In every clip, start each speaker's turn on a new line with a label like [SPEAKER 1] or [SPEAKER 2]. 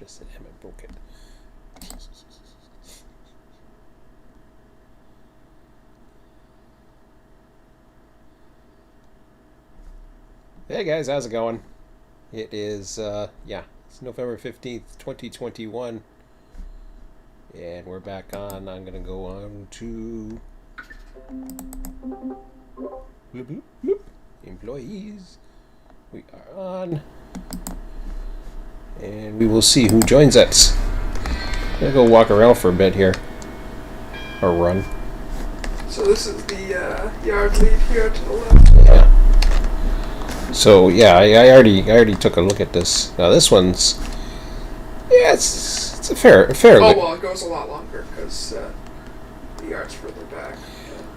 [SPEAKER 1] just Emmett broke it. Hey guys, how's it going? It is, it's November 15th, 2021. And we're back on. I'm going to go on to bloop, bloop, bloop. Employees. We are on. And we will see who joins us. I'm going to go walk around for a bit here. Or run.
[SPEAKER 2] So this is the yard lead here to the left.
[SPEAKER 1] Yeah. So yeah, I already took a look at this. Now this one's, yeah, it's a fair.
[SPEAKER 2] Oh well, it goes a lot longer because the yard's further back.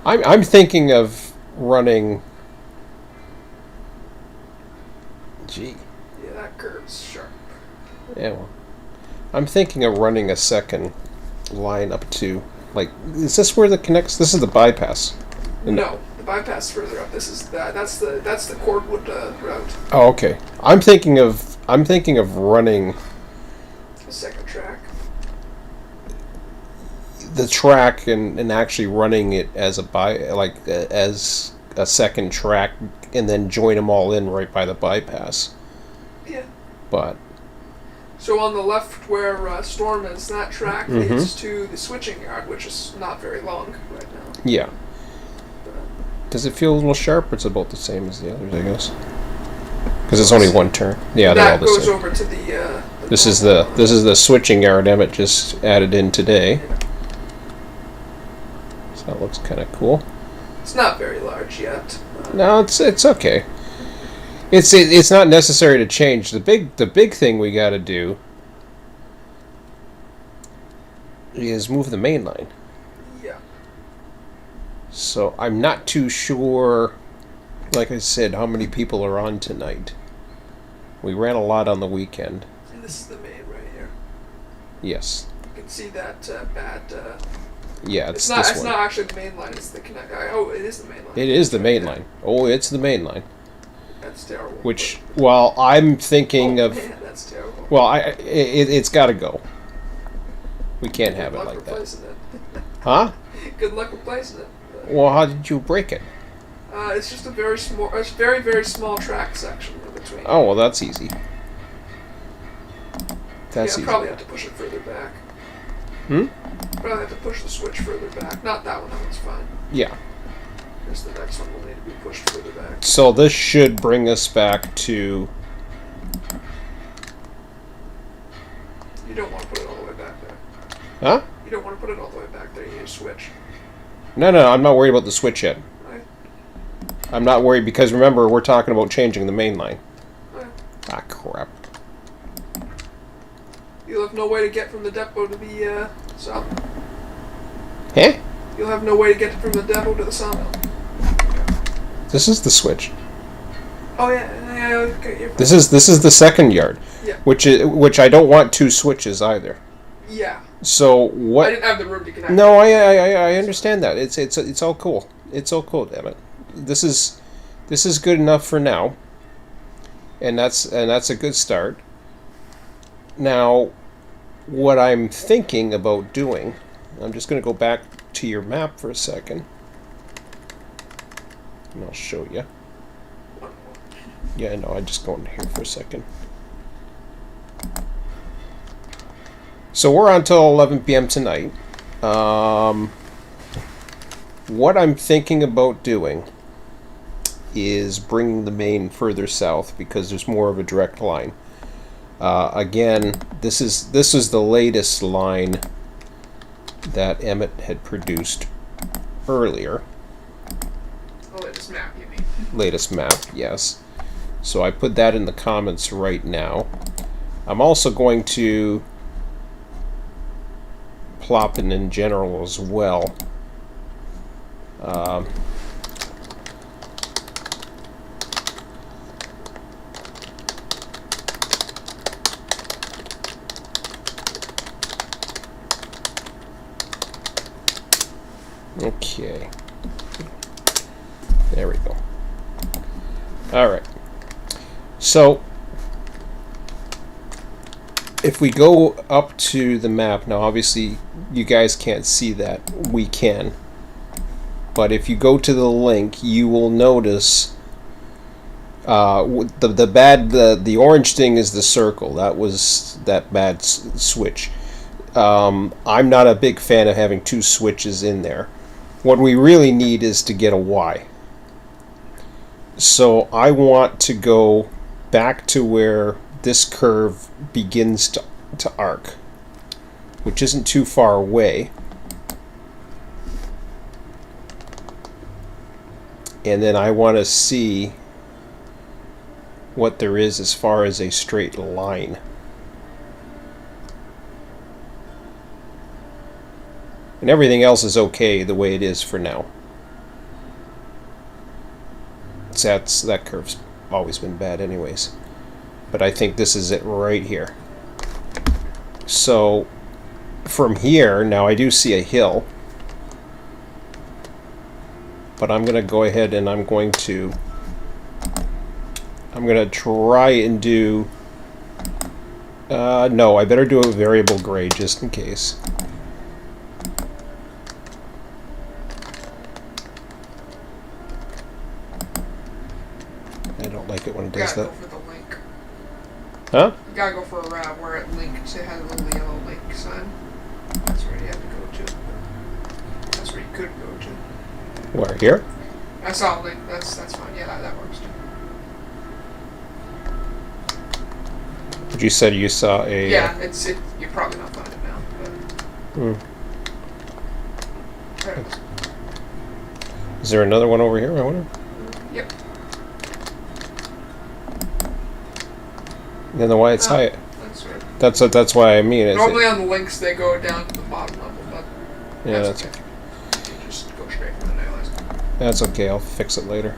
[SPEAKER 1] I'm thinking of running. Gee.
[SPEAKER 2] Yeah, that curve's sharp.
[SPEAKER 1] Yeah, well, I'm thinking of running a second line up to, like, is this where the connects? This is the bypass.
[SPEAKER 2] No, the bypass further up. This is that's the cordwood route.
[SPEAKER 1] Oh, okay. I'm thinking of running
[SPEAKER 2] A second track.
[SPEAKER 1] the track and actually running it as as a second track, and then join them all in right by the bypass.
[SPEAKER 2] Yeah.
[SPEAKER 1] But
[SPEAKER 2] So on the left where Storm is, that track leads to the switching yard, which is not very long right now.
[SPEAKER 1] yeah. Does it feel a little sharp, or it's about the same as the others, I guess? Because it's only one turn. Yeah, they're all
[SPEAKER 2] That
[SPEAKER 1] the
[SPEAKER 2] goes
[SPEAKER 1] same.
[SPEAKER 2] over to the
[SPEAKER 1] This is the switching yard Emmett just added in today. So that looks kind of cool.
[SPEAKER 2] It's not very large yet.
[SPEAKER 1] No, it's okay. It's not necessary to change. The big thing we got to do is move the main line.
[SPEAKER 2] Yeah.
[SPEAKER 1] So I'm not too sure, like I said, how many people are on tonight. We ran a lot on the weekend.
[SPEAKER 2] And this is the main right here.
[SPEAKER 1] Yes.
[SPEAKER 2] You can see that bad.
[SPEAKER 1] Yeah, it's
[SPEAKER 2] not.
[SPEAKER 1] this
[SPEAKER 2] It's
[SPEAKER 1] one.
[SPEAKER 2] not actually the main line. It's the connect. Oh, it is the main line.
[SPEAKER 1] It is the main line. Oh, it's the main line.
[SPEAKER 2] That's terrible.
[SPEAKER 1] Which, well, I'm thinking of.
[SPEAKER 2] Man, that's terrible.
[SPEAKER 1] Well, it's got to go. We can't have it like that.
[SPEAKER 2] It.
[SPEAKER 1] Huh?
[SPEAKER 2] Good luck replacing it.
[SPEAKER 1] Well, how did you break it?
[SPEAKER 2] It's just a very small, very small track section in between.
[SPEAKER 1] Oh, well, that's easy. That's
[SPEAKER 2] yeah,
[SPEAKER 1] easy.
[SPEAKER 2] probably have to push it further back. Probably have to push the switch further back. Not that one. That one's fine.
[SPEAKER 1] Yeah.
[SPEAKER 2] Just the next one will need to be pushed further back.
[SPEAKER 1] So this should bring us back to.
[SPEAKER 2] You don't want to put it all the way back there.
[SPEAKER 1] Huh?
[SPEAKER 2] You don't want to put it all the way back there. You need a switch.
[SPEAKER 1] No, I'm not worried about the switch yet.
[SPEAKER 2] Right?
[SPEAKER 1] I'm not worried because remember we're talking about changing the main line.
[SPEAKER 2] Right.
[SPEAKER 1] Ah, crap.
[SPEAKER 2] You'll have no way to get from the depot to the sawmill.
[SPEAKER 1] Huh?
[SPEAKER 2] You'll have no way to get from the depot to the sawmill.
[SPEAKER 1] This is the switch.
[SPEAKER 2] Oh yeah, okay.
[SPEAKER 1] This is the second yard.
[SPEAKER 2] Yeah.
[SPEAKER 1] Which I don't want two switches either.
[SPEAKER 2] Yeah.
[SPEAKER 1] So what?
[SPEAKER 2] I didn't have the room to connect.
[SPEAKER 1] No, I understand that. It's all cool. It's all cool, damn it. This is good enough for now. And that's a good start. Now, what I'm thinking about doing, I'm just going to go back to your map for a second. And I'll show you. Yeah, no, I just go in here for a second. So we're on till 11 p.m. tonight. What I'm thinking about doing is bringing the main further south because there's more of a direct line. Again, this is the latest line that Emmett had produced earlier.
[SPEAKER 2] The latest map, you mean?
[SPEAKER 1] Latest map, yes. So I put that in the comments right now. I'm also going to plop it in general as well. Okay. There we go. All right. So if we go up to the map, now obviously you guys can't see that. We can. But if you go to the link, you will notice the orange thing is the circle. That was that bad switch. I'm not a big fan of having two switches in there. What we really need is to get a Y. So I want to go back to where this curve begins to arc, which isn't too far away. And then I want to see what there is as far as a straight line. And everything else is okay the way it is for now. That curve's always been bad anyways. But I think this is it right here. So from here, now I do see a hill. But I'm going to go ahead and I'm going to try and do no, I better do a variable grade just in case. I don't like it when it does that.
[SPEAKER 2] Go for the link.
[SPEAKER 1] Huh?
[SPEAKER 2] You gotta go for where it links. It has a little yellow link sign. That's where you have to go to. That's where you could go to.
[SPEAKER 1] Where, here?
[SPEAKER 2] I saw a link. That's fine. Yeah, that works too.
[SPEAKER 1] But you said you saw a...
[SPEAKER 2] Yeah, you're probably not finding it now. But there it is.
[SPEAKER 1] Is there another one over here, I wonder?
[SPEAKER 2] Yep.
[SPEAKER 1] Then why it's high?
[SPEAKER 2] That's weird.
[SPEAKER 1] That's why I mean.
[SPEAKER 2] Normally on the links they go down to the bottom level, but
[SPEAKER 1] yeah, that's okay.
[SPEAKER 2] You just go straight from the nihilist.
[SPEAKER 1] That's okay. I'll fix it later.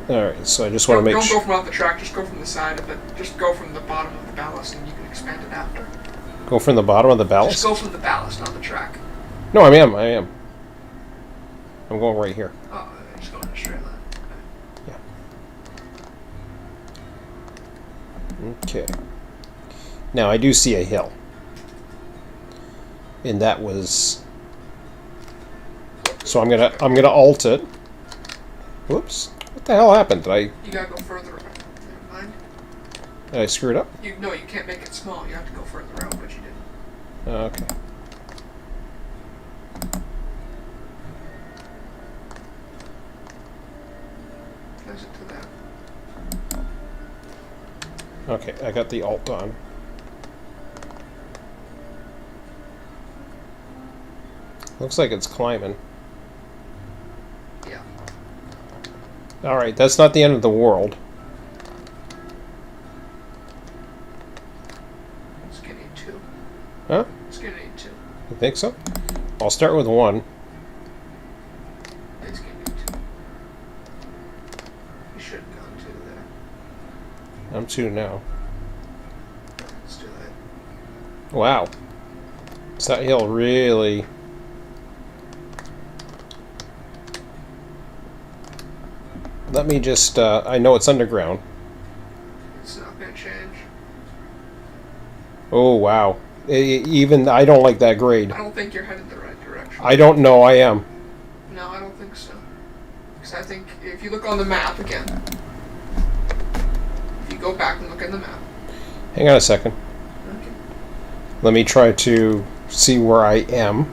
[SPEAKER 1] All right. So I just want to make
[SPEAKER 2] sure. Don't go from off the track. Just go from the side of it. Just go from the bottom of the ballast, and you can expand it after.
[SPEAKER 1] Go from the bottom of the ballast.
[SPEAKER 2] Just go from the ballast, not the track.
[SPEAKER 1] No, I am. I'm going right here.
[SPEAKER 2] Oh, just going in a straight line.
[SPEAKER 1] Okay. Now I do see a hill. And that was... So I'm gonna alt it. Whoops. What the hell happened?
[SPEAKER 2] You gotta go further up. Never mind.
[SPEAKER 1] Did I screw it up?
[SPEAKER 2] No, you can't make it small. You have to go further out, but you didn't.
[SPEAKER 1] Okay.
[SPEAKER 2] Close it to that.
[SPEAKER 1] Okay, I got the alt on. Looks like it's climbing.
[SPEAKER 2] Yeah.
[SPEAKER 1] Alright, that's not the end of the world.
[SPEAKER 2] It's getting 2.
[SPEAKER 1] Huh?
[SPEAKER 2] It's getting 2.
[SPEAKER 1] You think so? I'll start with 1.
[SPEAKER 2] It's getting 2. You should have gone 2 there.
[SPEAKER 1] I'm 2 now.
[SPEAKER 2] Let's do that.
[SPEAKER 1] Wow. Is that hill really... Let me just, I know it's underground.
[SPEAKER 2] It's not going to change.
[SPEAKER 1] Oh, wow. Even, I don't like that grade.
[SPEAKER 2] I don't think you're headed the right direction.
[SPEAKER 1] I don't know I am.
[SPEAKER 2] No, I don't think so. Because I think, if you look on the map again, if you go back and look at the map.
[SPEAKER 1] Hang on a second.
[SPEAKER 2] Okay.
[SPEAKER 1] Let me try to see where I am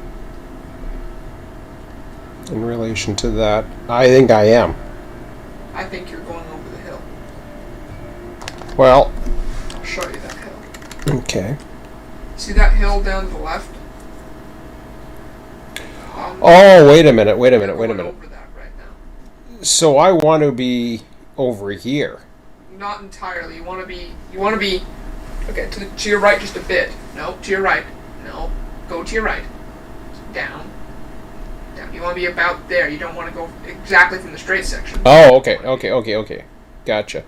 [SPEAKER 1] in relation to that. I think I am.
[SPEAKER 2] I think you're going over the hill.
[SPEAKER 1] Well,
[SPEAKER 2] I'll show you that hill.
[SPEAKER 1] okay.
[SPEAKER 2] See that hill down to the left?
[SPEAKER 1] Oh, wait a minute.
[SPEAKER 2] Over that right now.
[SPEAKER 1] So I want to be over here.
[SPEAKER 2] Not entirely. You want to be. Okay, to your right just a bit. No, to your right. No, go to your right. Down. You want to be about there. You don't want to go exactly from the straight section.
[SPEAKER 1] Oh, okay. Gotcha.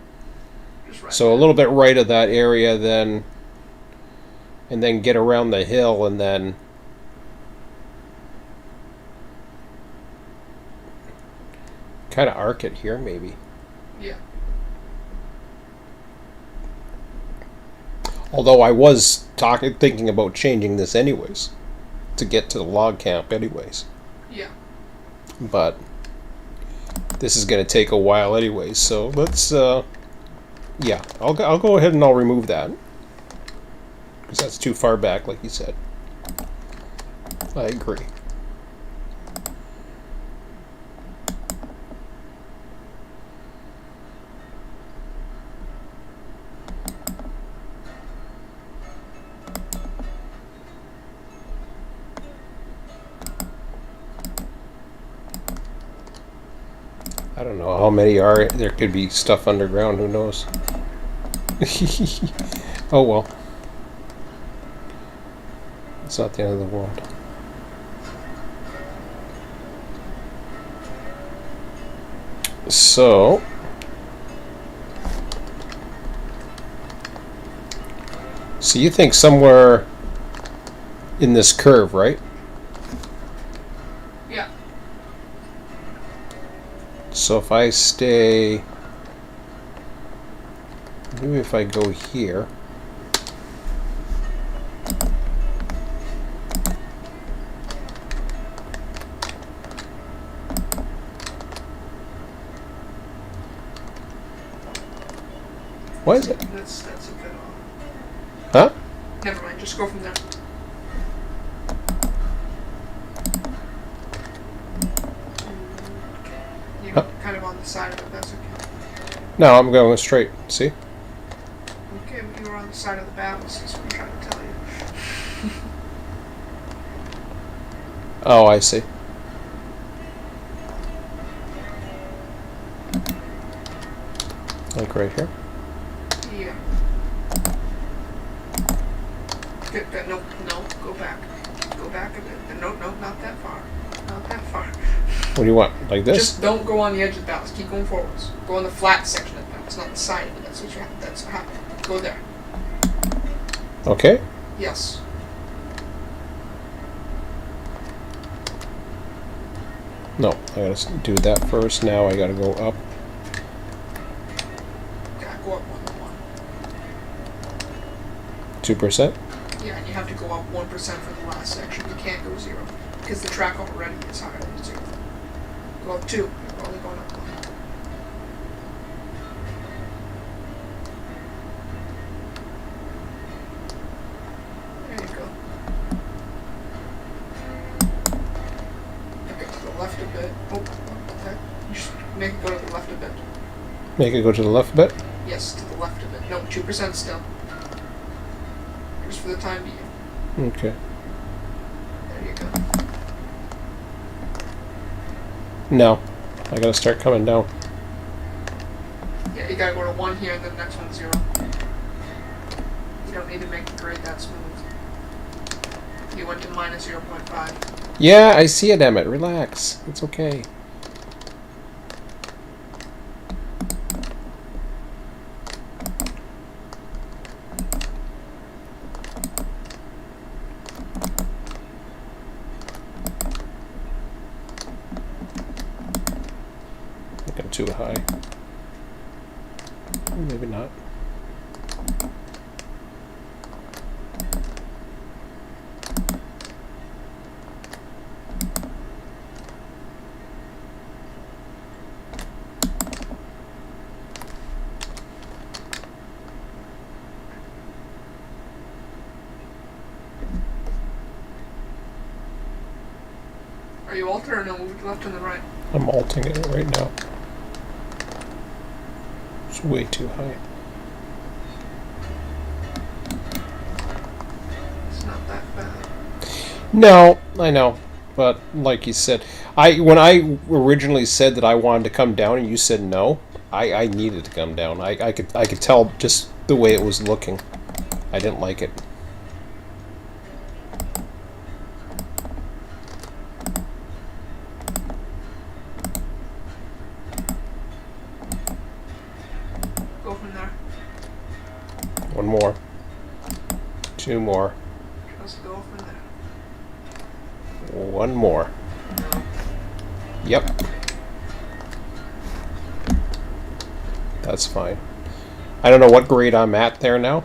[SPEAKER 2] Just right
[SPEAKER 1] So
[SPEAKER 2] there.
[SPEAKER 1] a little bit right of that area then, and then get around the hill and then... kind of arc it here, maybe.
[SPEAKER 2] Yeah.
[SPEAKER 1] Although I was thinking about changing this anyways, to get to the log camp anyways.
[SPEAKER 2] Yeah.
[SPEAKER 1] But this is going to take a while anyways, so let's, yeah, I'll go ahead and I'll remove that. Because that's too far back, like you said. I agree. I don't know how many are. There could be stuff underground, who knows? Oh well. It's not the end of the world. So you think somewhere in this curve, right?
[SPEAKER 2] Yeah.
[SPEAKER 1] So if I stay, maybe if I go here. Why is it?
[SPEAKER 2] That's a bit off.
[SPEAKER 1] Huh?
[SPEAKER 2] Never mind, just go from there. You're kind of on the side of it, that's okay.
[SPEAKER 1] No, I'm going straight. See?
[SPEAKER 2] Okay, but you were on the side of the ballast, is what I'm trying to tell you.
[SPEAKER 1] Oh, I see. Like right here?
[SPEAKER 2] Yeah. Good, no, go back. Go back a bit. No, not that far. Not that far.
[SPEAKER 1] What do you want? Like this?
[SPEAKER 2] Just don't go on the edge of the ballast. Keep going forwards. Go on the flat section of the ballast, not the side of it. That's what you have. That's what happened. Go there.
[SPEAKER 1] Okay.
[SPEAKER 2] Yes.
[SPEAKER 1] No, I gotta do that first. Now I gotta go up.
[SPEAKER 2] Yeah, go up
[SPEAKER 1] 2%?
[SPEAKER 2] Yeah, and you have to go up 1% for the last section. You can't go 0. Because the track already is higher than 0. Go up 2. You're only going up 1. There you go. Okay, to the left a bit. Oh, okay. You should make it go to the left a bit.
[SPEAKER 1] Make it go to the left a bit?
[SPEAKER 2] Yes, to the left a bit. No, 2% still. Just for the time being.
[SPEAKER 1] Okay.
[SPEAKER 2] There you go.
[SPEAKER 1] No. I gotta start coming down.
[SPEAKER 2] Yeah, you gotta go to 1 here and then the next one's 0. You don't need to make the grade that smooth. You went to minus 0.5.
[SPEAKER 1] Yeah, I see it, Emmett. Relax. It's okay. I think I'm too high. Maybe not.
[SPEAKER 2] Are you alter or no? Move to the left and the right.
[SPEAKER 1] I'm alting it right now. It's way too high.
[SPEAKER 2] It's not that bad.
[SPEAKER 1] No, I know. But like you said, when I originally said that I wanted to come down and you said no, I needed to come down. I could tell just the way it was looking. I didn't like it.
[SPEAKER 2] Go from there.
[SPEAKER 1] One more. 2 more.
[SPEAKER 2] Just go from there.
[SPEAKER 1] 1 more.
[SPEAKER 2] No.
[SPEAKER 1] Yep. That's fine. I don't know what grade I'm at there now.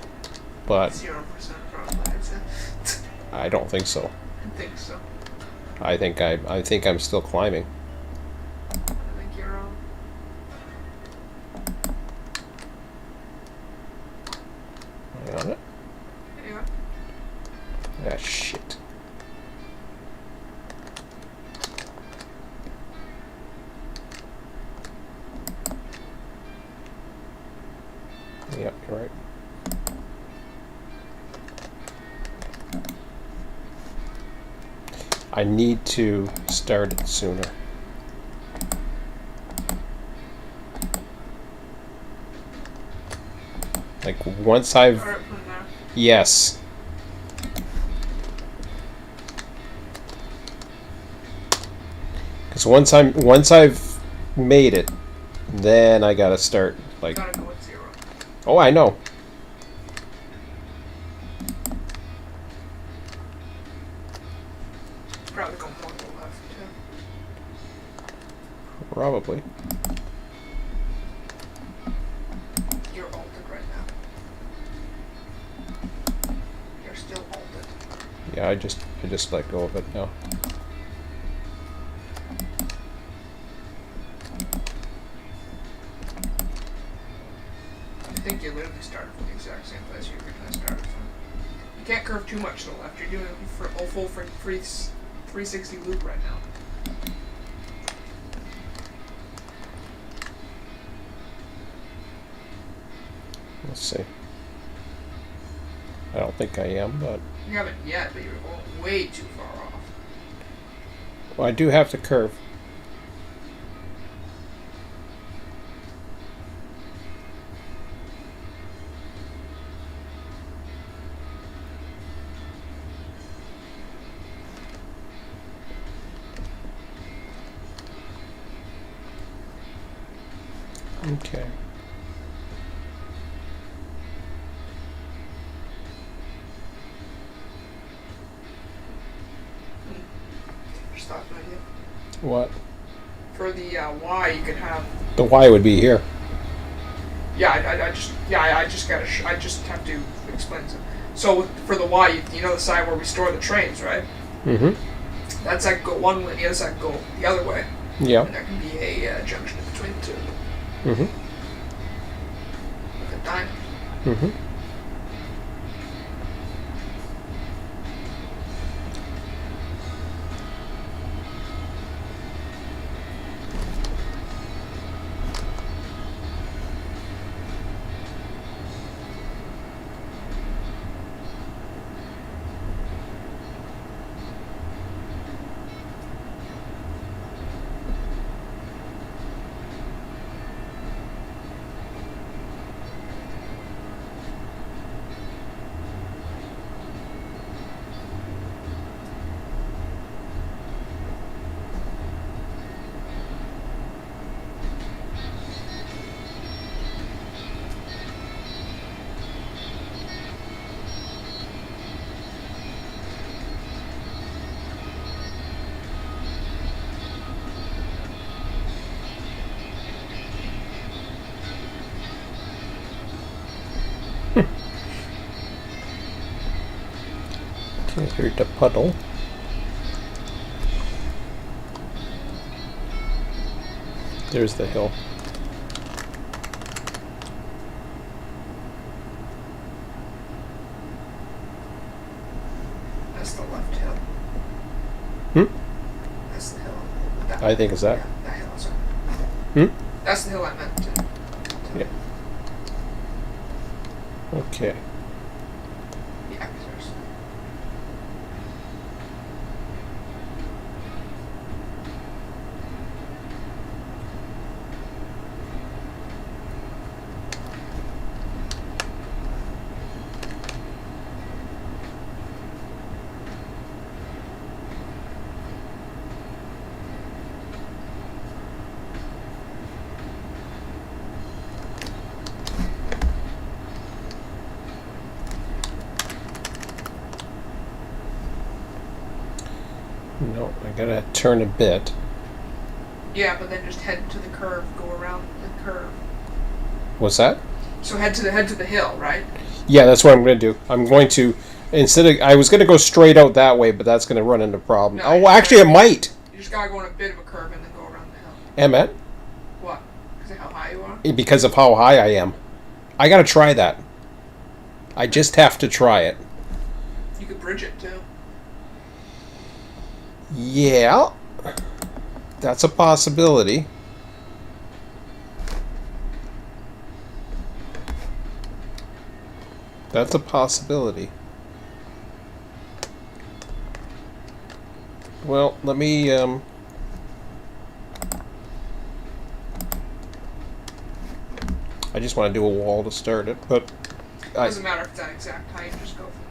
[SPEAKER 1] but
[SPEAKER 2] 0% probably. I'd say.
[SPEAKER 1] I don't think so.
[SPEAKER 2] I think so.
[SPEAKER 1] I think I'm still climbing.
[SPEAKER 2] I think you're wrong.
[SPEAKER 1] Hang on it.
[SPEAKER 2] Yeah.
[SPEAKER 1] Ah, shit. Yep, you're right. I need to start it sooner. Like once I've
[SPEAKER 2] Start from there.
[SPEAKER 1] yes. Because once I've made it, then I gotta start like.
[SPEAKER 2] Gotta go with 0.
[SPEAKER 1] Oh, I know.
[SPEAKER 2] Probably go more to the left too.
[SPEAKER 1] Probably.
[SPEAKER 2] You're altered right now. You're still altered.
[SPEAKER 1] Yeah, I just let go of it now.
[SPEAKER 2] I think you literally started from the exact same place you originally started from. You can't curve too much to the left. You're doing a full 360 loop right now.
[SPEAKER 1] Let's see. I don't think I am, but
[SPEAKER 2] You haven't yet, but you're going way too far off.
[SPEAKER 1] well, I do have to curve. Okay.
[SPEAKER 2] Just thought of an idea.
[SPEAKER 1] What?
[SPEAKER 2] For the Y, you could have.
[SPEAKER 1] The Y would be here.
[SPEAKER 2] Yeah, I just have to explain this. So for the Y, you know the side where we store the trains, right?
[SPEAKER 1] Mm-hmm.
[SPEAKER 2] That side can go one way, the other side can go the other way.
[SPEAKER 1] Yeah.
[SPEAKER 2] And there can be a junction in between the two.
[SPEAKER 1] Mm-hmm.
[SPEAKER 2] Like a diamond.
[SPEAKER 1] Mm-hmm. Okay, here's the puddle. There's the hill.
[SPEAKER 2] That's the left hill.
[SPEAKER 1] Hmm?
[SPEAKER 2] That's the hill.
[SPEAKER 1] I think it's that.
[SPEAKER 2] Yeah, that hill, sorry.
[SPEAKER 1] Hmm?
[SPEAKER 2] That's the hill I meant to.
[SPEAKER 1] Yeah. Okay.
[SPEAKER 2] Yeah, there's.
[SPEAKER 1] No, I gotta turn a bit.
[SPEAKER 2] Yeah, but then just head to the curve, go around the curve.
[SPEAKER 1] What's that?
[SPEAKER 2] So head to the hill, right?
[SPEAKER 1] Yeah, that's what I'm going to do. I'm going to I was going to go straight out that way, but that's going to run into problems.
[SPEAKER 2] No,
[SPEAKER 1] Oh, actually, it might.
[SPEAKER 2] You just gotta go on a bit of a curve and then go around the hill.
[SPEAKER 1] Emmett,
[SPEAKER 2] What? Because of how high you are?
[SPEAKER 1] because of how high I am, I got to try that. I just have to try it.
[SPEAKER 2] You could bridge it too.
[SPEAKER 1] Yeah, that's a possibility. That's a possibility. Well, let me, I just want to do a wall to start it, but...
[SPEAKER 2] Doesn't matter if it's that exact height, just go from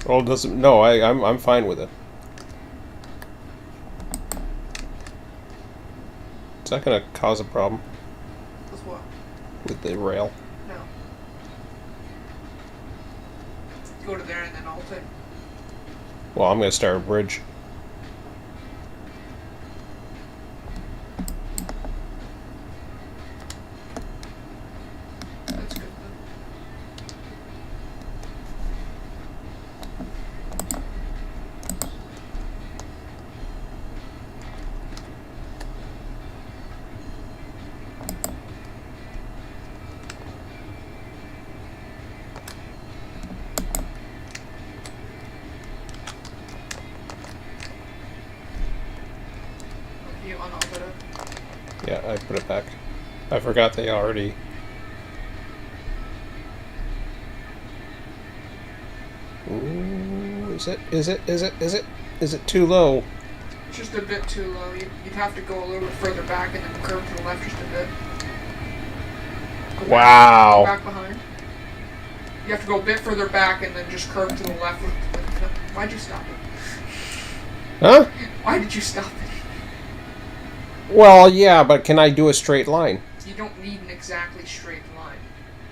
[SPEAKER 2] the,
[SPEAKER 1] Well, it doesn't... No, I'm fine with it. Is that going to cause a problem
[SPEAKER 2] with what?
[SPEAKER 1] with the rail?
[SPEAKER 2] No. Go to there and then alt it.
[SPEAKER 1] Well, I'm going to start a bridge.
[SPEAKER 2] That's good then. You unaltered it.
[SPEAKER 1] Yeah, I put it back. I forgot they already... Ooh, is it too low?
[SPEAKER 2] It's just a bit too low. You'd have to go a little bit further back and then curve to the left just a bit. Go
[SPEAKER 1] Wow.
[SPEAKER 2] back behind. You have to go a bit further back and then just curve to the left. Why'd you stop it?
[SPEAKER 1] Huh?
[SPEAKER 2] Why did you stop it?
[SPEAKER 1] Well, yeah, but can I do a straight line?
[SPEAKER 2] You don't need an exactly straight line.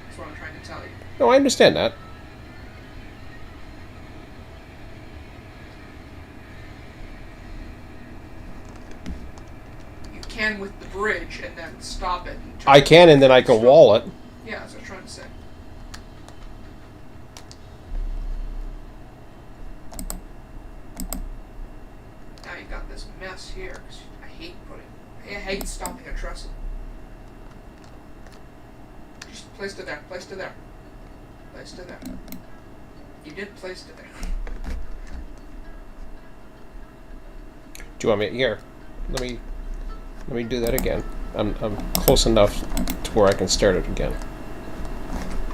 [SPEAKER 2] That's what I'm trying to tell you.
[SPEAKER 1] No, I understand that.
[SPEAKER 2] You can with the bridge and then stop it. And
[SPEAKER 1] I can, and then I can wall it.
[SPEAKER 2] Yeah, that's what I'm trying to say. Now you got this mess here. 'Cause I hate stopping a trestle. Just place it there. Place it there. Place it there. You did place it there.
[SPEAKER 1] Do you want me here? Let me do that again. I'm close enough to where I can start it again.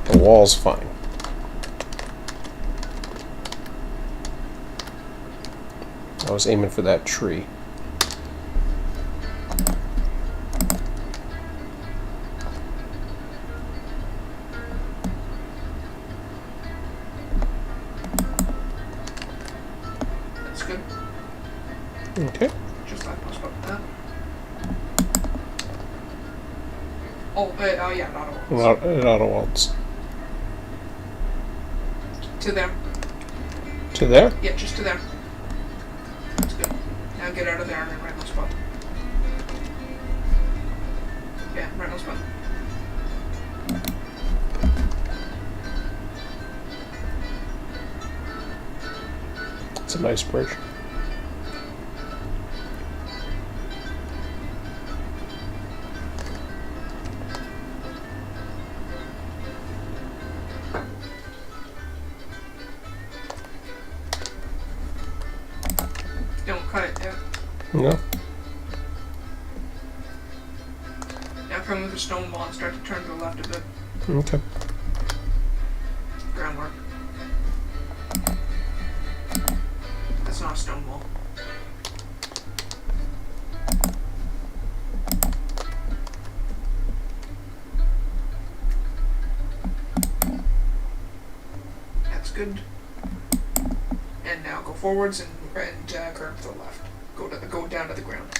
[SPEAKER 1] The wall's fine. I was aiming for that tree.
[SPEAKER 2] That's good.
[SPEAKER 1] Okay.
[SPEAKER 2] Just like most of that. Oh, yeah, not all.
[SPEAKER 1] It auto waltz.
[SPEAKER 2] To there.
[SPEAKER 1] To there?
[SPEAKER 2] Yeah, just to there. That's good. Now get out of there and then right on the spot. Yeah, right on the spot.
[SPEAKER 1] It's a nice bridge.
[SPEAKER 2] Don't cut it yet.
[SPEAKER 1] No?
[SPEAKER 2] Now come with the stone wall and start to turn to the left a bit.
[SPEAKER 1] Okay.
[SPEAKER 2] Groundwork. That's not a stone wall. That's good. And now go forwards and curve to the left. Go down to the ground.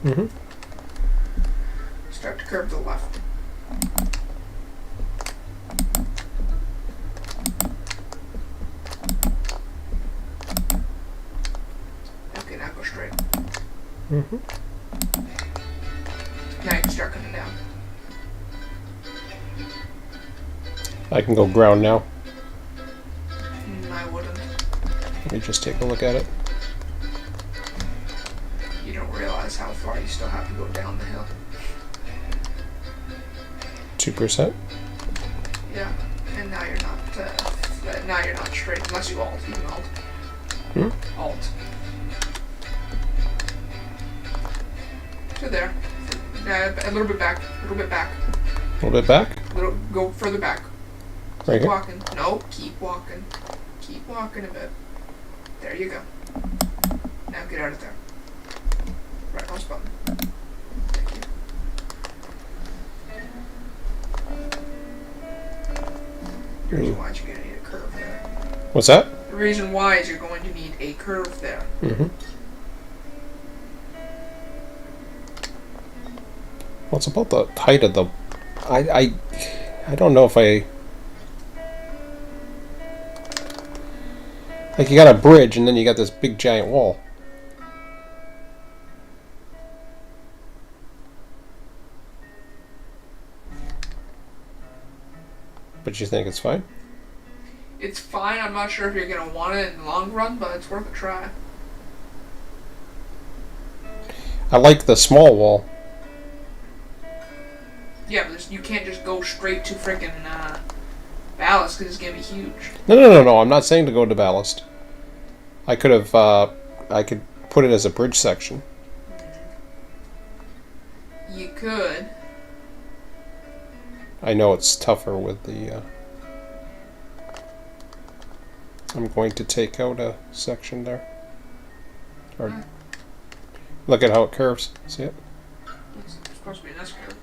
[SPEAKER 1] Mm-hmm.
[SPEAKER 2] Start to curve to the left. Okay, now go straight.
[SPEAKER 1] Mm-hmm.
[SPEAKER 2] Now you can start cutting down.
[SPEAKER 1] I can go ground now.
[SPEAKER 2] I wouldn't.
[SPEAKER 1] Let me just take a look at it.
[SPEAKER 2] You don't realize how far you still have to go down the hill.
[SPEAKER 1] 2%.
[SPEAKER 2] Yeah, and now you're not. Now you're not straight unless you alt. You can alt. Alt. To there. A little bit back. A little bit back.
[SPEAKER 1] A little bit back.
[SPEAKER 2] Go further back.
[SPEAKER 1] Right
[SPEAKER 2] Keep
[SPEAKER 1] here.
[SPEAKER 2] walking. No, keep walking. Keep walking a bit. There you go. Now get out of there. Right mouse button. Thank you. The reason why is you're going to need a curve there.
[SPEAKER 1] What's that?
[SPEAKER 2] The reason why is you're going to need a curve there.
[SPEAKER 1] Mm-hmm. Well, it's about the height of the... I don't know if I... Like, you got a bridge, and then you got this big giant wall. But you think it's fine?
[SPEAKER 2] It's fine. I'm not sure if you're going to want it in the long run, but it's worth a try.
[SPEAKER 1] I like the small wall.
[SPEAKER 2] Yeah, but you can't just go straight to frickin' ballast because it's going to be huge.
[SPEAKER 1] No. I'm not saying to go to ballast. I could have... I could put it as a bridge section.
[SPEAKER 2] You could.
[SPEAKER 1] I know it's tougher with the... I'm going to take out a section there. Or look at how it curves. See it?
[SPEAKER 2] It's supposed to be an S-curve.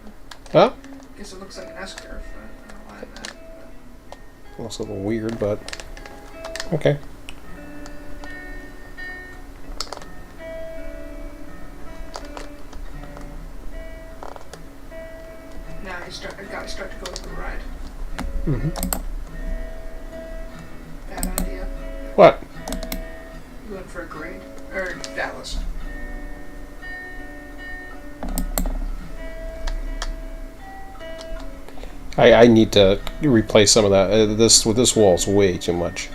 [SPEAKER 1] Huh?
[SPEAKER 2] I guess it looks like an S-curve. I don't know why that.
[SPEAKER 1] Looks a little weird, but... Okay.
[SPEAKER 2] Now you gotta start to go to the right.
[SPEAKER 1] Mm-hmm.
[SPEAKER 2] Bad idea.
[SPEAKER 1] What?
[SPEAKER 2] You went for a grade. Or ballast.
[SPEAKER 1] I need to replace some of that. This wall is way too much.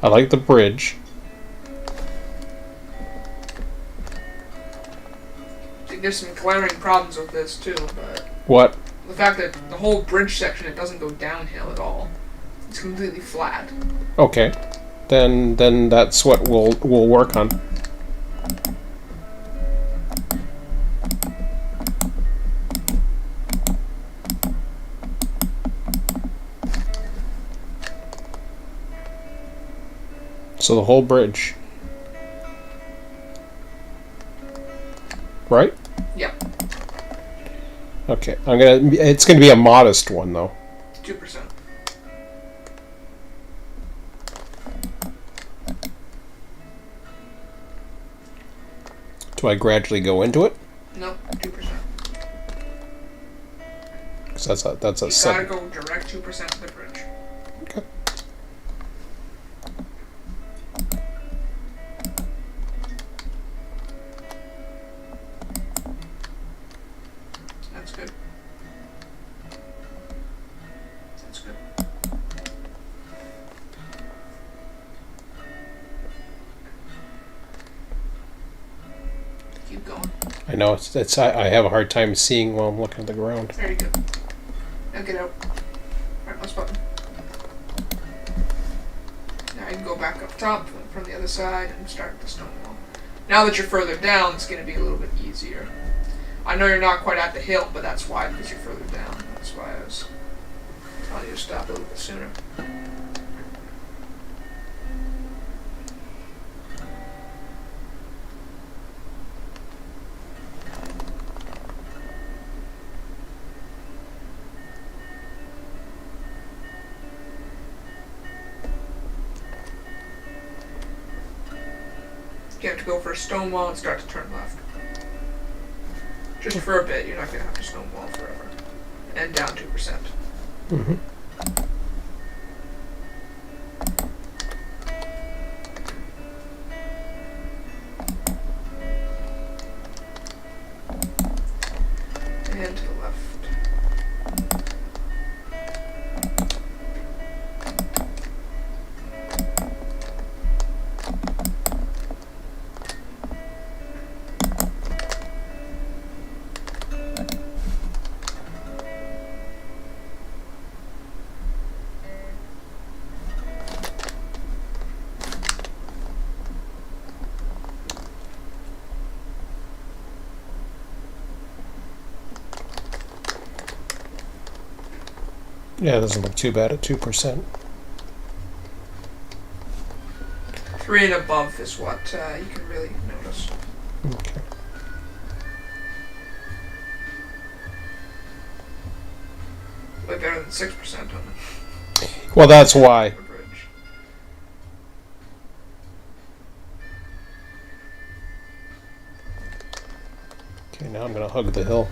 [SPEAKER 1] I like the bridge.
[SPEAKER 2] I think there's some glaring problems with this too, but
[SPEAKER 1] What?
[SPEAKER 2] the fact that the whole bridge section, it doesn't go downhill at all. It's completely flat.
[SPEAKER 1] Okay. Then that's what we'll work on. So the whole bridge. Right?
[SPEAKER 2] Yep.
[SPEAKER 1] Okay. It's gonna be a modest one though.
[SPEAKER 2] 2%.
[SPEAKER 1] Do I gradually go into it?
[SPEAKER 2] Nope, 2%.
[SPEAKER 1] Because that's a
[SPEAKER 2] You gotta
[SPEAKER 1] set.
[SPEAKER 2] go direct 2% to the bridge.
[SPEAKER 1] Okay.
[SPEAKER 2] That's good. That's good. Keep going.
[SPEAKER 1] I know I have a hard time seeing while I'm looking at the ground.
[SPEAKER 2] There you go. Now get out. Right mouse button. Now you can go back up top from the other side and start the stone wall. Now that you're further down, it's going to be a little bit easier. I know you're not quite at the hill, but that's why, because you're further down. That's why I was telling you to stop a little bit sooner. You have to go for a stone wall and start to turn left. Just for a bit. You're not gonna have to snowball forever. And down 2%.
[SPEAKER 1] Mm-hmm.
[SPEAKER 2] And to the left.
[SPEAKER 1] Yeah, it doesn't look too bad at 2%.
[SPEAKER 2] 3 and above is what you can really notice.
[SPEAKER 1] Okay.
[SPEAKER 2] Way better than 6% on the
[SPEAKER 1] Well, that's why.
[SPEAKER 2] bridge.
[SPEAKER 1] Okay, now I'm gonna hug the hill.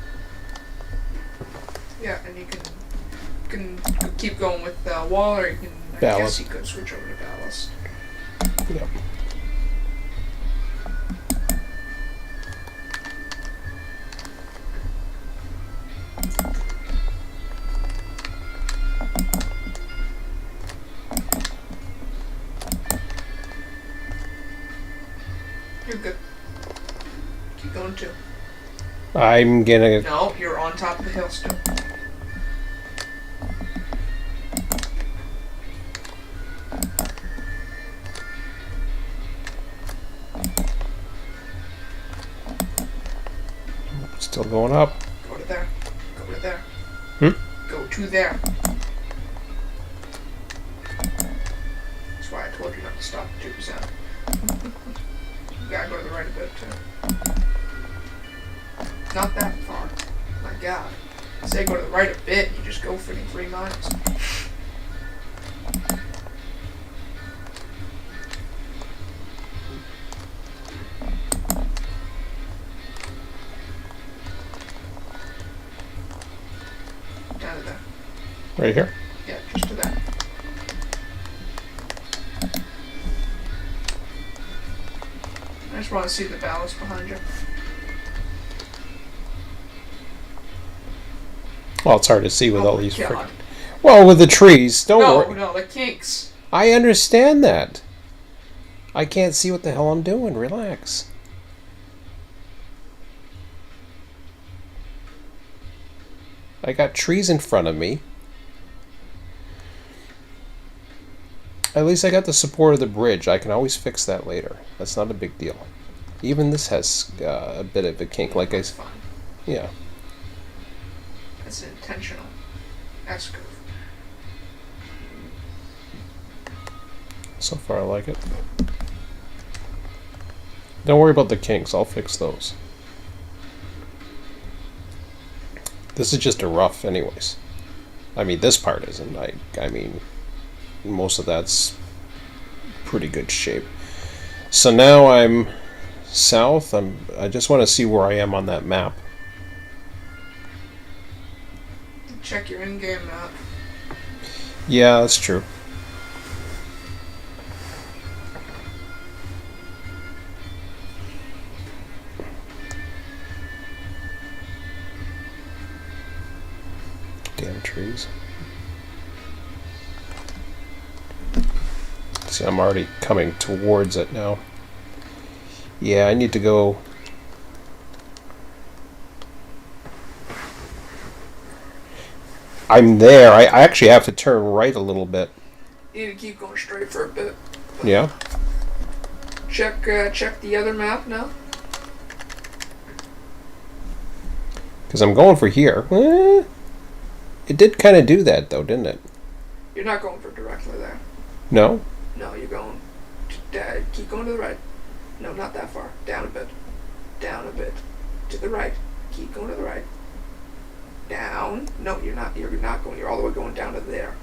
[SPEAKER 2] Yeah, and you can keep going with the wall, or you can. I guess
[SPEAKER 1] Ballast.
[SPEAKER 2] you could switch over to ballast.
[SPEAKER 1] Yep.
[SPEAKER 2] You're good. Keep going too.
[SPEAKER 1] I'm gonna.
[SPEAKER 2] No, you're on top of the hill still.
[SPEAKER 1] Still going up.
[SPEAKER 2] Go to there. Go to there.
[SPEAKER 1] Hmm?
[SPEAKER 2] Go to there. That's why I told you not to stop at 2%. You gotta go to the right a bit too. Not that far. My God. I say go to the right a bit, you just go freaking 3 miles. Down to there.
[SPEAKER 1] Right here.
[SPEAKER 2] Yeah, just to there. I just want to see the ballast behind you.
[SPEAKER 1] Well, it's hard to see with
[SPEAKER 2] Oh
[SPEAKER 1] all
[SPEAKER 2] my
[SPEAKER 1] these.
[SPEAKER 2] God.
[SPEAKER 1] Well, with the trees. Don't
[SPEAKER 2] No,
[SPEAKER 1] worry.
[SPEAKER 2] no, the kinks.
[SPEAKER 1] I understand that. I can't see what the hell I'm doing. Relax. I got trees in front of me. At least I got the support of the bridge. I can always fix that later. That's not a big deal. Even this has a bit of a kink. Like I
[SPEAKER 2] That's
[SPEAKER 1] said,
[SPEAKER 2] fine.
[SPEAKER 1] yeah.
[SPEAKER 2] That's an intentional S-curve.
[SPEAKER 1] So far I like it. Don't worry about the kinks. I'll fix those. This is just a rough anyways. I mean, this part isn't. I mean, most of that's pretty good shape. So now I'm south. I just want to see where I am on that map.
[SPEAKER 2] Check your in-game map.
[SPEAKER 1] Yeah, that's true. Damn trees. See, I'm already coming towards it now. Yeah, I need to go. I'm there. I actually have to turn right a little bit.
[SPEAKER 2] You need to keep going straight for a bit.
[SPEAKER 1] Yeah?
[SPEAKER 2] Check the other map now.
[SPEAKER 1] Because I'm going for here. It did kind of do that, though, didn't it?
[SPEAKER 2] You're not going for directly there.
[SPEAKER 1] No?
[SPEAKER 2] No, you're going. Keep going to the right. No, not that far. Down a bit. Down a bit. To the right. Keep going to the right. Down. No, you're not. You're not going. You're all the way going down to there.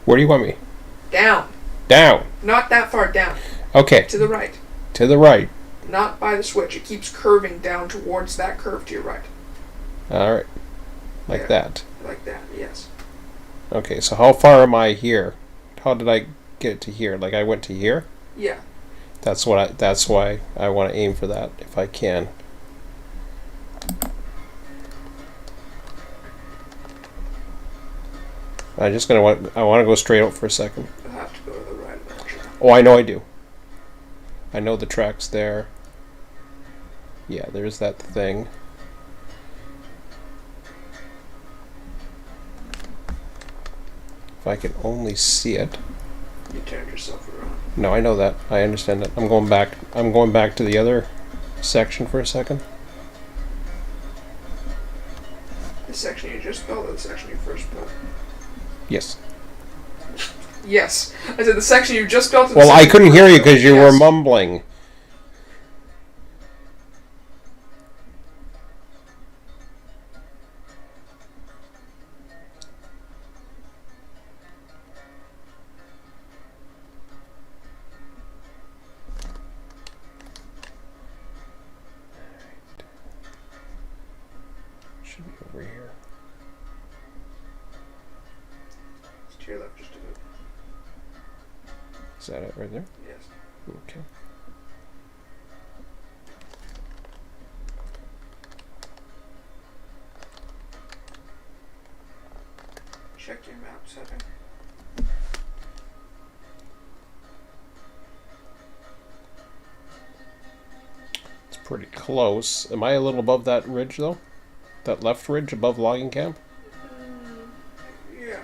[SPEAKER 1] Where do you want me?
[SPEAKER 2] Down.
[SPEAKER 1] Down.
[SPEAKER 2] Not that far down.
[SPEAKER 1] Okay.
[SPEAKER 2] To the right.
[SPEAKER 1] To the right.
[SPEAKER 2] not by the switch. It keeps curving down towards that curve to your right.
[SPEAKER 1] All right. Like that.
[SPEAKER 2] Like that, yes.
[SPEAKER 1] Okay, so how far am I here? How did I get to here? Like I went to here?
[SPEAKER 2] Yeah.
[SPEAKER 1] That's why I want to aim for that if I can. I want to go straight out for a second.
[SPEAKER 2] You'll have to go to the right eventually.
[SPEAKER 1] Oh, I know I do. I know the track's there. Yeah, there's that thing. If I could only see it.
[SPEAKER 2] You turned yourself around.
[SPEAKER 1] No, I know that. I understand that. I'm going back to the other section for a second.
[SPEAKER 2] The section you just built or the section you first built?
[SPEAKER 1] Yes.
[SPEAKER 2] Yes. I said the section you just built.
[SPEAKER 1] Well, I couldn't hear you because you were mumbling. Should be over here.
[SPEAKER 2] It's to your left just a bit.
[SPEAKER 1] Is that it right there?
[SPEAKER 2] Yes.
[SPEAKER 1] Okay.
[SPEAKER 2] Check your map setting.
[SPEAKER 1] It's pretty close. Am I a little above that ridge though? That left ridge above logging camp?
[SPEAKER 2] Yeah.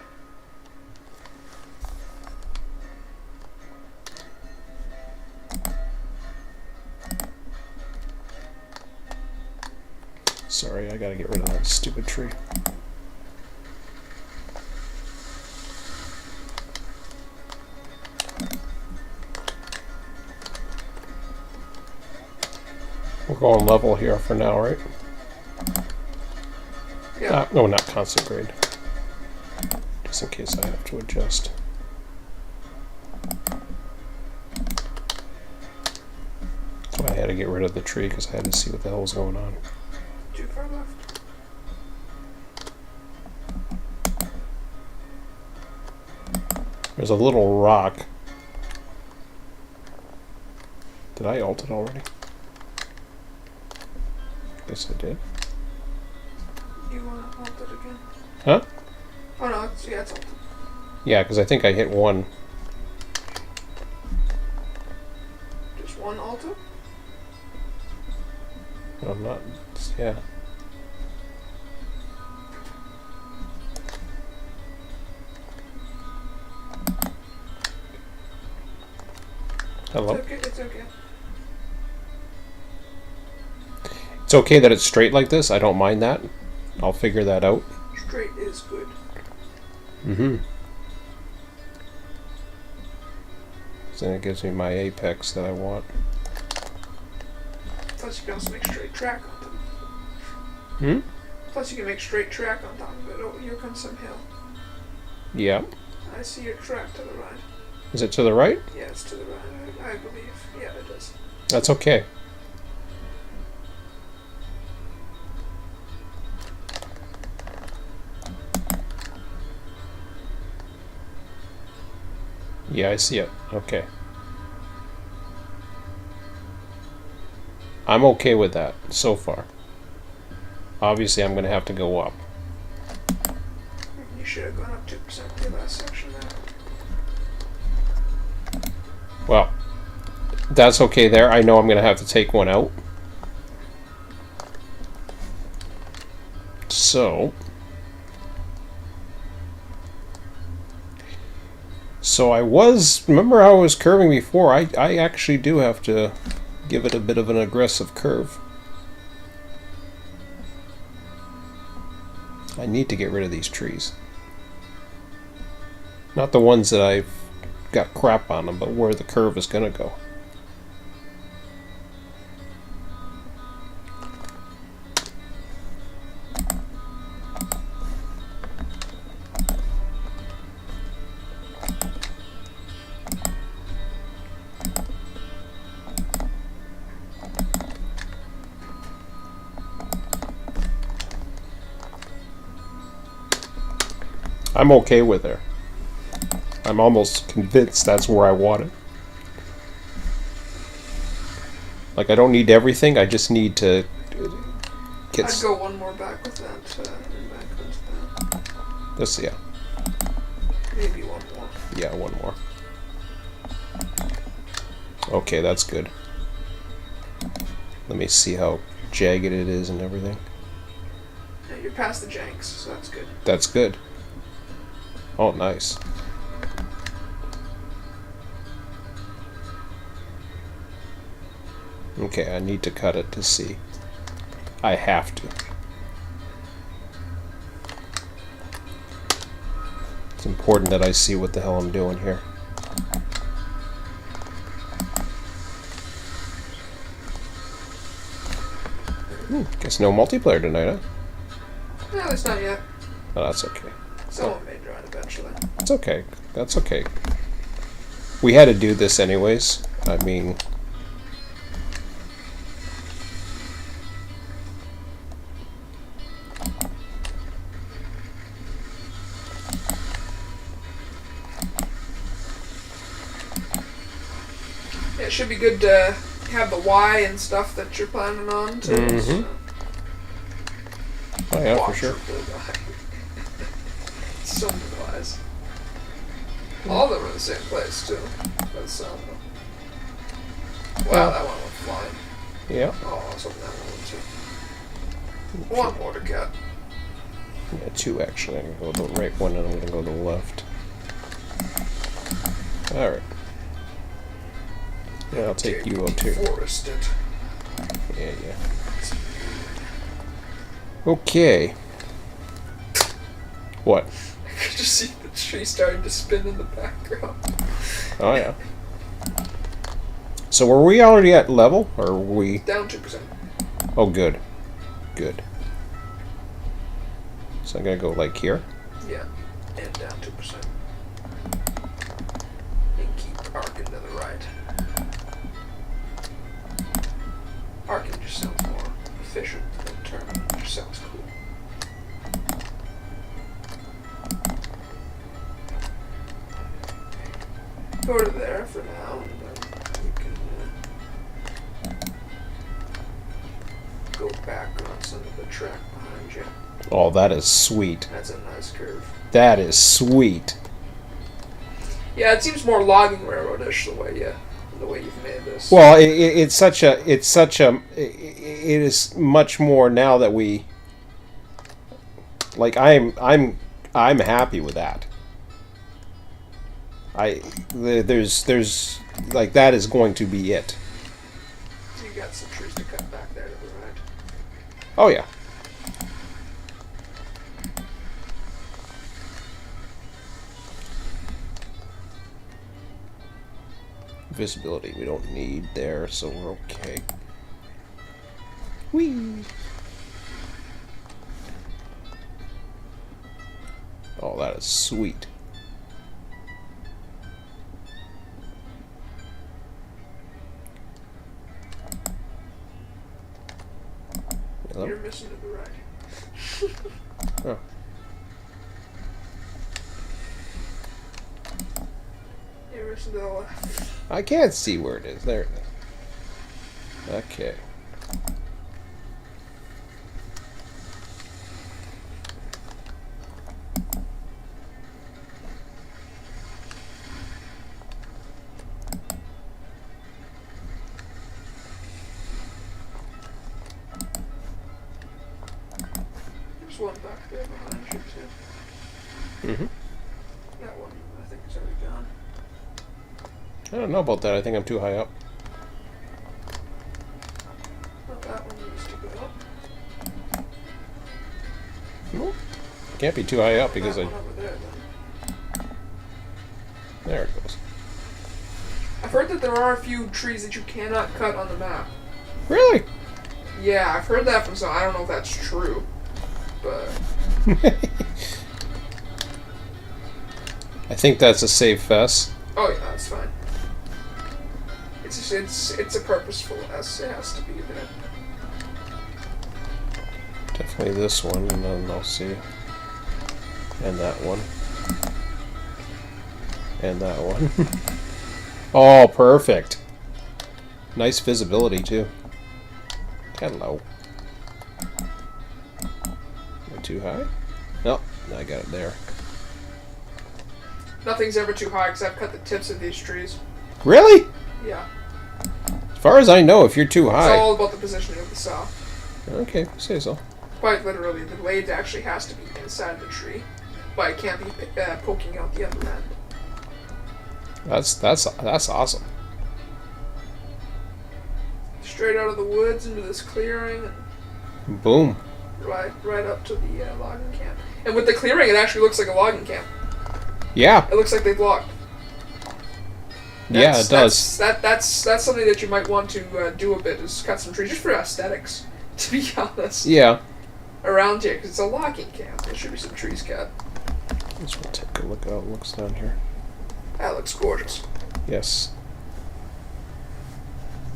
[SPEAKER 1] Sorry, I gotta get rid of that stupid tree. We're going level here for now, right?
[SPEAKER 2] Yeah.
[SPEAKER 1] No, not constant grade. Just in case I have to adjust. That's why I had to get rid of the tree, because I had to see what the hell was going on.
[SPEAKER 2] Too far left.
[SPEAKER 1] There's a little rock. Did I alt it already? Guess I did.
[SPEAKER 2] You want to alt it again?
[SPEAKER 1] Huh?
[SPEAKER 2] Oh no, it's alted.
[SPEAKER 1] Yeah, because I think I hit one.
[SPEAKER 2] Just one alter?
[SPEAKER 1] I'm not. Yeah. Hello?
[SPEAKER 2] It's okay, it's okay.
[SPEAKER 1] It's okay that it's straight like this. I don't mind that. I'll figure that out.
[SPEAKER 2] Straight is good.
[SPEAKER 1] Mm-hmm. So then it gives me my apex that I want.
[SPEAKER 2] Plus you can also make straight track on top.
[SPEAKER 1] Hmm?
[SPEAKER 2] Plus you can make straight track on top of it. Oh, here comes some hill.
[SPEAKER 1] Yeah.
[SPEAKER 2] I see your track to the right.
[SPEAKER 1] Is it to the right?
[SPEAKER 2] Yeah, it's to the right, I believe. Yeah, it is.
[SPEAKER 1] That's okay. Yeah, I see it. Okay. I'm okay with that so far. Obviously, I'm going to have to go up.
[SPEAKER 2] You should have gone up 2% for the last section there.
[SPEAKER 1] Well, that's okay there. I know I'm going to have to take one out. So remember how I was curving before? I actually do have to give it a bit of an aggressive curve. I need to get rid of these trees. Not the ones that I've got crap on them, but where the curve is going to go. I'm okay with her. I'm almost convinced that's where I want it. Like, I don't need everything, I just need to get...
[SPEAKER 2] I'd go one more back with that, and back with that.
[SPEAKER 1] This, yeah.
[SPEAKER 2] Maybe one more.
[SPEAKER 1] Yeah, one more. Okay, that's good. Let me see how jagged it is and everything.
[SPEAKER 2] Yeah, you're past the janks, so that's good.
[SPEAKER 1] That's good. Oh, nice. Okay, I need to cut it to see. I have to. It's important that I see what the hell I'm doing here. Guess no multiplayer tonight, huh?
[SPEAKER 2] No, it's not yet.
[SPEAKER 1] Oh, that's okay.
[SPEAKER 2] Someone may join eventually.
[SPEAKER 1] It's okay. That's okay. We had to do this anyways. I mean...
[SPEAKER 2] Yeah, it should be good to have the Y and stuff that you're planning on, too.
[SPEAKER 1] Mm-hmm. Oh yeah, for sure.
[SPEAKER 2] So many Ys. All of them are in the same place, too. By the sound of them. Wow, that one went flying.
[SPEAKER 1] Yeah.
[SPEAKER 2] Oh, I was hoping that one would, too. One more to cut.
[SPEAKER 1] Yeah, two actually. I'm going to go to the right one and I'm going to go to the left. Alright. Yeah, I'll take you out too.
[SPEAKER 2] Forested.
[SPEAKER 1] Yeah. Okay. What?
[SPEAKER 2] I could just see the tree starting to spin in the background.
[SPEAKER 1] Oh yeah. So were we already at level, or were we...
[SPEAKER 2] Down 2%.
[SPEAKER 1] Oh, good. Good. So I'm going to go like here?
[SPEAKER 2] Yeah. And down 2%. And keep arcing to the right. Arcing just sounds more efficient than turning. It just sounds cool. Go to there for now, and then we can go back on some of the track behind you.
[SPEAKER 1] Oh, that is sweet.
[SPEAKER 2] That's a nice curve.
[SPEAKER 1] That is sweet.
[SPEAKER 2] Yeah, it seems more logging railroad-ish the way you've made this.
[SPEAKER 1] Well, it is much more now that we... Like, I'm happy with that. There's like, that is going to be it.
[SPEAKER 2] You got some trees to cut back there to the right.
[SPEAKER 1] Oh yeah. Visibility we don't need there, so we're okay. Whee! Oh, that is sweet. Hello?
[SPEAKER 2] You're missing to the right.
[SPEAKER 1] Oh.
[SPEAKER 2] You're missing to the left.
[SPEAKER 1] I can't see where it is. There it is. Okay.
[SPEAKER 2] There's one back there behind you, too.
[SPEAKER 1] Mm-hmm.
[SPEAKER 2] That one, I think, is already gone.
[SPEAKER 1] I don't know about that. I think I'm too high up.
[SPEAKER 2] Well, that one needs to go.
[SPEAKER 1] No. Can't be too high up because
[SPEAKER 2] that
[SPEAKER 1] I...
[SPEAKER 2] one over there, then.
[SPEAKER 1] There it goes.
[SPEAKER 2] I've heard that there are a few trees that you cannot cut on the map.
[SPEAKER 1] Really?
[SPEAKER 2] Yeah, I've heard that from some. I don't know if that's true, but
[SPEAKER 1] I think that's a safe fest.
[SPEAKER 2] oh yeah, that's fine. It's a purposeful S. It has to be there.
[SPEAKER 1] Definitely this one, and then I'll see. And that one. And that one. Oh, perfect. Nice visibility, too. Hello. Am I too high? No, I got it there.
[SPEAKER 2] Nothing's ever too high because I've cut the tips of these trees.
[SPEAKER 1] Really?
[SPEAKER 2] Yeah.
[SPEAKER 1] As far as I know, if you're too high...
[SPEAKER 2] It's all about the positioning of the saw.
[SPEAKER 1] Okay, say so.
[SPEAKER 2] Quite literally, the blade actually has to be inside the tree, but it can't be poking out the other end.
[SPEAKER 1] That's awesome.
[SPEAKER 2] Straight out of the woods into this clearing, and
[SPEAKER 1] Boom.
[SPEAKER 2] right up to the logging camp. And with the clearing, it actually looks like a logging camp.
[SPEAKER 1] Yeah.
[SPEAKER 2] It looks like they've logged.
[SPEAKER 1] Yeah, it does.
[SPEAKER 2] That's something that you might want to do a bit, is cut some trees, just for aesthetics, to be honest.
[SPEAKER 1] Yeah.
[SPEAKER 2] Around here, because it's a logging camp. There should be some trees cut.
[SPEAKER 1] Let's take a look at how it looks down here.
[SPEAKER 2] That looks gorgeous.
[SPEAKER 1] Yes.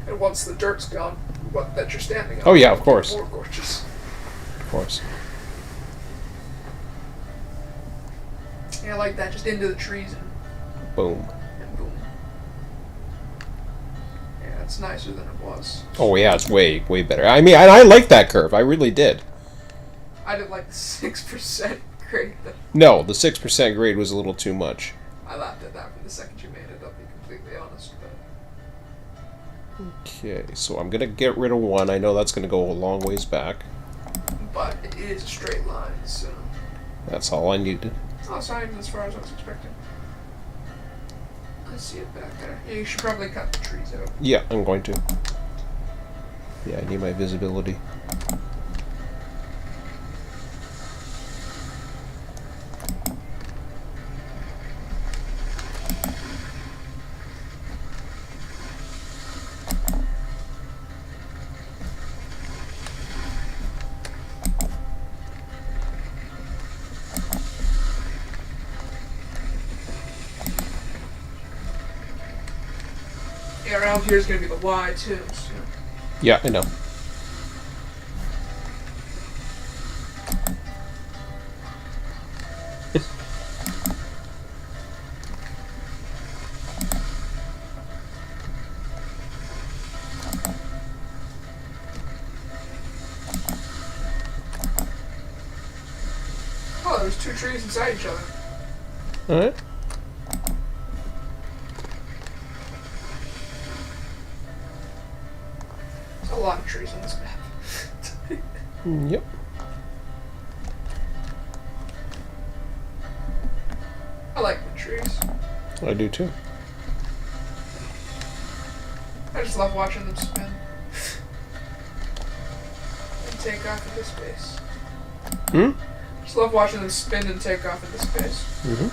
[SPEAKER 2] And once the dirt's gone, what that you're standing on.
[SPEAKER 1] Oh yeah, of course.
[SPEAKER 2] More gorgeous.
[SPEAKER 1] Of course.
[SPEAKER 2] Yeah, I like that. Just into the trees and
[SPEAKER 1] Boom.
[SPEAKER 2] boom. Yeah, it's nicer than it was.
[SPEAKER 1] Oh yeah, it's way better. I mean, I like that curve. I really did.
[SPEAKER 2] I didn't like the 6% grade.
[SPEAKER 1] No, the 6% grade was a little too much.
[SPEAKER 2] I laughed at that from the second you made it, I'll be completely honest. But
[SPEAKER 1] Okay, so I'm gonna get rid of one. I know that's gonna go a long ways back.
[SPEAKER 2] it is a straight line, so...
[SPEAKER 1] That's all I needed.
[SPEAKER 2] Oh, it's not even as far as I was expecting. I see it back there. Yeah, you should probably cut the trees out.
[SPEAKER 1] Yeah, I'm going to. Yeah, I need my visibility.
[SPEAKER 2] Yeah, around here is going to be the Y, too, so...
[SPEAKER 1] Yeah, I know.
[SPEAKER 2] Oh, there's two trees inside each other.
[SPEAKER 1] Alright.
[SPEAKER 2] There's a lot of trees on this map.
[SPEAKER 1] Yep.
[SPEAKER 2] I like the trees.
[SPEAKER 1] I do too.
[SPEAKER 2] I just love watching them spin. And take off into space.
[SPEAKER 1] Hmm?
[SPEAKER 2] Just love watching them spin and take off into space.
[SPEAKER 1] Mm-hmm.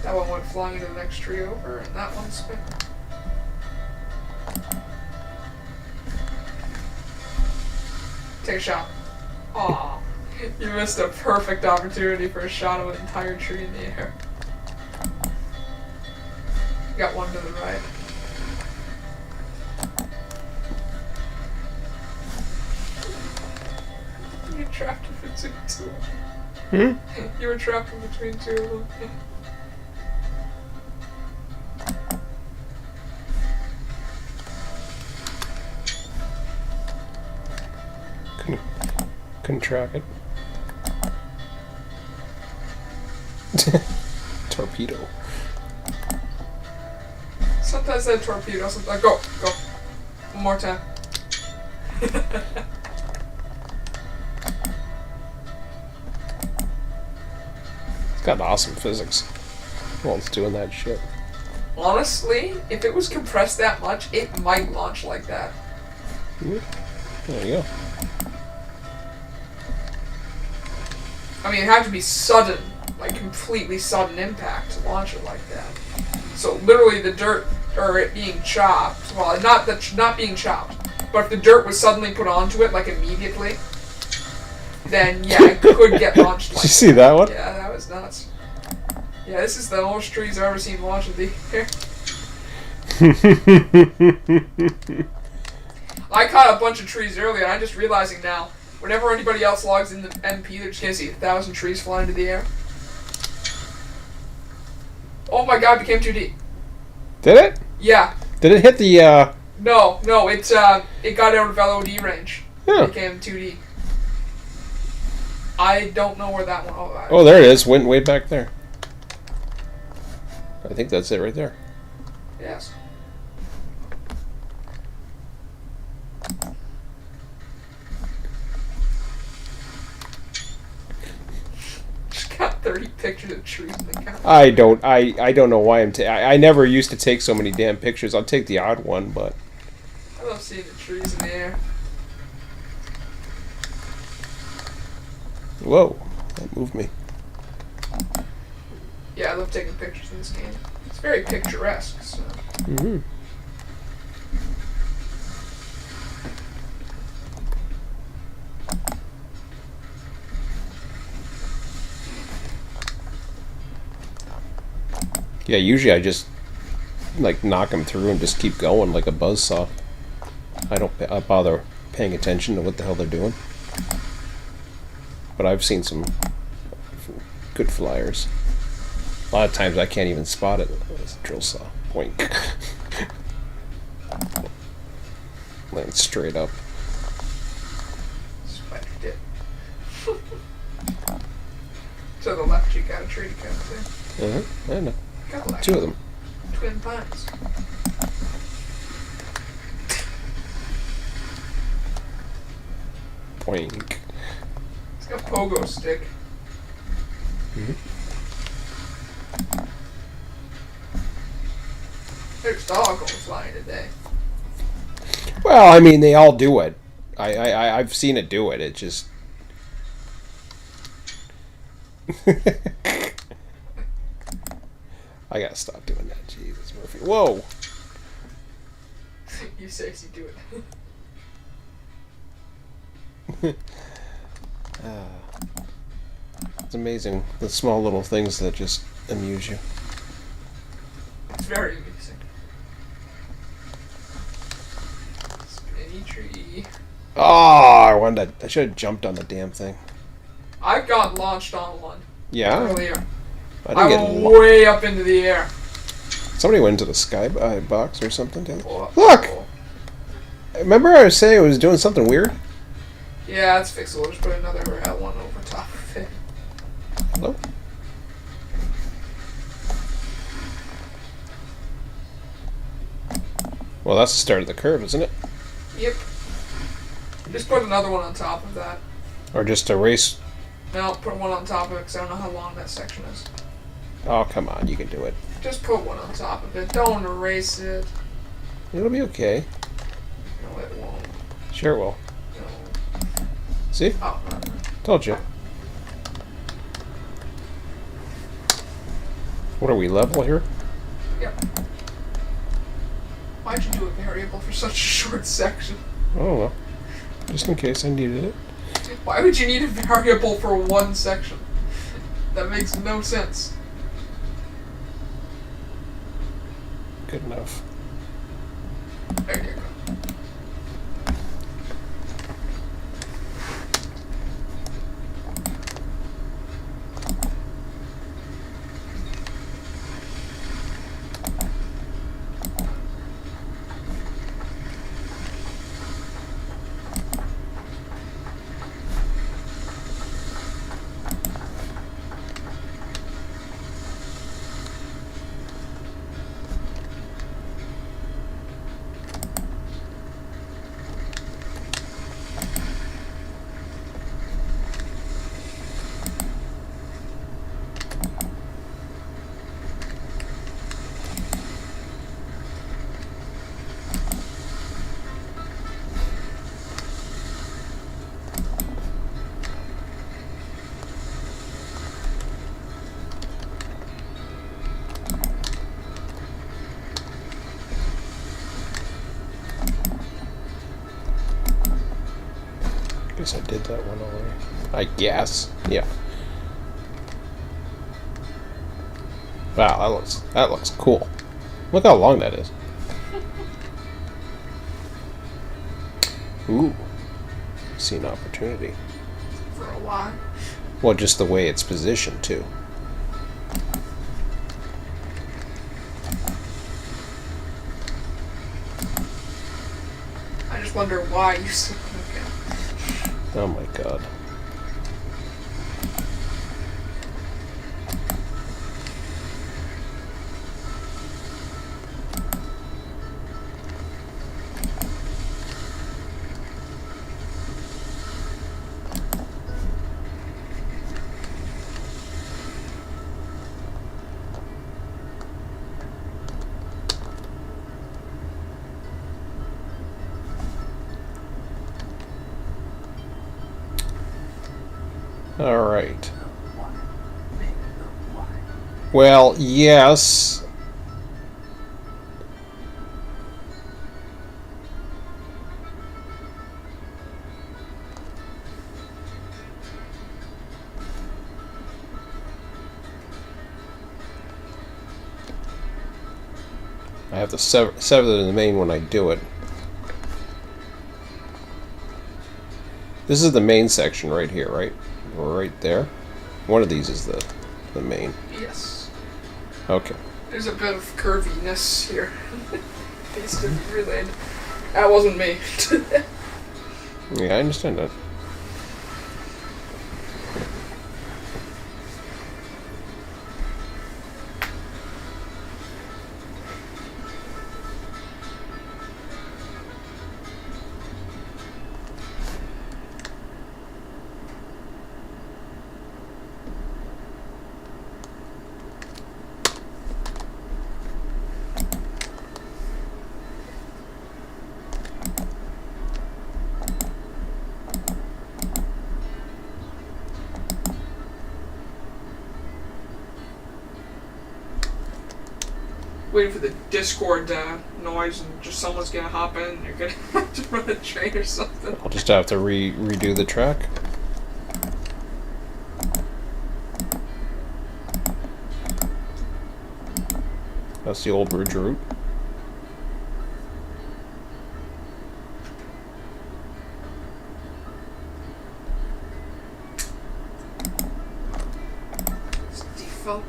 [SPEAKER 2] That one went flying into the next tree over, and that one spin. Take a shot. Aw. You missed a perfect opportunity for a shot of an entire tree in the air. Got one to the right. You trapped in between two of them.
[SPEAKER 1] Hmm?
[SPEAKER 2] You were trapped in between two of them.
[SPEAKER 1] Couldn't track it. Torpedo.
[SPEAKER 2] Sometimes that torpedo, sometimes... Go! One more time.
[SPEAKER 1] It's got awesome physics while it's doing that shit.
[SPEAKER 2] Honestly, if it was compressed that much, it might launch like that.
[SPEAKER 1] There you go.
[SPEAKER 2] I mean, it'd have to be sudden, like completely sudden impact to launch it like that. So literally the dirt, or it being chopped, well, not being chopped, but if the dirt was suddenly put onto it, like immediately, then yeah, it could get launched like
[SPEAKER 1] Did you see that one?
[SPEAKER 2] Yeah, that was nuts. Yeah, this is the most trees I've ever seen launch in the air. I caught a bunch of trees earlier, and I'm just realizing now, whenever anybody else logs in the MP, they're just gonna see 1,000 trees fly into the air. Oh my god, it became 2D.
[SPEAKER 1] Did it?
[SPEAKER 2] Yeah.
[SPEAKER 1] Did it hit the,
[SPEAKER 2] No, it got out of LOD range.
[SPEAKER 1] Yeah.
[SPEAKER 2] It became 2D. I don't know where that one...
[SPEAKER 1] Oh, there it is. Went way back there. I think that's it right there.
[SPEAKER 2] Yes. Just got 30 pictures of trees in the camera.
[SPEAKER 1] I don't know why I never used to take so many damn pictures. I'll take the odd one, but...
[SPEAKER 2] I love seeing the trees in the air.
[SPEAKER 1] Whoa. That moved me.
[SPEAKER 2] Yeah, I love taking pictures in this game. It's very picturesque, so...
[SPEAKER 1] Mm-hmm. Yeah, usually I just like knock them through and just keep going like a buzzsaw. I don't bother paying attention to what the hell they're doing. But I've seen some good flyers. A lot of times I can't even spot it. It's a drill saw. Boink. Land straight up.
[SPEAKER 2] Spider dip. To the left, you got a tree to cut there.
[SPEAKER 1] Uh-huh. I know.
[SPEAKER 2] Got
[SPEAKER 1] Two of them.
[SPEAKER 2] Twin pines.
[SPEAKER 1] Boink.
[SPEAKER 2] It's got a pogo stick.
[SPEAKER 1] Mm-hmm.
[SPEAKER 2] There's dog going flying today.
[SPEAKER 1] Well, I mean, they all do it. I've seen it do it. It just... I gotta stop doing that. Jesus, Murphy. Whoa!
[SPEAKER 2] You sexy do it.
[SPEAKER 1] It's amazing, the small little things that just amuse you.
[SPEAKER 2] It's very amusing. Spinny tree.
[SPEAKER 1] Oh, I should have jumped on the damn thing.
[SPEAKER 2] I got launched on one.
[SPEAKER 1] Yeah?
[SPEAKER 2] Earlier.
[SPEAKER 1] I
[SPEAKER 2] I went way up into the air.
[SPEAKER 1] Somebody went into the sky box or something.
[SPEAKER 2] Oh,
[SPEAKER 1] Look!
[SPEAKER 2] oh.
[SPEAKER 1] Remember I was saying it was doing something weird?
[SPEAKER 2] Yeah, it's fixable. We'll just put another one over top of it.
[SPEAKER 1] Hello? Well, that's the start of the curve, isn't it?
[SPEAKER 2] Yep. Just put another one on top of that.
[SPEAKER 1] Or just erase...
[SPEAKER 2] No, put one on top of it because I don't know how long that section is.
[SPEAKER 1] Oh, come on, you can do it.
[SPEAKER 2] Just put one on top of it. Don't erase it.
[SPEAKER 1] It'll be okay.
[SPEAKER 2] No, it won't.
[SPEAKER 1] Sure it will.
[SPEAKER 2] No.
[SPEAKER 1] See?
[SPEAKER 2] Oh, no.
[SPEAKER 1] Told you. What are we, level here?
[SPEAKER 2] Yep. Why'd you do a variable for such a short section?
[SPEAKER 1] Oh, well. Just in case I needed it.
[SPEAKER 2] Why would you need a variable for one section? That makes no sense.
[SPEAKER 1] Good enough.
[SPEAKER 2] There you go.
[SPEAKER 1] Guess I did that one already. I guess. Yeah. Wow, that looks cool. Look how long that is. Ooh. See an opportunity.
[SPEAKER 2] For a Y.
[SPEAKER 1] Well, just the way it's positioned, too.
[SPEAKER 2] I just wonder why you said okay.
[SPEAKER 1] Oh my god. Alright. Well, yes. I have to sever the main when I do it. This is the main section right here, right? Or right there. One of these is the main.
[SPEAKER 2] Yes.
[SPEAKER 1] Okay.
[SPEAKER 2] There's a bit of curviness here. These relayed. That wasn't me.
[SPEAKER 1] Yeah, I understand that.
[SPEAKER 2] Waiting for the Discord noise and just someone's gonna hop in and you're gonna have to run a train or something.
[SPEAKER 1] I'll just have to redo the track. That's the old bridge route.
[SPEAKER 2] It's defunct.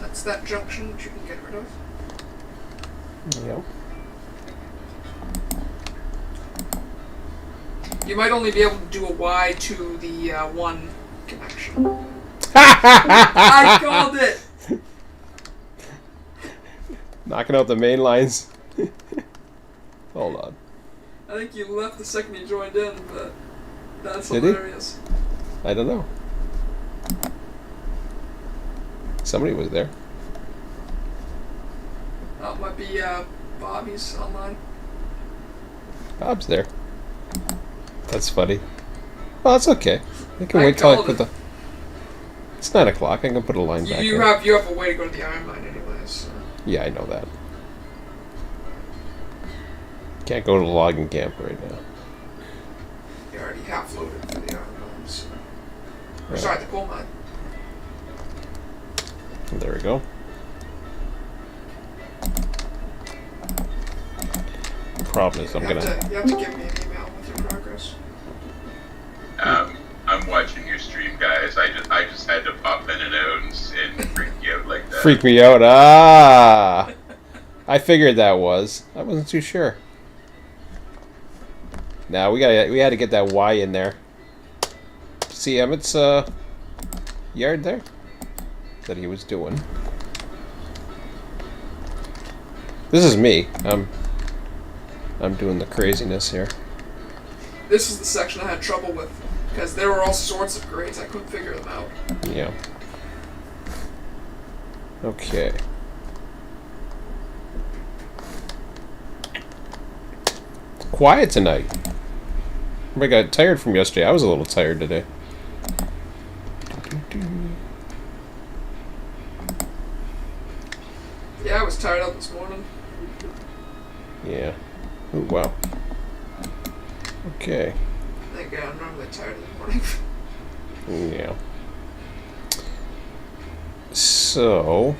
[SPEAKER 2] That's that junction that you can get rid of.
[SPEAKER 1] Yep.
[SPEAKER 2] You might only be able to do a Y to the one connection. I called it!
[SPEAKER 1] Knocking out the main lines. Hold on.
[SPEAKER 2] I think you left the second you joined in, but that's
[SPEAKER 1] Did he?
[SPEAKER 2] hilarious.
[SPEAKER 1] I don't know. Somebody was there.
[SPEAKER 2] Oh, it might be Bobby's online.
[SPEAKER 1] Bob's there. That's funny. Well, that's okay. I can
[SPEAKER 2] I
[SPEAKER 1] wait till I
[SPEAKER 2] called
[SPEAKER 1] put
[SPEAKER 2] it.
[SPEAKER 1] the... It's 9 o'clock. I can put a line back
[SPEAKER 2] You
[SPEAKER 1] in.
[SPEAKER 2] have a way to go to the Iron Mine anyways. So.
[SPEAKER 1] Yeah, I know that. Can't go to the logging camp right now.
[SPEAKER 2] You're already half loaded for the Iron Mine, so. Or
[SPEAKER 1] Right.
[SPEAKER 2] sorry, the coal mine.
[SPEAKER 1] There we go. The problem is
[SPEAKER 2] You have to give me an email with your progress.
[SPEAKER 3] I'm watching your stream, guys. I just had to pop in and out and freak you out like that.
[SPEAKER 1] Freak me out. Ah! I figured that was. I wasn't too sure. Now we had to get that Y in there. See Emmett's yard there that he was doing. This is me. I'm doing the craziness here.
[SPEAKER 2] This is the section I had trouble with because there were all sorts of grades. I couldn't figure them out.
[SPEAKER 1] Yeah. Okay. Quiet tonight. I got tired from yesterday. I was a little tired today.
[SPEAKER 2] Yeah, I was tired out this morning.
[SPEAKER 1] Yeah. Oh, wow. Okay.
[SPEAKER 2] Thank God, I'm normally tired in the morning.
[SPEAKER 1] Yeah. So...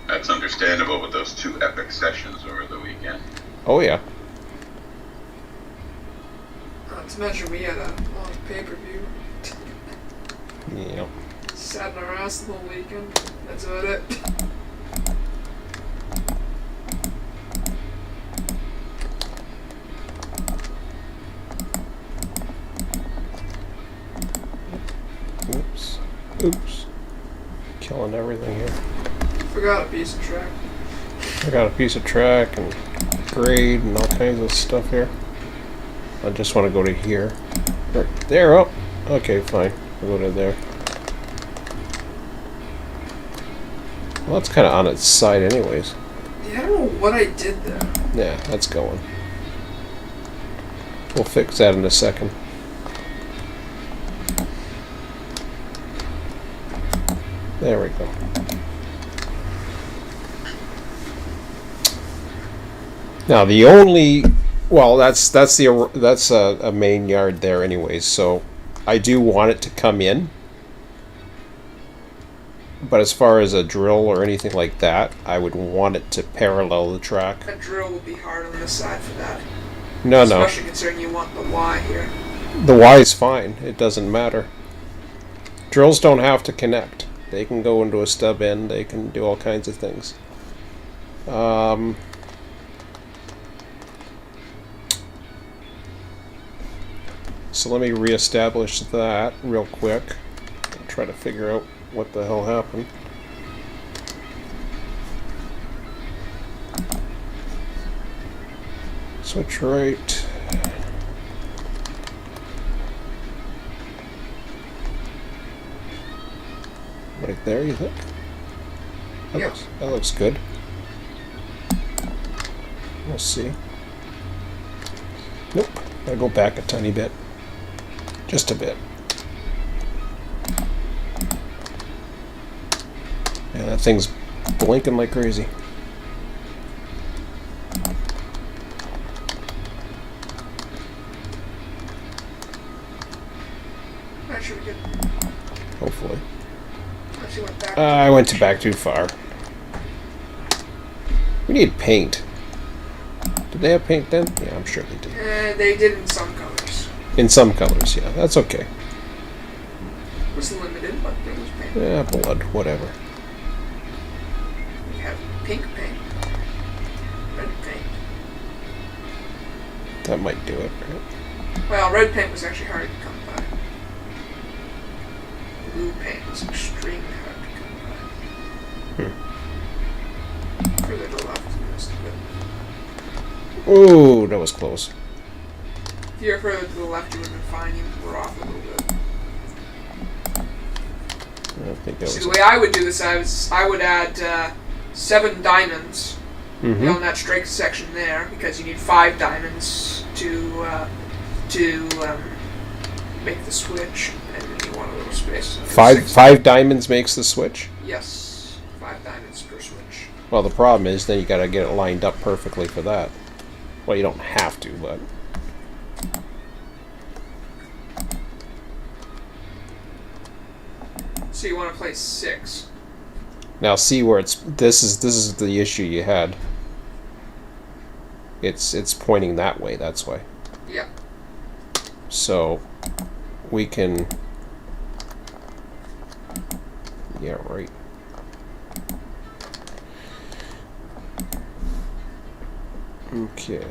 [SPEAKER 3] That's understandable with those 2 epic sessions over the weekend.
[SPEAKER 1] Oh yeah.
[SPEAKER 2] Not to mention we had a long pay-per-view.
[SPEAKER 1] Yeah.
[SPEAKER 2] Sat in our ass the whole weekend. That's about it.
[SPEAKER 1] Oops. Oops. Killing everything here.
[SPEAKER 2] Forgot a piece of track.
[SPEAKER 1] I got a piece of track and grade and all kinds of stuff here. I just want to go to here. Right there. Oh, okay, fine. We'll go to there. Well, it's kind of on its side anyways.
[SPEAKER 2] Yeah, I don't know what I did there.
[SPEAKER 1] Yeah, that's going. We'll fix that in a second. There we go. Now the only, well, that's a main yard there anyways. So I do want it to come in, but as far as a drill or anything like that, I would want it to parallel the track.
[SPEAKER 2] A drill would be hard on the side for that.
[SPEAKER 1] No, no.
[SPEAKER 2] Especially considering you want the Y here.
[SPEAKER 1] The Y is fine. It doesn't matter. Drills don't have to connect. They can go into a stub end. They can do all kinds of things. So let me reestablish that real quick. I'll try to figure out what the hell happened. Switch right. Right there, you think?
[SPEAKER 2] Yeah.
[SPEAKER 1] That looks good. We'll see. Nope. Gotta go back a tiny bit. Just a bit. Yeah, that thing's blinking like crazy.
[SPEAKER 2] That should be good.
[SPEAKER 1] Hopefully.
[SPEAKER 2] Unless you went back.
[SPEAKER 1] I went back too far. We need paint. Did they have paint then? Yeah, I'm sure they did.
[SPEAKER 2] They did in some colors.
[SPEAKER 1] In some colors, yeah. That's okay.
[SPEAKER 2] It was limited, but there was paint.
[SPEAKER 1] Yeah, blood, whatever.
[SPEAKER 2] We have pink paint. Red paint.
[SPEAKER 1] That might do it, right?
[SPEAKER 2] Well, red paint was actually hard to come by. Blue paint was extremely hard to come by. Further to the left, you missed a bit.
[SPEAKER 1] Ooh, that was close.
[SPEAKER 2] If you were further to the left, you would have been fine. You were off a little bit.
[SPEAKER 1] I think that
[SPEAKER 2] See,
[SPEAKER 1] was.
[SPEAKER 2] the way I would do this, I would add 7 diamonds on that straight section there, because you need 5 diamonds to make the switch, and then you want a little space.
[SPEAKER 1] Five diamonds makes the switch?
[SPEAKER 2] Yes, 5 diamonds per switch.
[SPEAKER 1] Well, the problem is then you gotta get it lined up perfectly for that. Well, you don't have to, but.
[SPEAKER 2] So you want to place 6.
[SPEAKER 1] Now see where it's. This is the issue you had. It's pointing that way. That's why.
[SPEAKER 2] Yeah.
[SPEAKER 1] So we can. Yeah, right. Okay.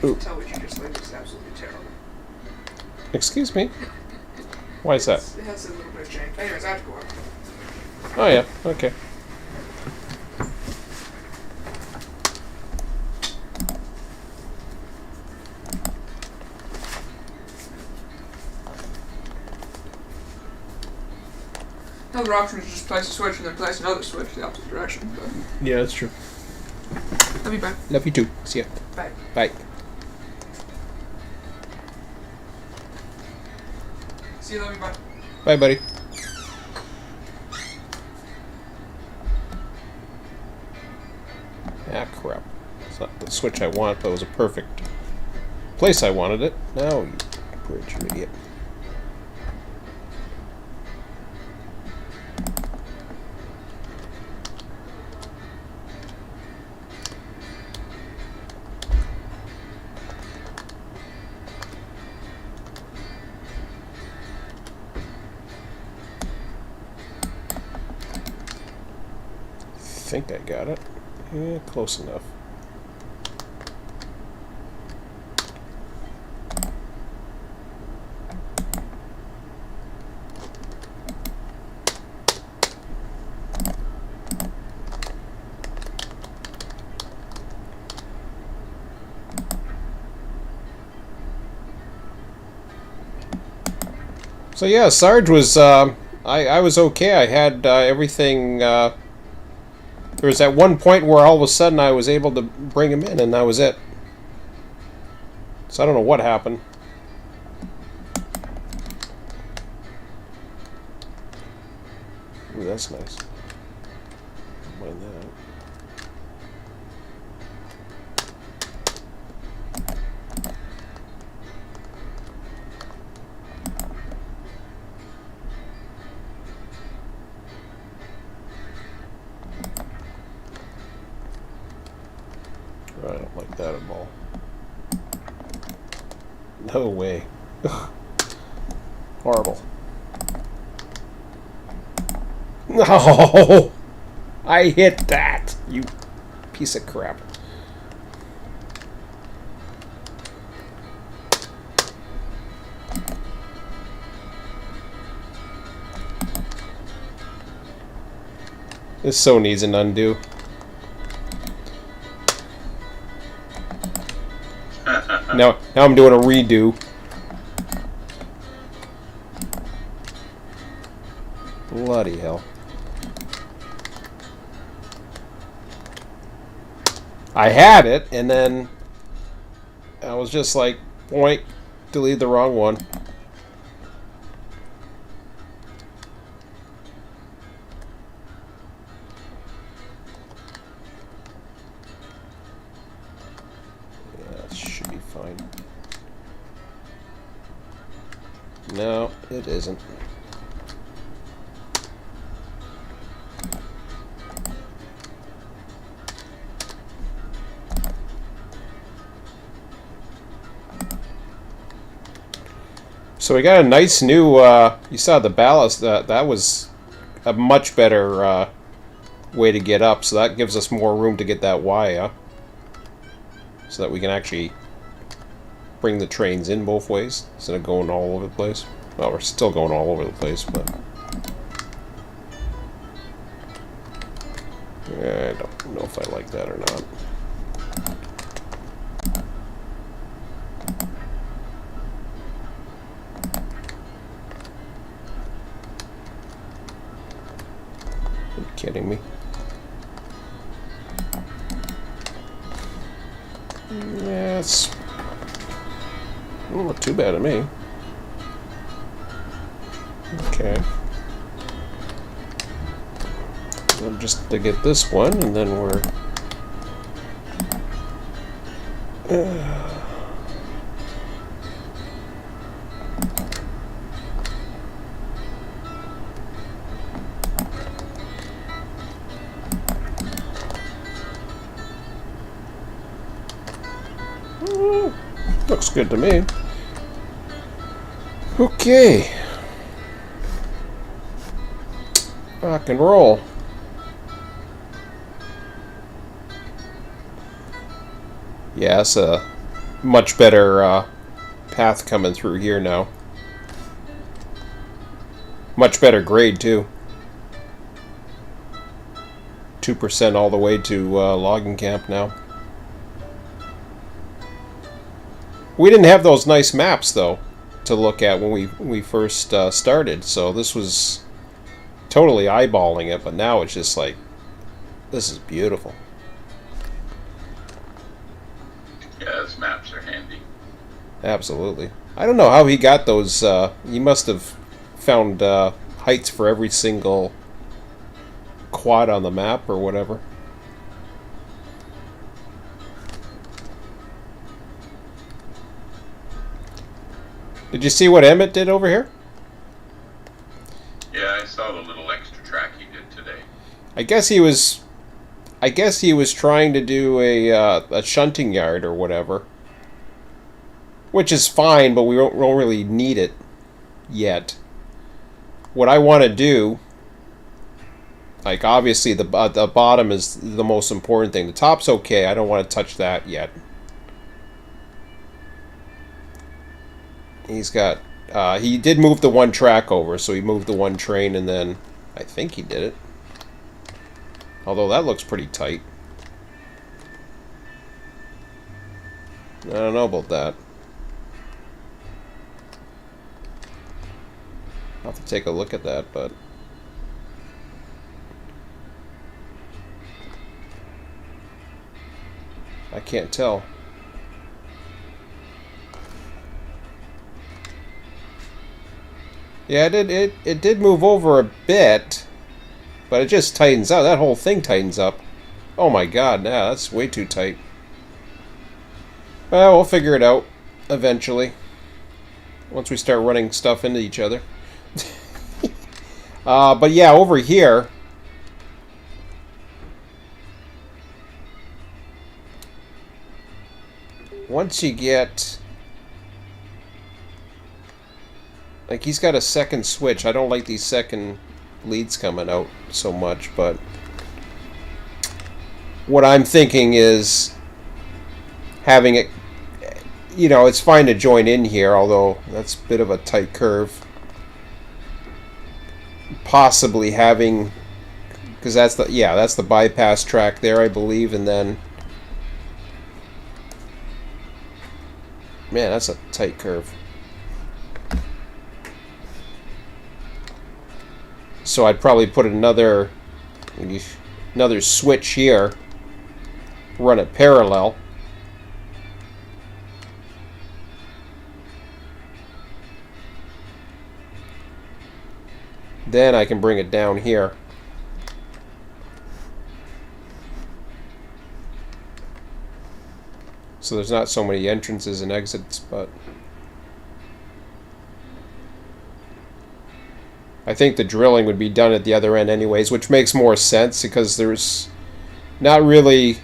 [SPEAKER 1] Ooh.
[SPEAKER 2] Tell what you just laid was absolutely terrible.
[SPEAKER 1] Excuse me? Why is that?
[SPEAKER 2] It has a little bit of jank. Anyways, I have to go up.
[SPEAKER 1] Oh yeah, okay.
[SPEAKER 2] Another option is just place a switch and then place another switch the opposite direction. But
[SPEAKER 1] Yeah, that's true.
[SPEAKER 2] Love you, bud.
[SPEAKER 1] Love you too. See ya.
[SPEAKER 2] Bye.
[SPEAKER 1] Bye.
[SPEAKER 2] See you, love you, bud.
[SPEAKER 1] Bye, buddy. Ah, crap. It's not the switch I want, but it was a perfect place I wanted it. Now, you bridge, you idiot. I think I got it. Yeah, close enough. So yeah, Sarge was, I was okay. I had everything, there was that one point where all of a sudden I was able to bring him in, and that was it. So I don't know what happened. Ooh, that's nice. Don't mind that. I don't like that at all. No way. Ugh. Horrible. No! I hit that, you piece of crap. This so needs an undo. Now I'm doing a redo. Bloody hell. I had it, and then I was just like, boink, delete the wrong one. Should be fine. No, it isn't. So we got a nice new, you saw the ballast, that was a much better way to get up, so that gives us more room to get that Y up. So that we can actually bring the trains in both ways instead of going all over the place. Well, we're still going all over the place, but I don't know if I like that or not. Are you kidding me? Yes. Not too bad of me. Okay. Well, just to get this one, and then we're... Looks good to me. Okay. Rock and roll. Yeah, it's a much better path coming through here now. Much better grade, too. 2% all the way to logging camp now. We didn't have those nice maps, though, to look at when we first started, so this was totally eyeballing it, but now it's just like, this is beautiful.
[SPEAKER 3] RTS maps are handy.
[SPEAKER 1] Absolutely. I don't know how he got those. He must have found heights for every single quad on the map or whatever. Did you see what Emmett did over here?
[SPEAKER 3] Yeah, I saw the little extra track he did today.
[SPEAKER 1] I guess he was trying to do a shunting yard or whatever, which is fine, but we don't really need it yet. What I want to do, like obviously the bottom is the most important thing. The top's okay. I don't want to touch that yet. He's got. He did move the one track over, so he moved the one train, and then I think he did it. Although that looks pretty tight. I don't know about that. I'll have to take a look at that, but... I can't tell. Yeah, it did move over a bit, but it just tightens out. That whole thing tightens up. Oh my god, yeah, that's way too tight. Well, we'll figure it out eventually. Once we start running stuff into each other. But yeah, over here... Once you get... Like, he's got a second switch. I don't like these second leads coming out so much, but... What I'm thinking is... Having it... You know, it's fine to join in here, although that's a bit of a tight curve. Possibly having... Because that's the... Yeah, that's the bypass track there, I believe, and then... Man, that's a tight curve. So I'd probably put another switch here, run it parallel. Then I can bring it down here. So there's not so many entrances and exits, but... I think the drilling would be done at the other end anyways, which makes more sense because there's not really...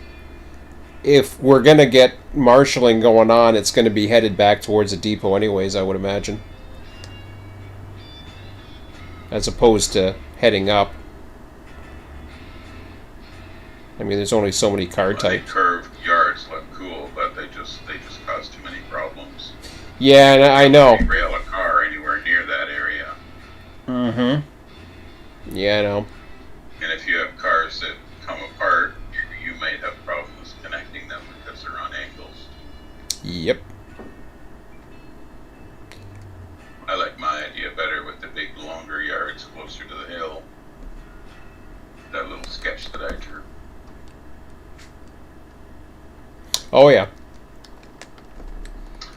[SPEAKER 1] If we're going to get marshalling going on, it's going to be headed back towards the depot anyways, I would imagine. As opposed to heading up. I mean, there's only so many car types.
[SPEAKER 3] Curved yards look cool, but they just cause too many problems.
[SPEAKER 1] Yeah, and I know.
[SPEAKER 3] Rail a car anywhere near that area.
[SPEAKER 1] Mm-hmm. Yeah, I know.
[SPEAKER 3] And if you have cars that come apart, you might have problems connecting them because they're on angles.
[SPEAKER 1] Yep.
[SPEAKER 3] I like my idea better with the big, longer yards closer to the hill. That little sketch that I drew.
[SPEAKER 1] Oh yeah.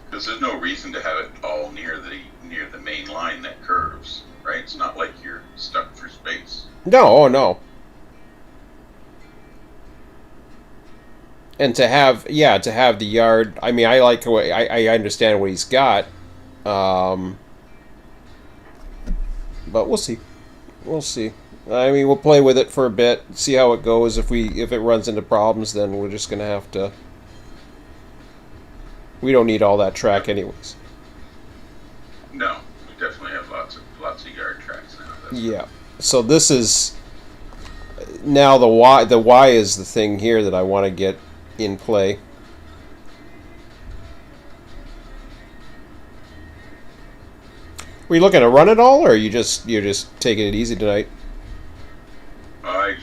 [SPEAKER 3] Because there's no reason to have it all near the main line that curves, right? It's not like you're stuck for space.
[SPEAKER 1] No, oh no. And to have the yard. I mean, I like the way I understand what he's got. But we'll see. We'll see. I mean, we'll play with it for a bit, see how it goes. If it runs into problems, then we're just gonna have to. We don't need all that track, anyways.
[SPEAKER 3] No, we definitely have lots of yard tracks now.
[SPEAKER 1] Yeah. So this is now the Y. The Y is the thing here that I want to get in play. Were you looking to run it all, or you're just taking it easy tonight?
[SPEAKER 3] I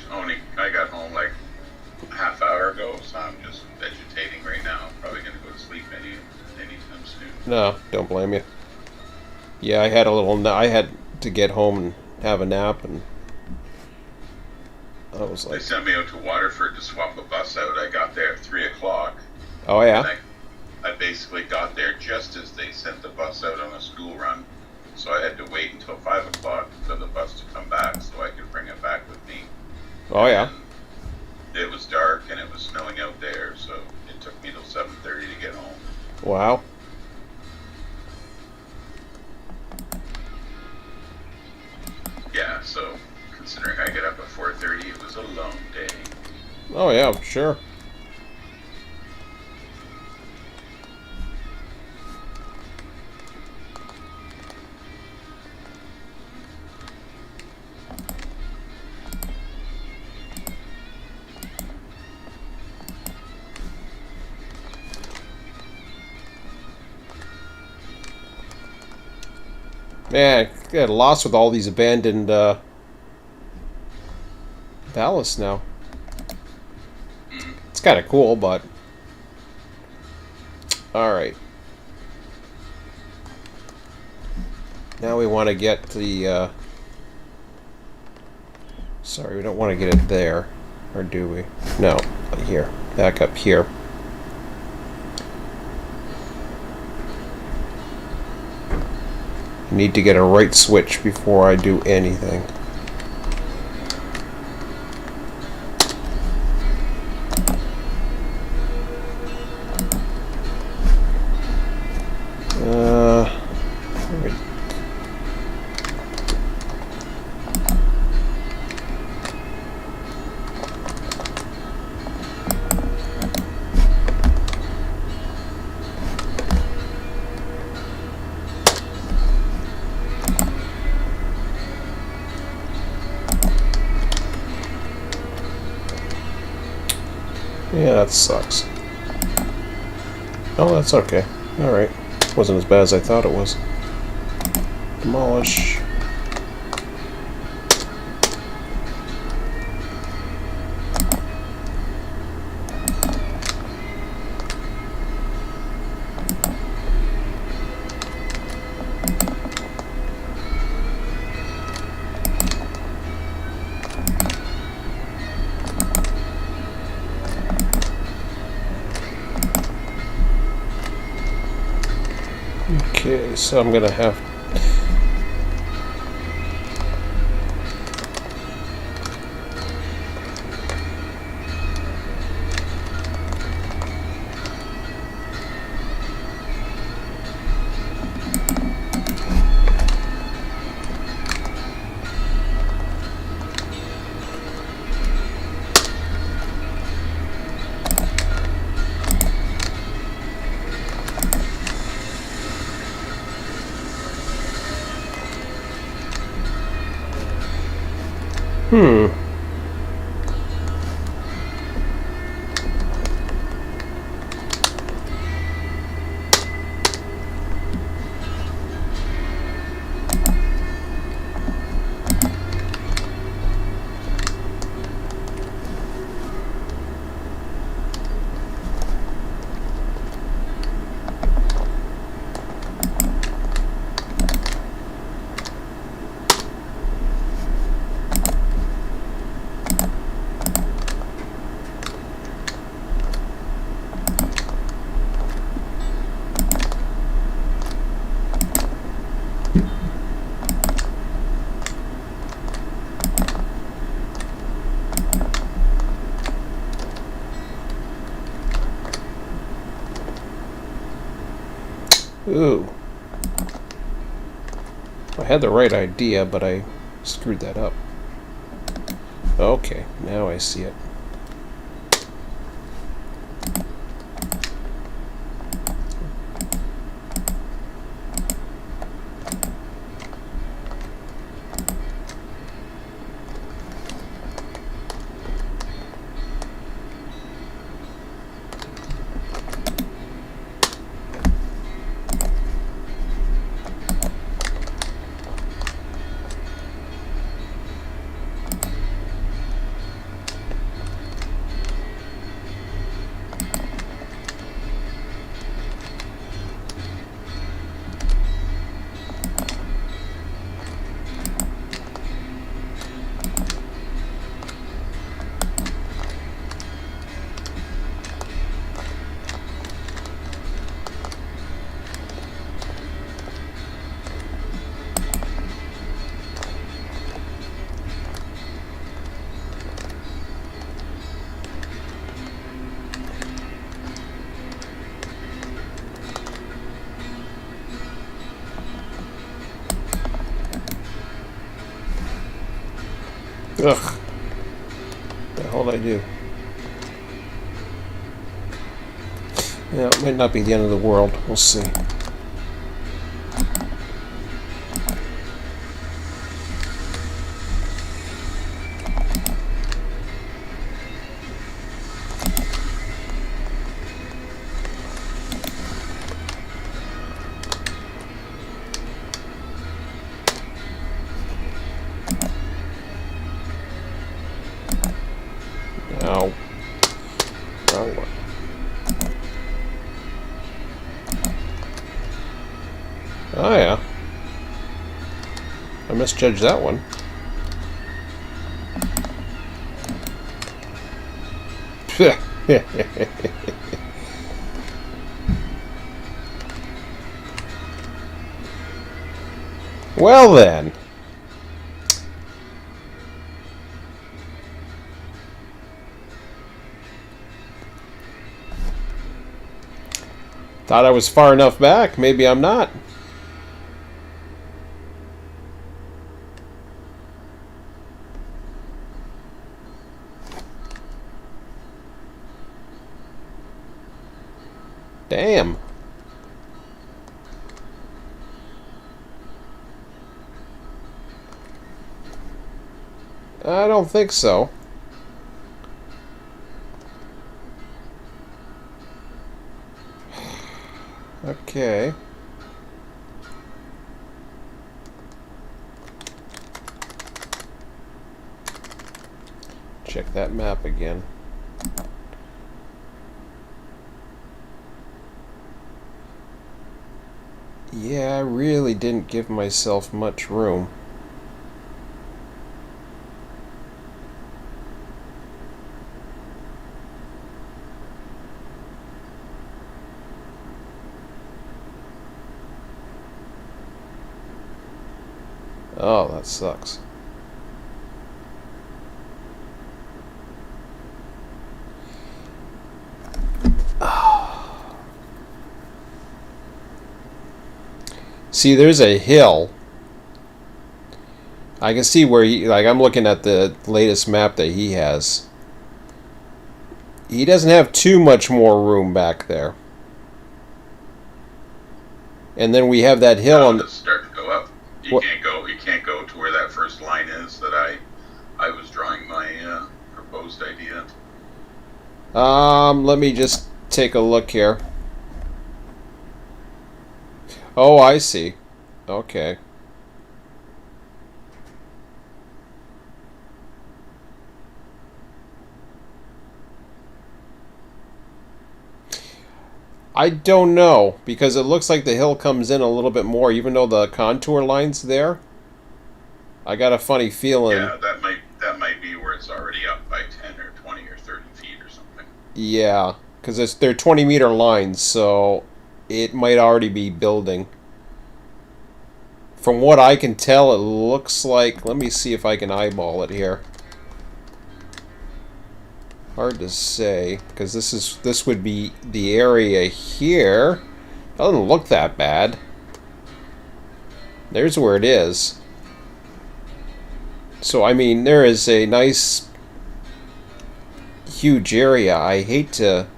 [SPEAKER 3] got home like a half hour ago, so I'm just vegetating right now. I'm probably gonna go to sleep anytime soon.
[SPEAKER 1] No, don't blame you. Yeah, I had to get home and have a nap, and I was like...
[SPEAKER 3] They sent me out to Waterford to swap a bus out. I got there at 3 o'clock.
[SPEAKER 1] Oh yeah? Oh yeah.
[SPEAKER 3] And it was dark and it was snowing out there, so it took me till 7:30 to get home.
[SPEAKER 1] Wow.
[SPEAKER 3] Yeah, so considering I get up at 4:30, it was a long day.
[SPEAKER 1] Oh yeah, sure. Man, I get lost with all these abandoned ballasts now. It's kind of cool, but all right. Now we want to get the. Sorry, we don't want to get it there, or do we? No, here. Back up here. Need to get a right switch before I do anything. Yeah, that sucks. Oh, that's okay. Alright. Wasn't as bad as I thought it was. Demolish. Okay, so I'm gonna have. Hmm. Ooh. I had the right idea, but I screwed that up. Okay, now I see it. Ugh. What the hell did I do? Yeah, it might not be the end of the world. We'll see. No. Wrong one. Oh, yeah. I misjudged that one. Well then. Thought I was far enough back. Maybe I'm not. Damn. I don't think so. Okay. Check that map again. Yeah, I really didn't give myself much room. Oh, that sucks. See, there's a hill. I can see where he, like, I'm looking at the latest map that he has. He doesn't have too much more room back there. And then we have that hill on
[SPEAKER 3] the start to go up. You can't go to where that first line is that I was drawing my proposed idea.
[SPEAKER 1] Let me just take a look here. Oh, I see. Okay. I don't know, because it looks like the hill comes in a little bit more, even though the contour line's there. I got a funny feeling.
[SPEAKER 3] Yeah, that might be where it's already up by 10 or 20 or 30 feet or something.
[SPEAKER 1] Yeah, because they're 20-meter lines, so it might already be building. From what I can tell, it looks like... Let me see if I can eyeball it here. Hard to say, because this would be the area here. Doesn't look that bad. There's where it is. So, I mean, there is a nice, huge area. I hate to...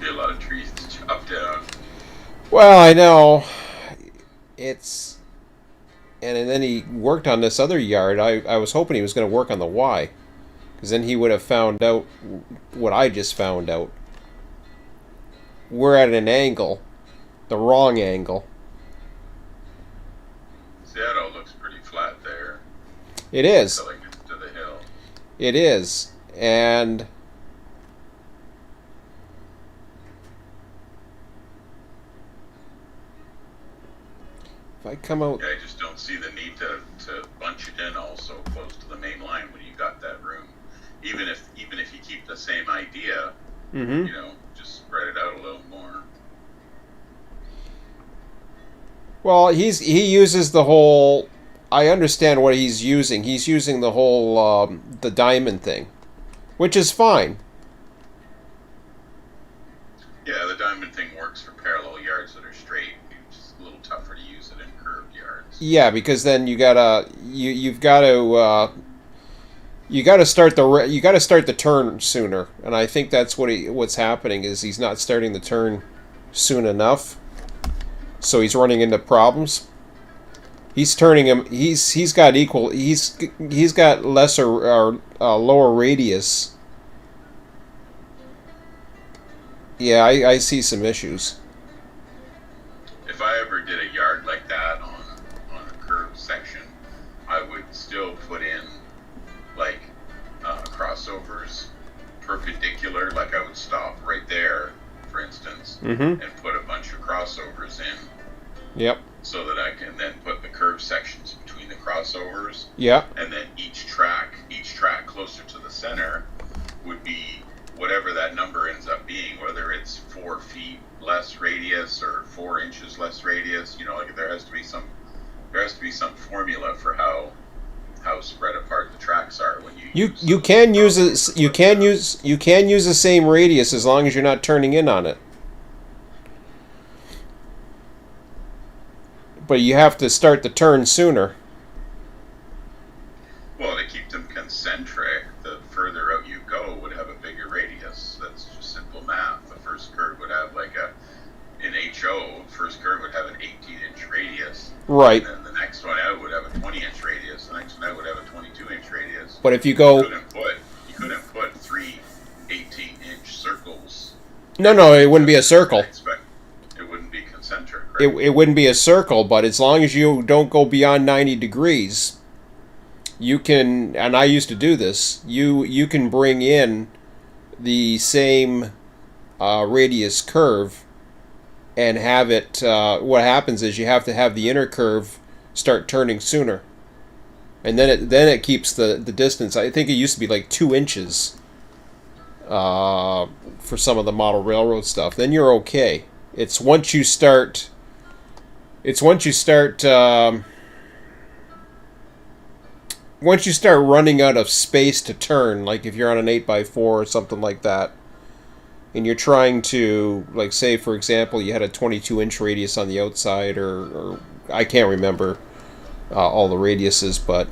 [SPEAKER 3] Be a lot of trees to chop down.
[SPEAKER 1] Well, I know. It's... And then he worked on this other yard. I was hoping he was going to work on the Y. Because then he would have found out what I just found out. We're at an angle. The wrong angle.
[SPEAKER 3] Seattle looks pretty flat there.
[SPEAKER 1] It is.
[SPEAKER 3] Until it gets to the hill.
[SPEAKER 1] It is. And... if I come out...
[SPEAKER 3] Yeah, I just don't see the need to bunch it in all so close to the main line when you got that room. Even if you keep the same idea,
[SPEAKER 1] Mm-hmm.
[SPEAKER 3] you know, just spread it out a little more.
[SPEAKER 1] Well, he uses the whole... I understand what he's using. He's using the whole, the diamond thing. Which is fine.
[SPEAKER 3] Yeah, the diamond thing works for parallel yards that are straight. It's just a little tougher to use it in curved yards.
[SPEAKER 1] Yeah, because then you've got to you got to start the turn sooner, and I think that's what's happening is he's not starting the turn soon enough, so he's running into problems. He's turning him. He's got equal. He's got lesser or lower radius. Yeah, I see some issues.
[SPEAKER 3] If I ever did a yard like that on a curved section, I would still put in like crossovers perpendicular. Like I would stop right there, for instance, and put a bunch of crossovers in.
[SPEAKER 1] Yep.
[SPEAKER 3] So that I can then put the curved sections between the crossovers.
[SPEAKER 1] Yep.
[SPEAKER 3] And then each track closer to the center would be whatever that number ends up being, whether it's 4 feet less radius or 4 inches less radius. You know, like there has to be some formula for how spread apart the tracks are when
[SPEAKER 1] you can use the same radius as long as you're not turning in on it. But you have to start the turn sooner.
[SPEAKER 3] Well, to keep them concentric, the further out you go would have a bigger radius. That's just simple math. The first curve would have like an HO, first curve would have an 18-inch radius.
[SPEAKER 1] Right.
[SPEAKER 3] And then the next one out would have a 20-inch radius. The next one out would have a 22-inch radius.
[SPEAKER 1] But if you go...
[SPEAKER 3] You couldn't put 3 18-inch circles.
[SPEAKER 1] No, it wouldn't be a circle.
[SPEAKER 3] It wouldn't be concentric, right?
[SPEAKER 1] It wouldn't be a circle, but as long as you don't go beyond 90 degrees, you can, and I used to do this, you can bring in the same radius curve and have it, what happens is you have to have the inner curve start turning sooner. And then it keeps the distance. I think it used to be like 2 inches for some of the model railroad stuff. Then you're okay. It's once you start running out of space to turn, like if you're on an 8x4 or something like that, and you're trying to, like, say for example you had a 22-inch radius on the outside, or I can't remember all the radiuses, but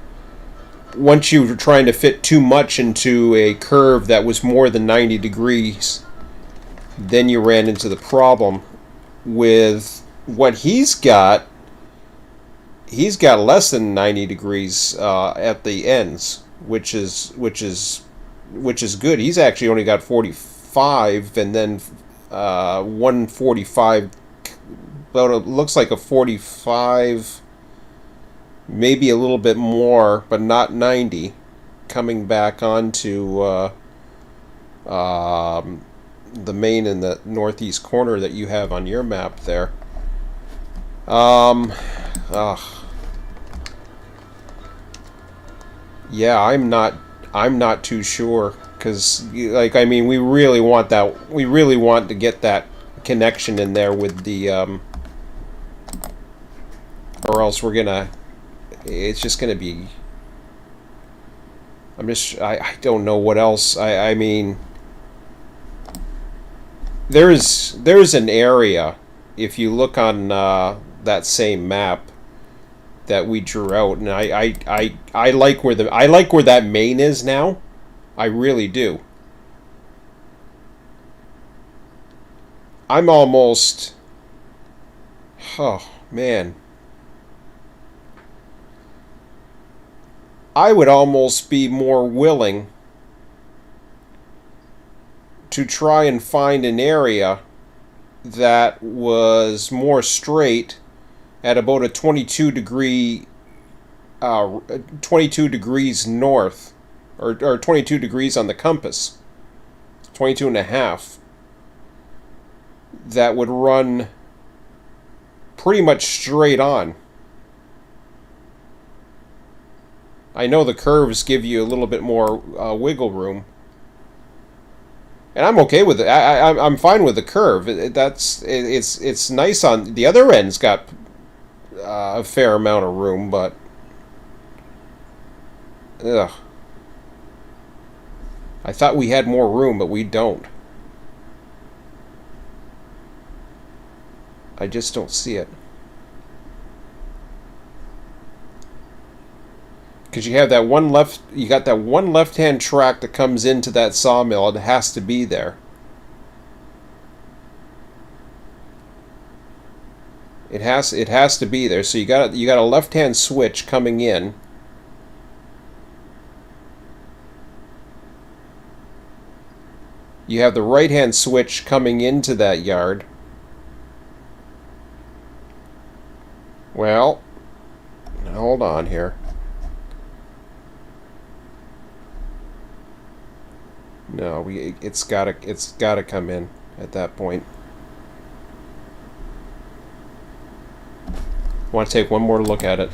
[SPEAKER 1] once you were trying to fit too much into a curve that was more than 90 degrees, then you ran into the problem with what he's got. He's got less than 90 degrees at the ends, which is good. He's actually only got 45, and then 145. But it looks like a 45, maybe a little bit more, but not 90, coming back onto the main in the northeast corner that you have on your map there. Yeah, I'm not too sure, because, like, I mean, we really want to get that connection in there with the or else it's just gonna be, I don't know what else. I mean, there's an area, if you look on that same map that we drew out, and I like where that main is now. I really do. I'm almost, oh man, I would almost be more willing to try and find an area that was more straight at about a 22 degrees north, or 22 degrees on the compass, 22 and a half, that would run pretty much straight on. I know the curves give you a little bit more wiggle room, and I'm okay with it. I'm fine with the curve. It's nice on the other end's got a fair amount of room, but ugh. I thought we had more room, but we don't. I just don't see it. Because you have that one left, you got that one left-hand track that comes into that sawmill. It has to be there. It has to be there. So you got a left-hand switch coming in. You have the right-hand switch coming into that yard. Well, hold on here. No, it's gotta come in at that point. I want to take one more look at it.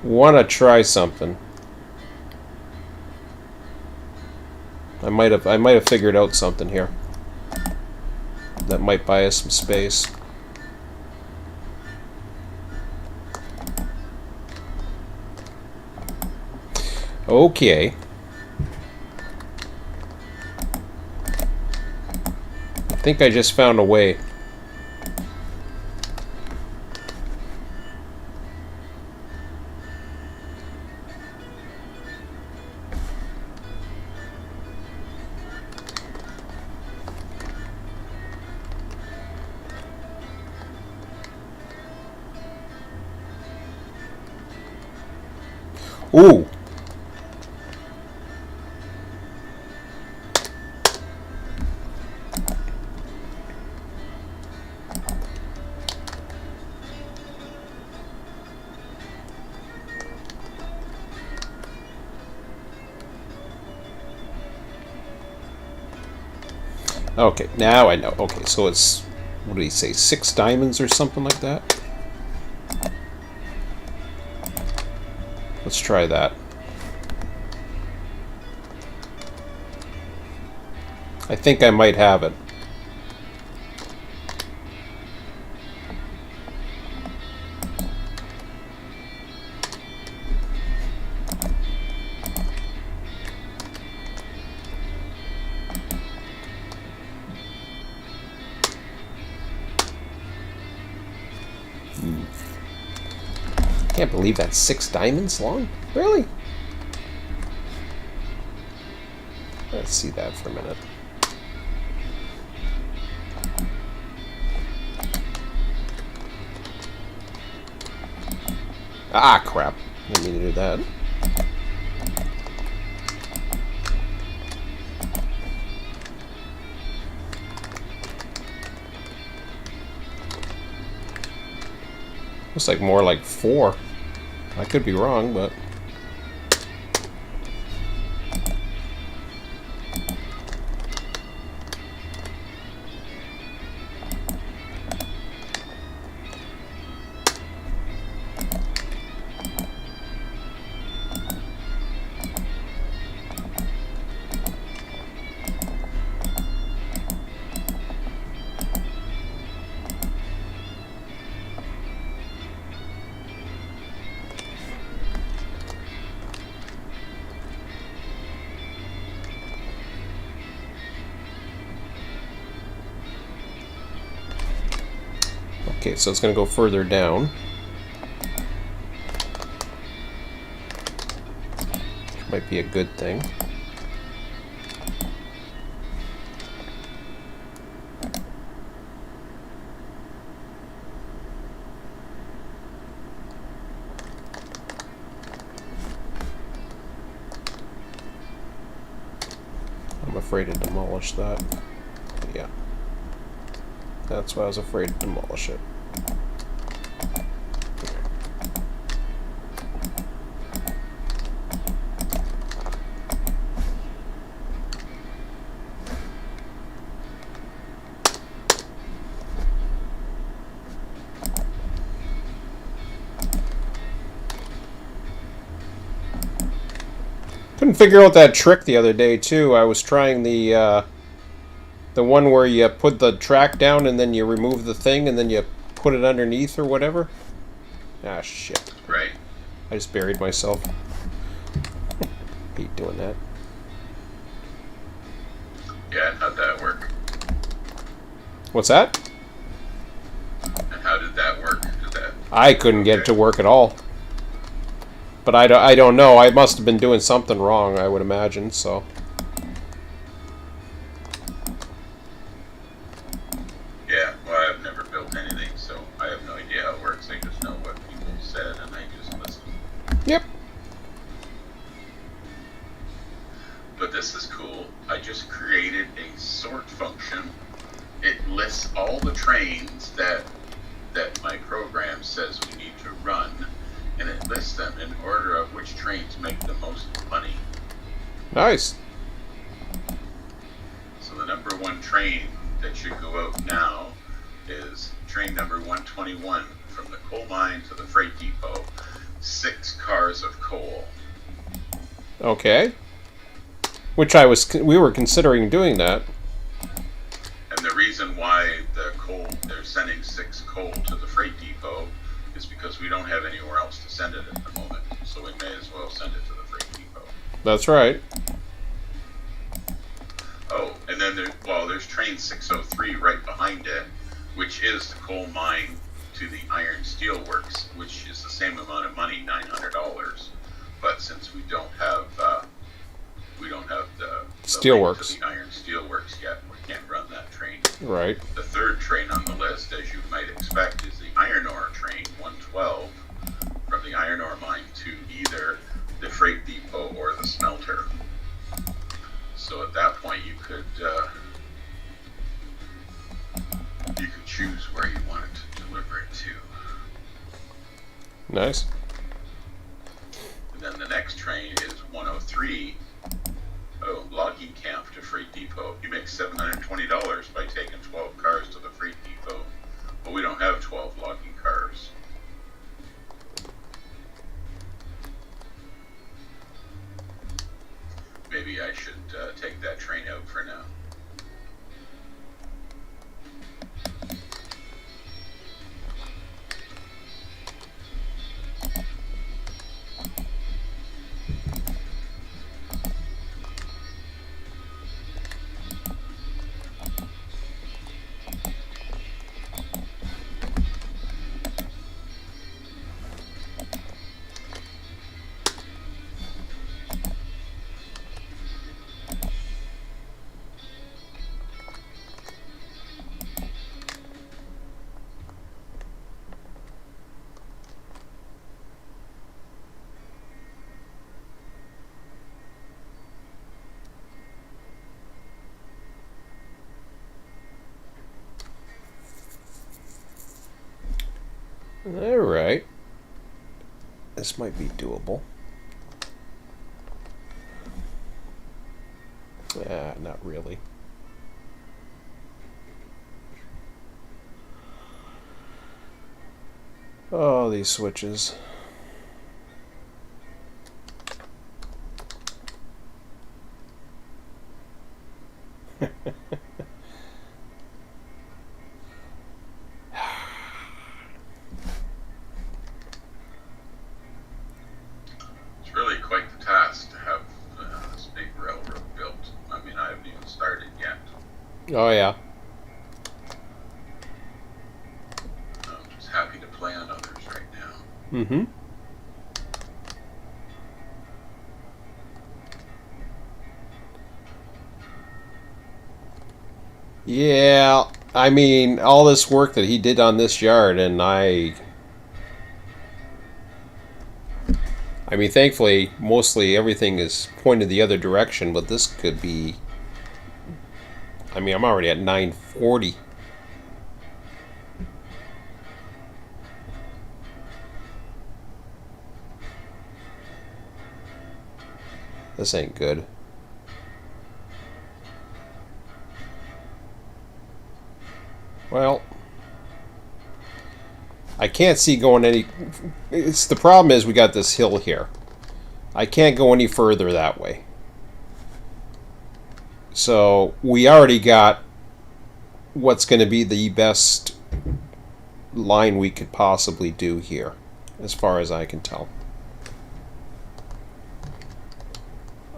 [SPEAKER 1] Want to try something. I might have figured out something here that might buy us some space. Okay. I think I just found a way. Ooh. Okay, now I know. Okay, so it's, what did he say, 6 diamonds or something like that? Let's try that. I think I might have it. Can't believe that's 6 diamonds long. Really? Let's see that for a minute. Ah, crap. Didn't mean to do that. Looks like more like 4. I could be wrong, but... Okay, so it's going to go further down. Which might be a good thing. I'm afraid to demolish that. Yeah. That's why I was afraid to demolish it. Couldn't figure out that trick the other day too. I was trying the one where you put the track down and then you remove the thing and then you put it underneath or whatever. Ah, shit.
[SPEAKER 3] Right.
[SPEAKER 1] I just buried myself. hate doing that.
[SPEAKER 3] Yeah, how'd that work?
[SPEAKER 1] What's that?
[SPEAKER 3] And how did that work? Did that?
[SPEAKER 1] I couldn't get it to work at all. But I don't know. I must have been doing something wrong, I would imagine, so...
[SPEAKER 3] Yeah, well, I've never built anything, so I have no idea how it works. I just know what people said, and I just listen.
[SPEAKER 1] Yep.
[SPEAKER 3] But this is cool. I just created a sort function. It lists all the trains that my program says we need to run, and it lists them in order of which trains make the most money.
[SPEAKER 1] Nice.
[SPEAKER 3] So the number one train that should go out now is train number 121 from the coal mine to the freight depot. 6 cars of coal.
[SPEAKER 1] Okay. Which we were considering doing that.
[SPEAKER 3] And the reason why they're sending 6 coal to the freight depot is because we don't have anywhere else to send it at the moment. So we may as well send it to the freight depot.
[SPEAKER 1] That's right.
[SPEAKER 3] Oh, and then there's train 603 right behind it, which is the coal mine to the iron steel works, which is the same amount of money, $900. But since we don't have the
[SPEAKER 1] Steelworks.
[SPEAKER 3] to the iron steel works yet, we can't run that train.
[SPEAKER 1] Right.
[SPEAKER 3] The third train on the list, as you might expect, is the iron ore train 112 from the iron ore mine to either the freight depot or the smelter. So at that point, you could choose where you wanted to deliver it to.
[SPEAKER 1] Nice.
[SPEAKER 3] And then the next train is 103, logging camp to freight depot. You make $720 by taking 12 cars to the freight depot, but we don't have 12 logging cars. Maybe I should take that train out for now.
[SPEAKER 1] All right. This might be doable. Not really. Oh, these switches.
[SPEAKER 3] It's really quite the task to have this big railroad built. I mean, I haven't even started yet.
[SPEAKER 1] Oh, yeah.
[SPEAKER 3] I'm just happy to play on others right now.
[SPEAKER 1] Mm-hmm. Yeah, I mean, all this work that he did on this yard, and I mean, thankfully, mostly everything is pointed the other direction, but this could be... I mean, I'm already at 940. This ain't good. Well, I can't see going any... It's the problem is we got this hill here. I can't go any further that way. So we already got what's going to be the best line we could possibly do here, as far as I can tell.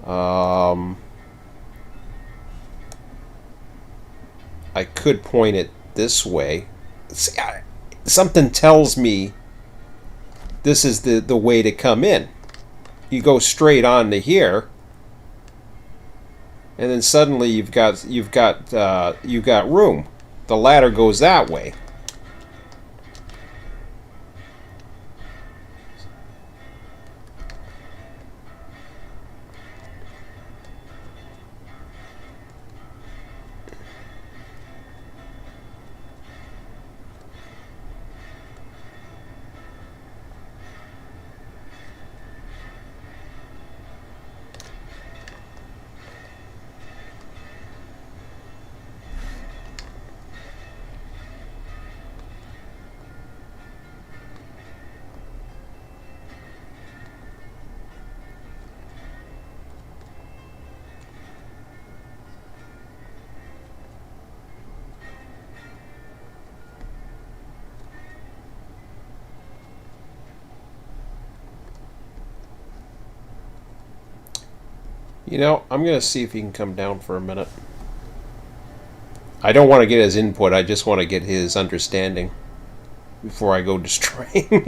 [SPEAKER 1] Um, I could point it this way. See, something tells me this is the way to come in. You go straight on to here, and then suddenly you've got room. The ladder goes that way. You know, I'm going to see if he can come down for a minute. I don't want to get his input, I just want to get his understanding before I go destroying.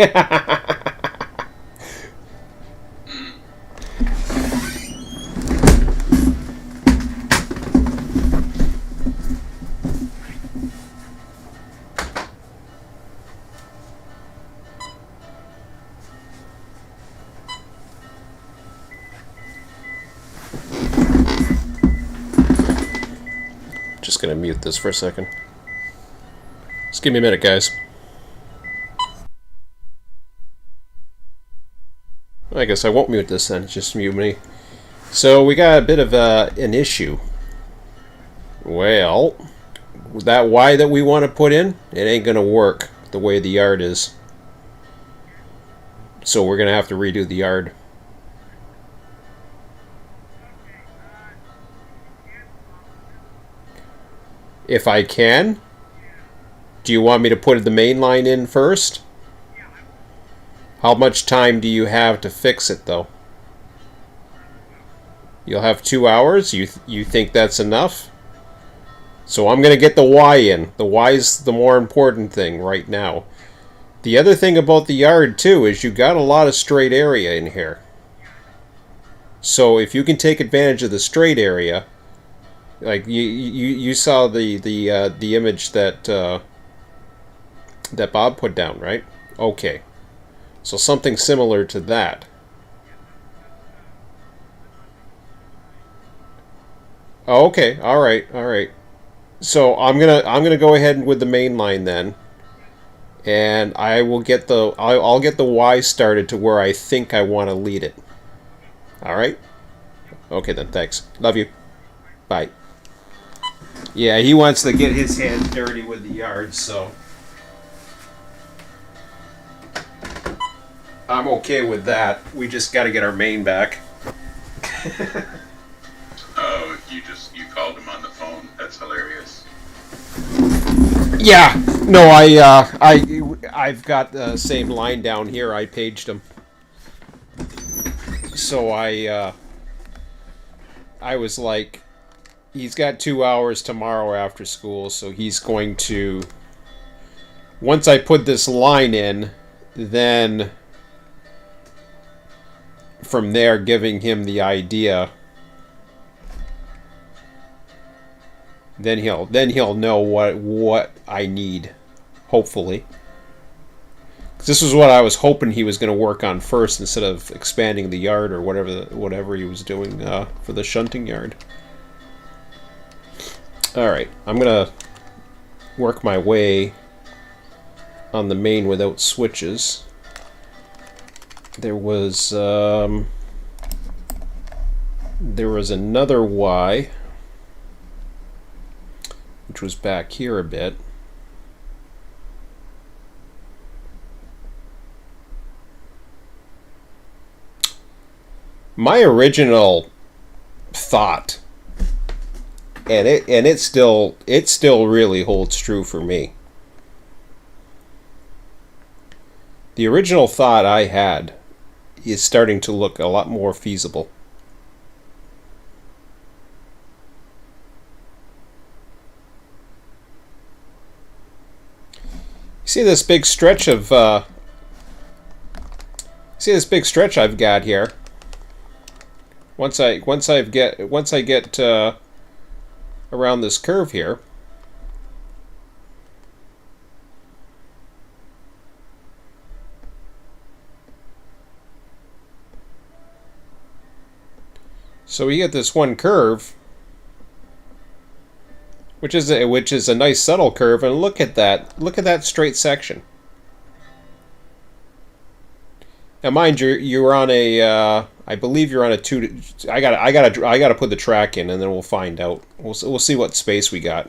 [SPEAKER 1] Just going to mute this for a second. Just give me a minute, guys. I guess I won't mute this then, just mute me. So we got a bit of an issue. Well, that Y that we want to put in, it ain't going to work the way the yard is. So we're going to have to redo the yard. If I can? Do you want me to put the main line in first? How much time do you have to fix it, though? You'll have 2 hours? You think that's enough? So I'm going to get the Y in. The Y's the more important thing right now. The other thing about the yard, too, is you got a lot of straight area in here. So if you can take advantage of the straight area... Like you saw the image that that Bob put down, right? Okay, so something similar to that. Oh, okay, all right. So I'm gonna go ahead with the main line then, and I will get I'll get the Y started to where I think I want to lead it. All right. Okay then. Thanks. Love you. Bye. Yeah, he wants to get his hands dirty with the yard, so I'm okay with that. We just got to get our main back.
[SPEAKER 3] Oh, you called him on the phone. That's hilarious.
[SPEAKER 1] Yeah, no, I've got the same line down here. I paged him, so I was like, he's got 2 hours tomorrow after school, so he's going to, once I put this line in, then from there giving him the idea, then he'll know what I need, hopefully. 'Cause this was what I was hoping he was going to work on first instead of expanding the yard or whatever he was doing for the shunting yard. Alright, I'm gonna work my way on the main without switches. There was another Y, which was back here a bit. My original thought, and it still really holds true for me. The original thought I had is starting to look a lot more feasible. See this big stretch of see this big stretch I've got here. Once I get around this curve here. So we get this one curve, which is a nice subtle curve, and look at that! Look at that straight section. Now, mind you, you're on a. I believe you're on a 2. I gotta put the track in, and then we'll find out. We'll see what space we got.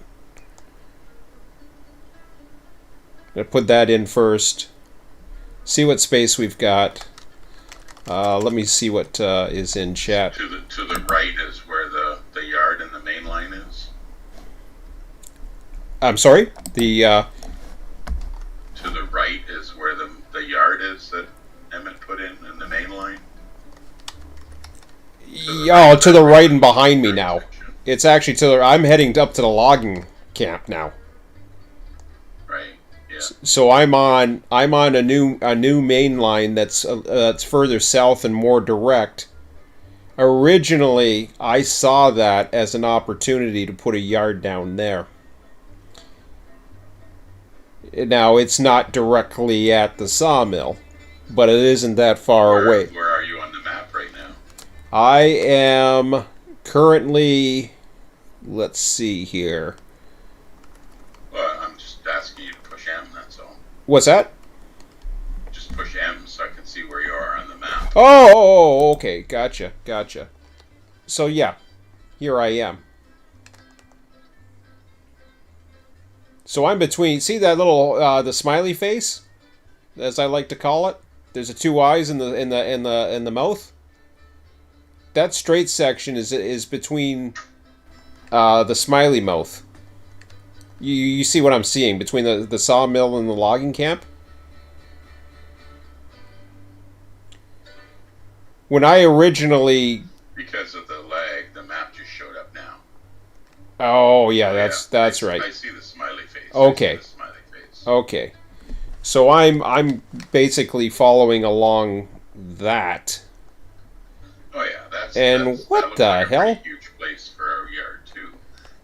[SPEAKER 1] I'm gonna put that in first. See what space we've got. Let me see what is in chat.
[SPEAKER 3] To the right is where the yard and the main line is.
[SPEAKER 1] I'm sorry. The
[SPEAKER 3] to the right is where the yard is that Emmett put in the main line.
[SPEAKER 1] To the right and behind me now. It's actually to the. I'm heading up to the logging camp now.
[SPEAKER 3] Right. Yeah.
[SPEAKER 1] So I'm on a new main line that's further south and more direct. Originally, I saw that as an opportunity to put a yard down there. Now, it's not directly at the sawmill, but it isn't that far away.
[SPEAKER 3] Where are you on the map right now?
[SPEAKER 1] I am currently, let's see here.
[SPEAKER 3] Well, I'm just asking you to push M, that's all.
[SPEAKER 1] What's that?
[SPEAKER 3] Just push M so I can see where you are on the map.
[SPEAKER 1] Oh, okay, gotcha. So yeah, here I am. So I'm between. See that little the smiley face, as I like to call it. There's the 2 eyes in the mouth. That straight section is between the smiley mouth. You see what I'm seeing between the sawmill and the logging camp? When I originally...
[SPEAKER 3] Because of the lag, the map just showed up now.
[SPEAKER 1] Oh, yeah, that's right.
[SPEAKER 3] I see the smiley face.
[SPEAKER 1] Okay.
[SPEAKER 3] I see the smiley face.
[SPEAKER 1] Okay. So I'm basically following along that.
[SPEAKER 3] Oh yeah, that's
[SPEAKER 1] what
[SPEAKER 3] that
[SPEAKER 1] the
[SPEAKER 3] like
[SPEAKER 1] hell?
[SPEAKER 3] A pretty huge place for our yard too.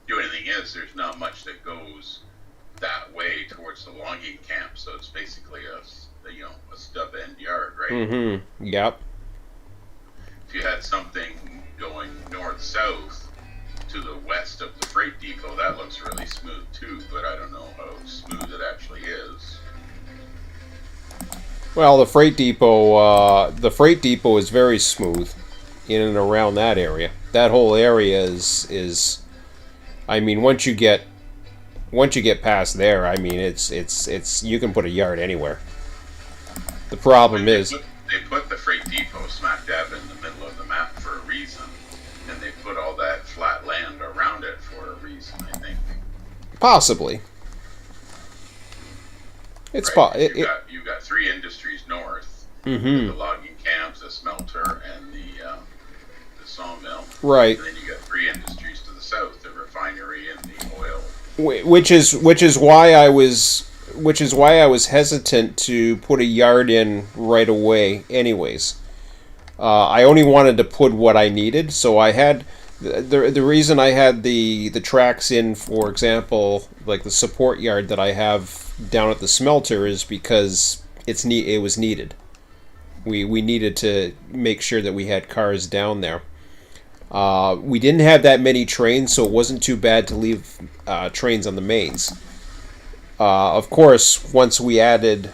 [SPEAKER 3] The only thing is, there's not much that goes that way towards the logging camp, so it's basically a stub end yard, right?
[SPEAKER 1] Mm-hmm. Yep.
[SPEAKER 3] If you had something going north-south to the west of the freight depot, that looks really smooth too, but I don't know how smooth it actually is.
[SPEAKER 1] Well, the freight depot is very smooth in and around that area. That whole area is I mean, once you get past there, I mean, it's you can put a yard anywhere. The problem is
[SPEAKER 3] they put the freight depot smack dab in the middle of the map for a reason, and they put all that flat land around it for a reason, I think.
[SPEAKER 1] Possibly. It's
[SPEAKER 3] right? You've got 3 industries north.
[SPEAKER 1] Mm-hmm.
[SPEAKER 3] The logging camps, the smelter, and the sawmill.
[SPEAKER 1] Right.
[SPEAKER 3] And then you got 3 industries to the south, the refinery and the oil.
[SPEAKER 1] Which is why I was hesitant to put a yard in right away. Anyways, I only wanted to put what I needed, so I had the reason I had the tracks in, for example, like the support yard that I have down at the smelter, is because it was needed. We needed to make sure that we had cars down there. We didn't have that many trains, so it wasn't too bad to leave trains on the mains. Of course, once we added...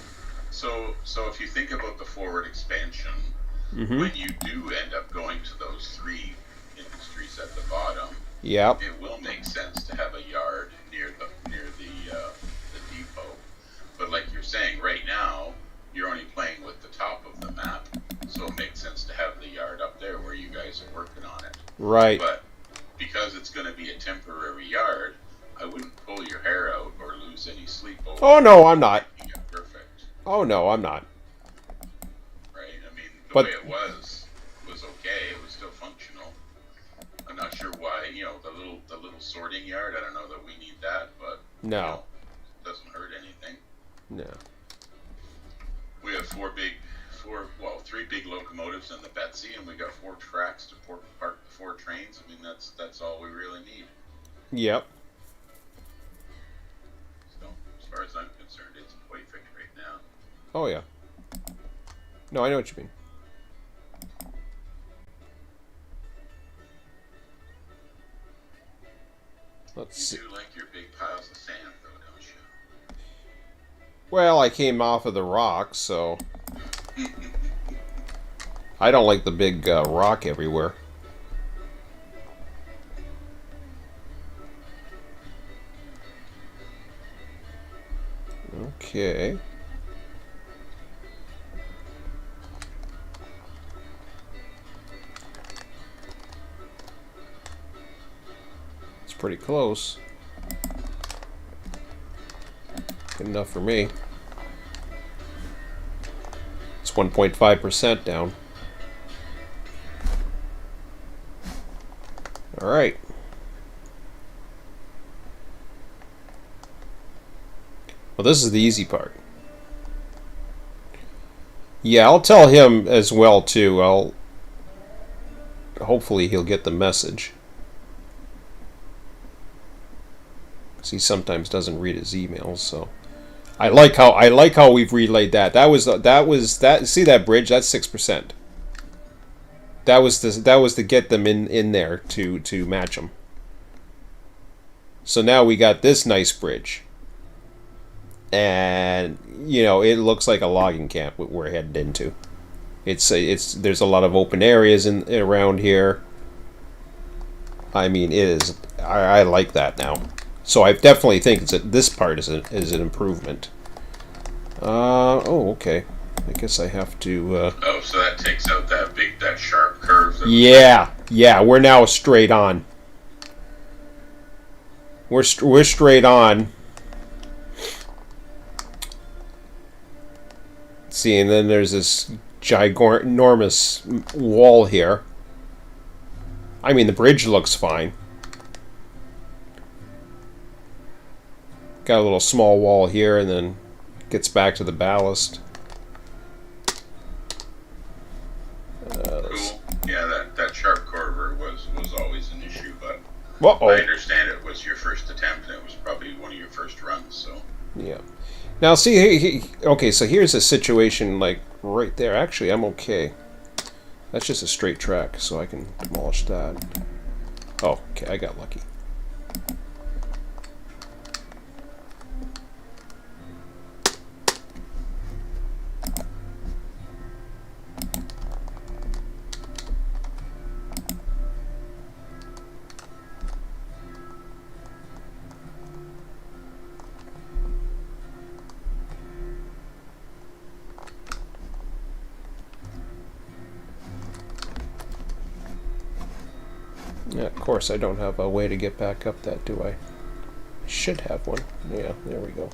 [SPEAKER 3] So if you think about the forward expansion,
[SPEAKER 1] mm-hmm.
[SPEAKER 3] when you do end up going to those 3 industries at the bottom,
[SPEAKER 1] yep.
[SPEAKER 3] It will make sense to have a yard near the depot. But like you're saying, right now, you're only playing with the top of the map, so it makes sense to have the yard up there where you guys are working on it.
[SPEAKER 1] Right.
[SPEAKER 3] But because it's going to be a temporary yard, I wouldn't pull your hair out or lose any sleep over.
[SPEAKER 1] Oh no, I'm not.
[SPEAKER 3] Perfect.
[SPEAKER 1] Oh no, I'm not.
[SPEAKER 3] Right. I mean, the way it was okay. It was still functional. I'm not sure why. The little sorting yard. I don't know that we need that, but
[SPEAKER 1] no,
[SPEAKER 3] it doesn't hurt anything.
[SPEAKER 1] No.
[SPEAKER 3] We have three big locomotives and the Betsy, and we got 4 tracks to park the 4 trains. I mean, that's all we really need.
[SPEAKER 1] Yep.
[SPEAKER 3] So, as far as I'm concerned, it's perfect right now.
[SPEAKER 1] Oh yeah. No, I know what you mean. Let's see.
[SPEAKER 3] You do like your big piles of sand, though, don't you?
[SPEAKER 1] Well, I came off of the rock, so I don't like the big rock everywhere. Okay. It's pretty close. Good enough for me. It's 1.5% down. All right. Well, this is the easy part. Yeah, I'll tell him as well too. Hopefully he'll get the message. 'Cause he sometimes doesn't read his emails, so I like how we've relayed that. That was see that bridge? That's 6%. That was to get them in there to match them. So now we got this nice bridge. And it looks like a logging camp we're headed into. There's a lot of open areas around here. I mean, it is. I like that now. So I definitely think this part is an improvement. Okay. I guess I have to.
[SPEAKER 3] So that takes out that sharp curve.
[SPEAKER 1] Yeah. We're now straight on. We're straight on. See, and then there's this enormous wall here. I mean, the bridge looks fine. Got a little small wall here, and then gets back to the ballast.
[SPEAKER 3] Cool. Yeah, that sharp curve was always an issue, but
[SPEAKER 1] Uh-oh.
[SPEAKER 3] I understand it was your first attempt, and it was probably one of your first runs, so.
[SPEAKER 1] Yeah. Now, see, okay, so here's a situation, like, right there. Actually, I'm okay. That's just a straight track, so I can demolish that. Oh, okay, I got lucky. Yeah, of course, I don't have a way to get back up that, do I? Should have one. Yeah, there we go.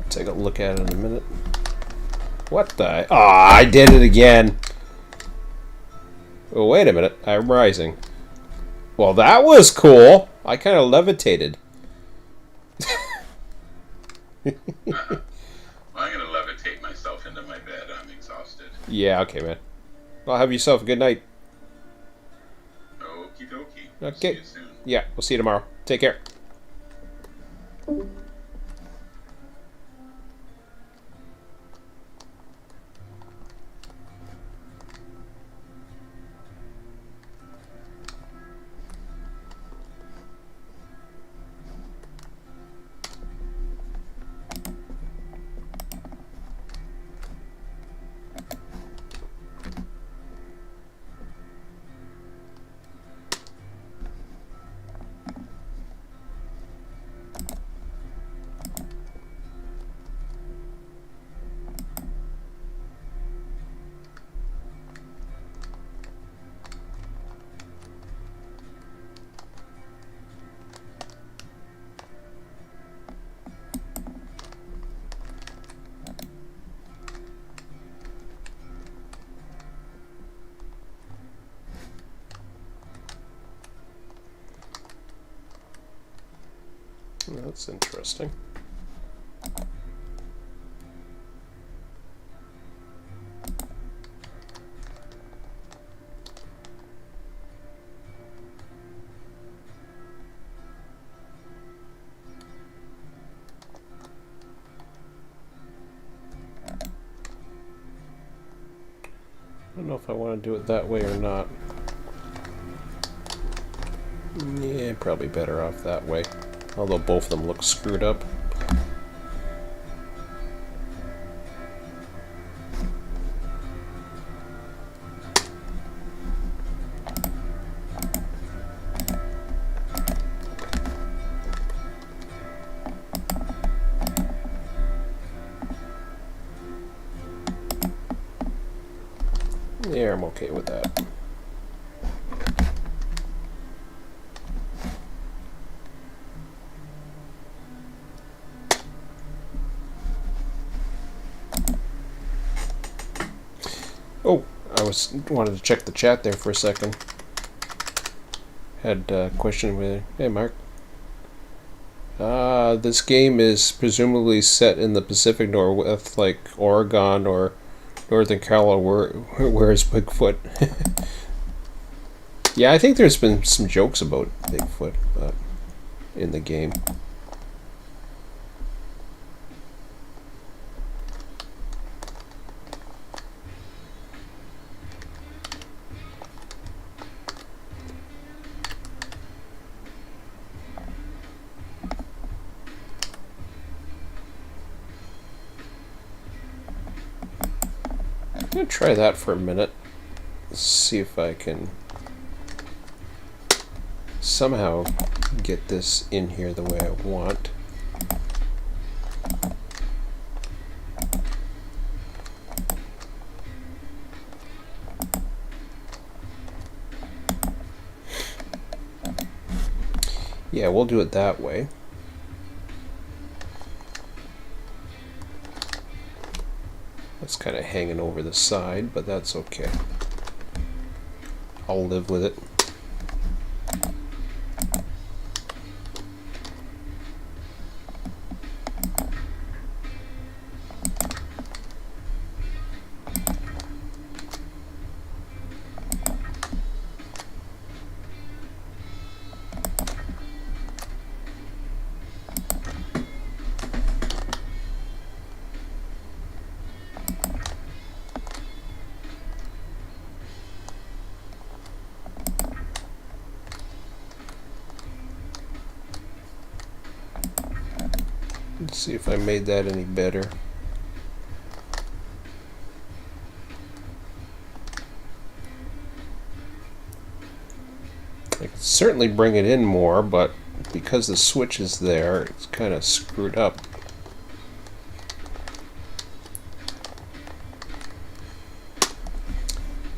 [SPEAKER 1] Take a look at it in a minute. What the? Ah, I did it again. Oh, wait a minute. I'm rising. Well, that was cool. I kind of levitated.
[SPEAKER 3] I'm going to levitate myself into my bed. I'm exhausted.
[SPEAKER 1] Yeah, okay, man. Well, have yourself a good night.
[SPEAKER 3] Okie dokie.
[SPEAKER 1] Okay.
[SPEAKER 3] See you soon.
[SPEAKER 1] Yeah, we'll see you tomorrow. Take care. That's interesting. I don't know if I want to do it that way or not. Yeah, probably better off that way. Although both of them look screwed up. Yeah, I'm okay with that. Oh, I wanted to check the chat there for a second. Had a question with, hey Mark. This game is presumably set in the Pacific Northwest, like Oregon or Northern Colorado. Where's Bigfoot? Yeah, I think there's been some jokes about Bigfoot in the game. I'm gonna try that for a minute. See if I can somehow get this in here the way I want. Yeah, we'll do it that way. That's kind of hanging over the side, but that's okay. I'll live with it. Let's see if I made that any better. I could certainly bring it in more, but because the switch is there, it's kind of screwed up.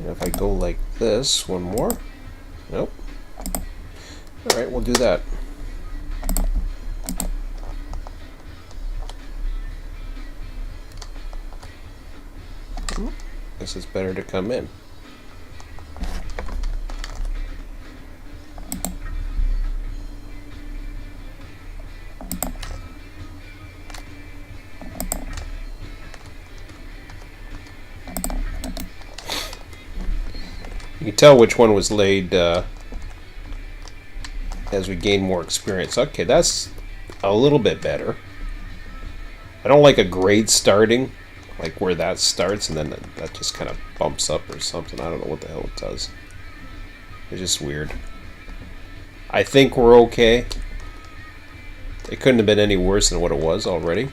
[SPEAKER 1] And if I go like this, one more. Nope. Alright, we'll do that. Guess it's better to come in. You can tell which one was laid as we gain more experience. Okay, that's a little bit better. I don't like a grade starting, like where that starts and then that just kind of bumps up or something. I don't know what the hell it does. It's just weird. I think we're okay. It couldn't have been any worse than what it was already.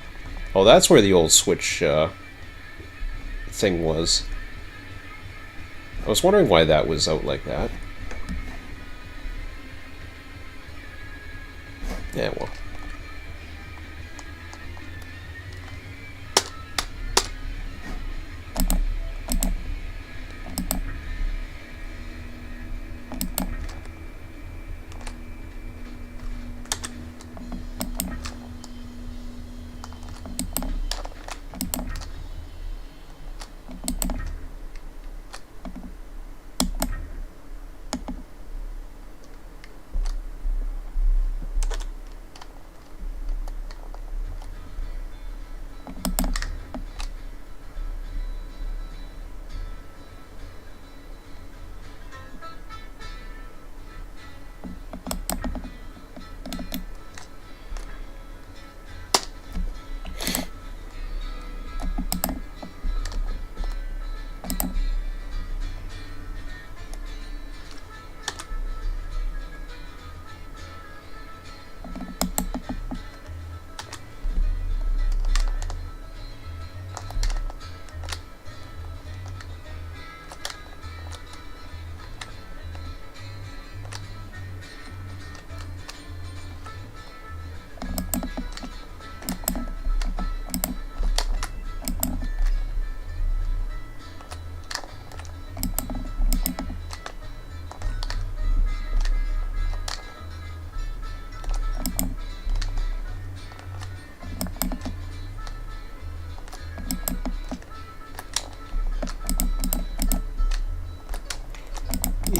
[SPEAKER 1] Oh, that's where the old switch thing was. I was wondering why that was out like that. Yeah, well.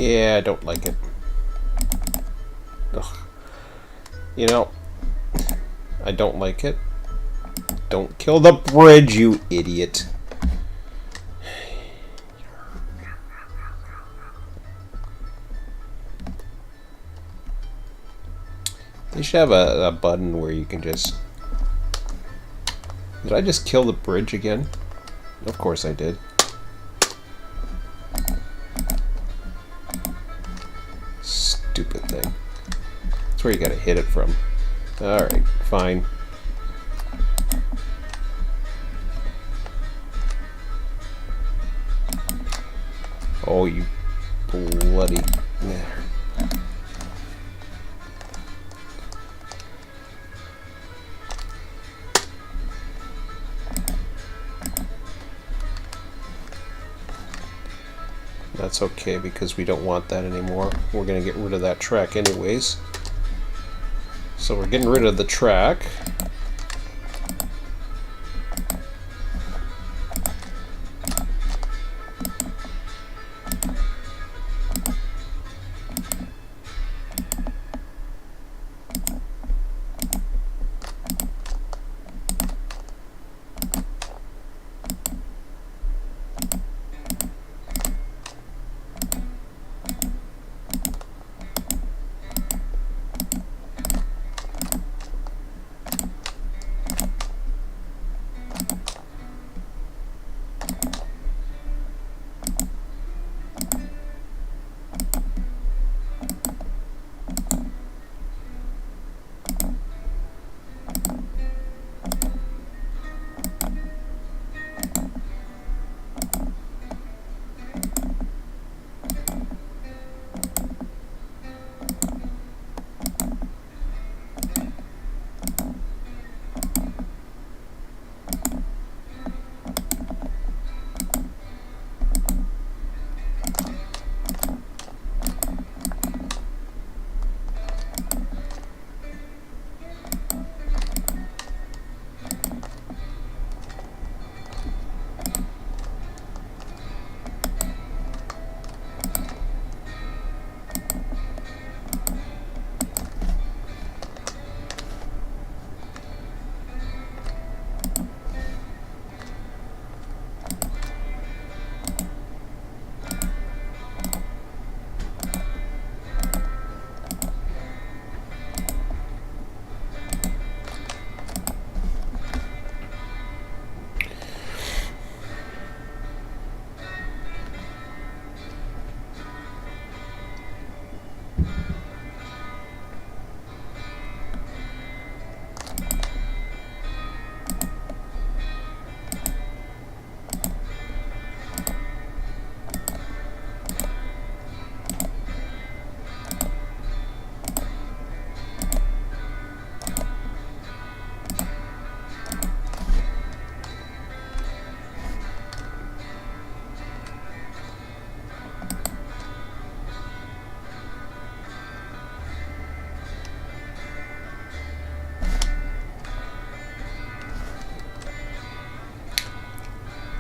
[SPEAKER 1] Yeah, I don't like it. Ugh. You know, I don't like it. Don't kill the bridge, you idiot. They should have a button where you can just... Did I just kill the bridge again? Of course I did. Stupid thing. That's where you gotta hit it from. Alright, fine. Oh, you bloody... That's okay, because we don't want that anymore. We're going to get rid of that track anyways. So we're getting rid of the track.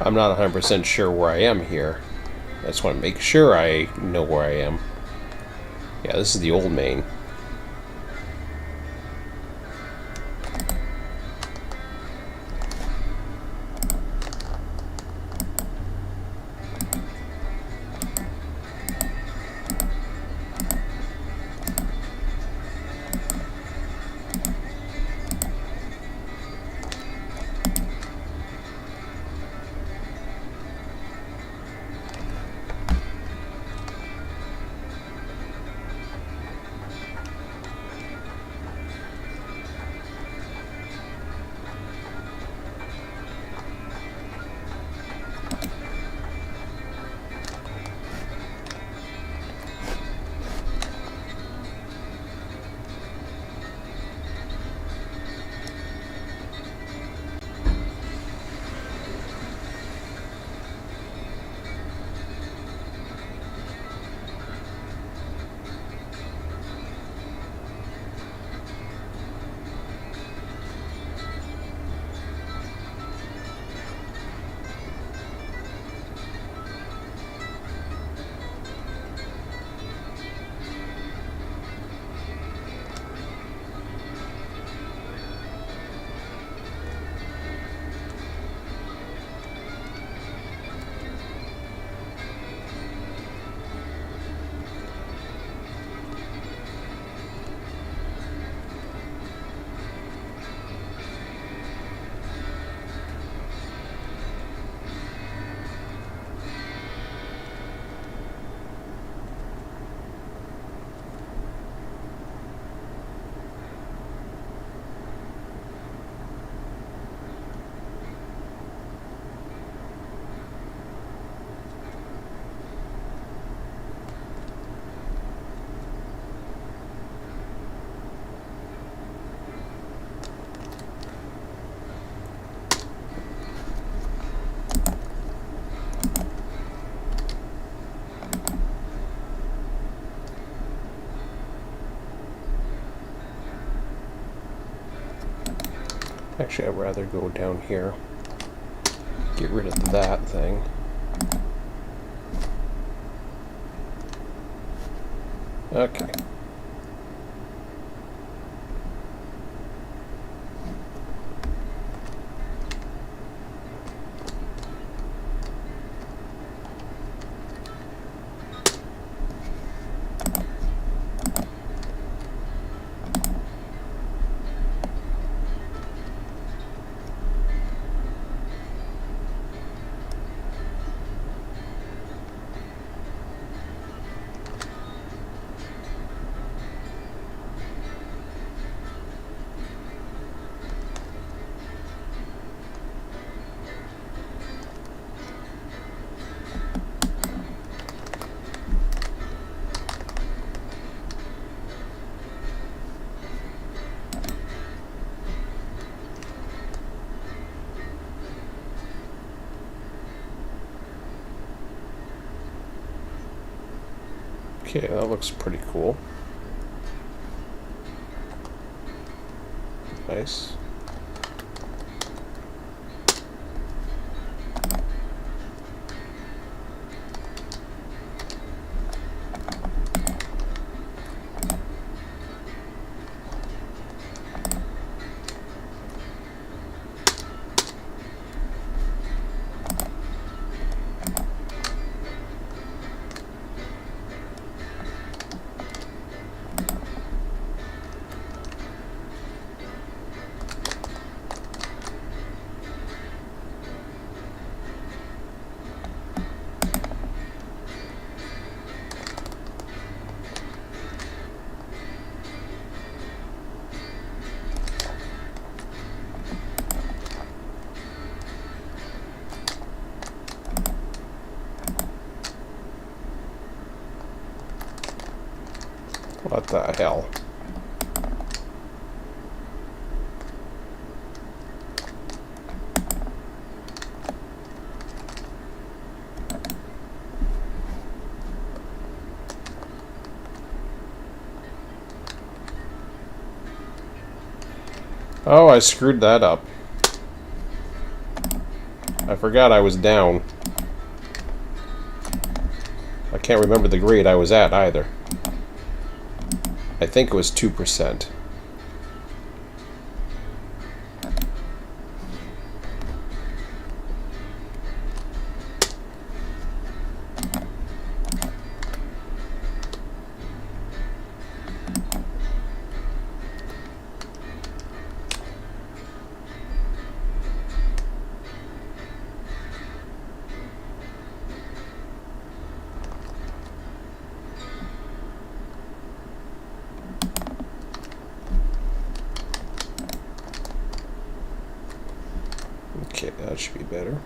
[SPEAKER 1] I'm not 100% sure where I am here. I just want to make sure I know where I am. Yeah, this is the old main. Actually, I'd rather go down here. Get rid of that thing. Okay. Okay, that looks pretty cool. Nice. What the hell? Oh, I screwed that up. I forgot I was down. I can't remember the grade I was at either. I think it was 2%. Okay, that should be better.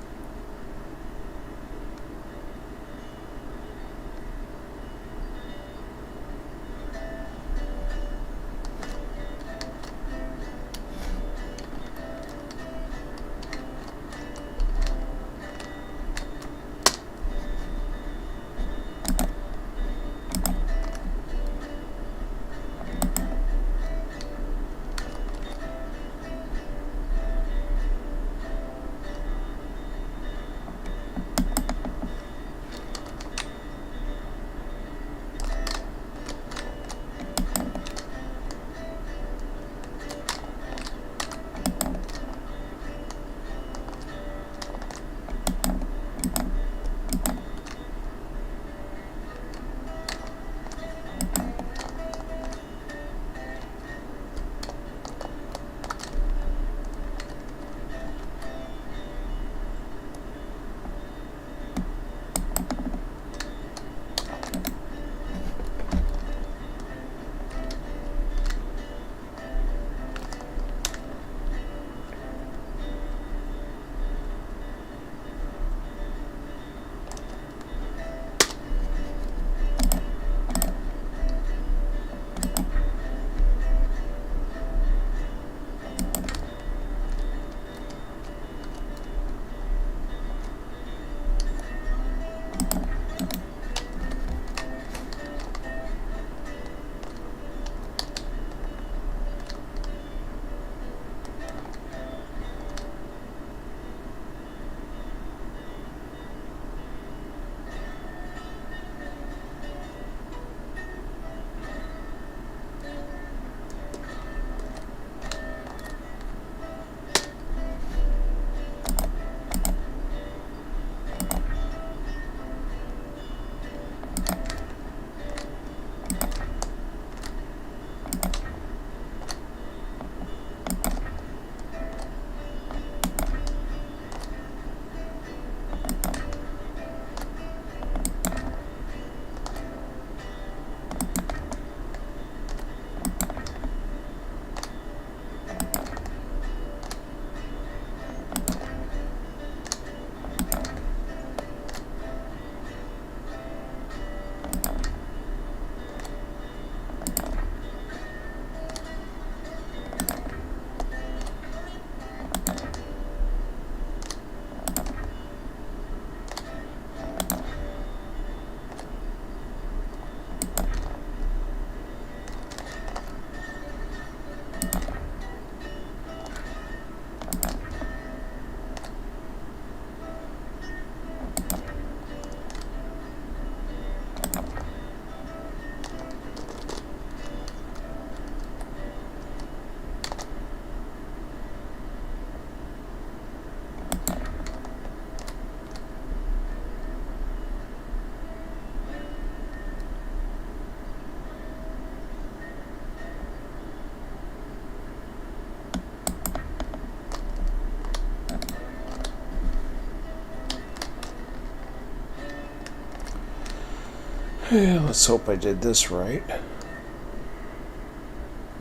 [SPEAKER 1] Yeah, let's hope I did this right.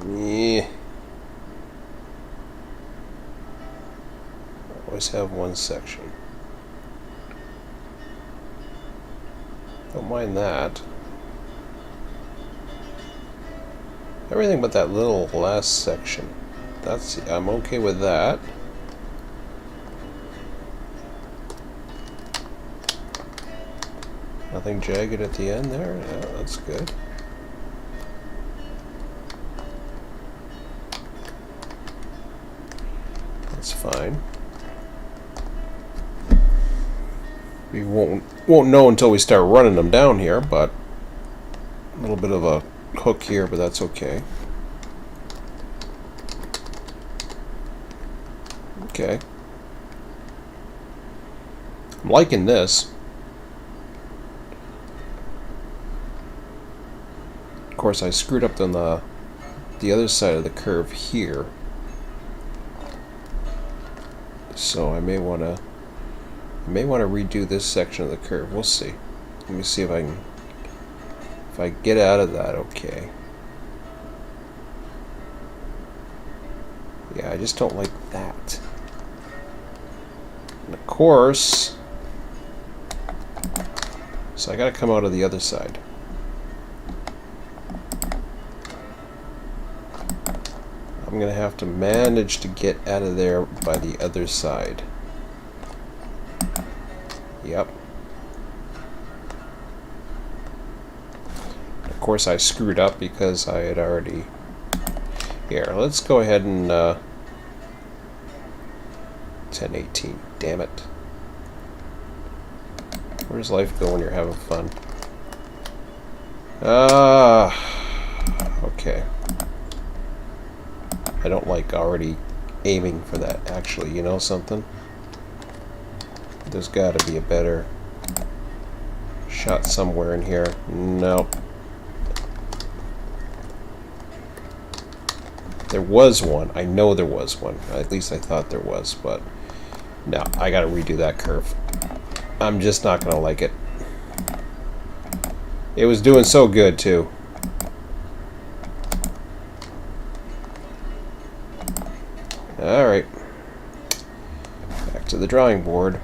[SPEAKER 1] Yeah. Always have one section. Don't mind that. Everything but that little last section. I'm okay with that. Nothing jagged at the end there. Yeah, that's good. That's fine. We won't know until we start running them down here, but a little bit of a hook here, but that's okay. Okay. I'm liking this. Of course, I screwed up on the other side of the curve here, so I may want to redo this section of the curve. We'll see. Let me see if I get out of that. Okay. Yeah, I just don't like that. And of course, so I got to come out of the other side. I'm going to have to manage to get out of there by the other side. Yep. Of course I screwed up because I had already... Here, let's go ahead and 1018. Damn it. Where does life go when you're having fun? Okay. I don't like already aiming for that, actually. You know something? There's got to be a better shot somewhere in here. Nope. There was one. I know there was one. At least I thought there was, but no, I got to redo that curve. I'm just not going to like it. It was doing so good, too. Alright. Back to the drawing board.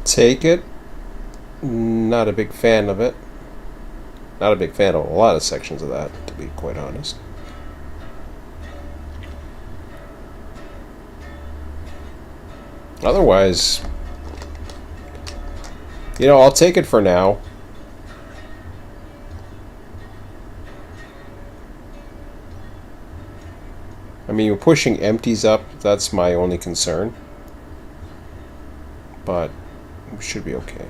[SPEAKER 1] Take it. Not a big fan of it. Not a big fan of a lot of sections of that, to be quite honest. Otherwise, you know, I'll take it for now. I mean, you're pushing empties up. That's my only concern. But we should be okay.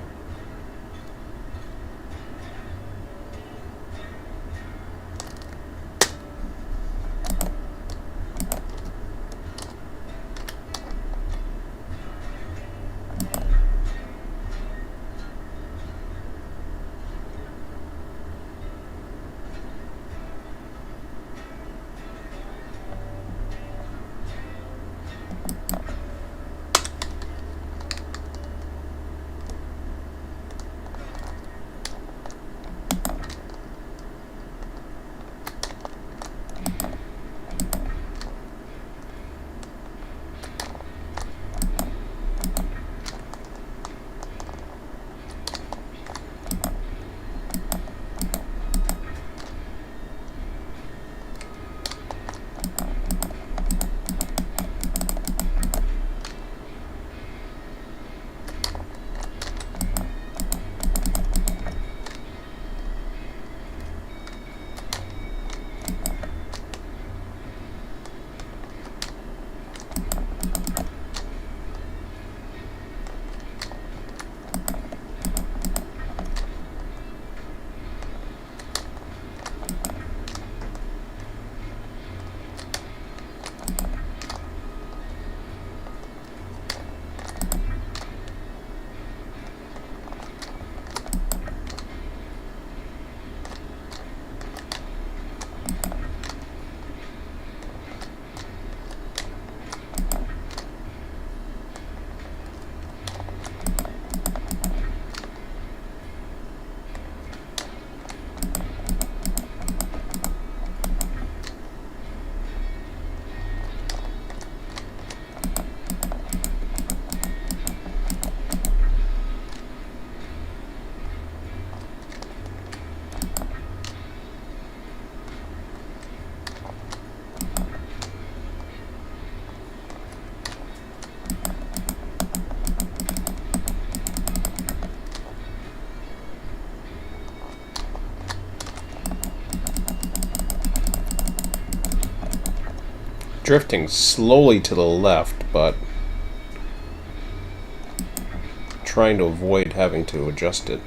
[SPEAKER 1] Drifting slowly to the left, but trying to avoid having to adjust it.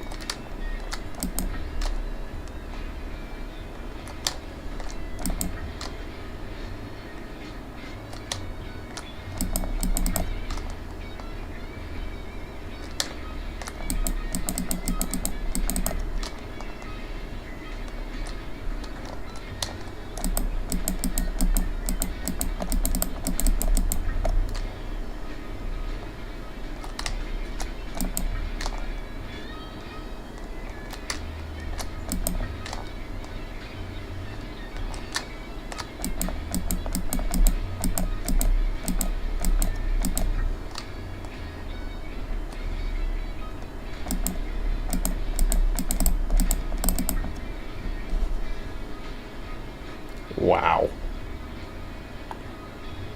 [SPEAKER 1] Wow.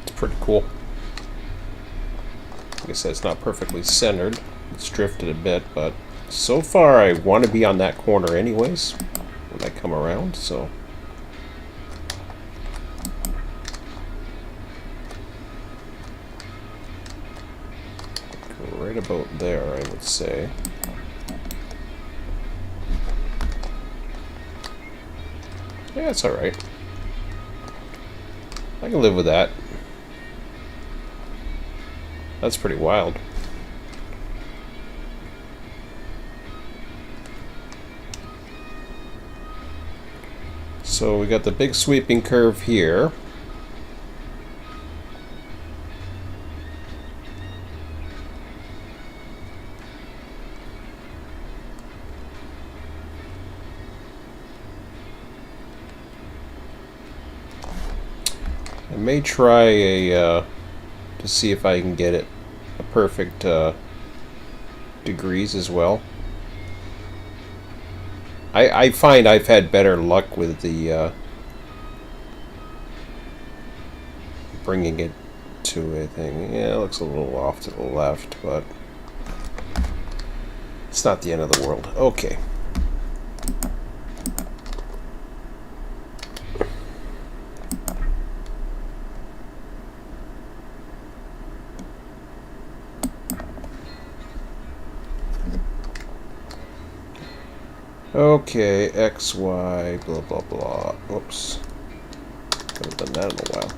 [SPEAKER 1] It's pretty cool. Like I said, it's not perfectly centered. It's drifted a bit, but so far I want to be on that corner anyways when I come around, so... right about there, I would say. Yeah, it's alright. I can live with that. That's pretty wild. So we got the big sweeping curve here. I may try a to see if I can get it a perfect degrees as well. I find I've had better luck with the bringing it to a thing. Yeah, it looks a little off to the left, but it's not the end of the world. Okay. Okay, X, Y, blah, blah, blah. Oops. Haven't done that in a while.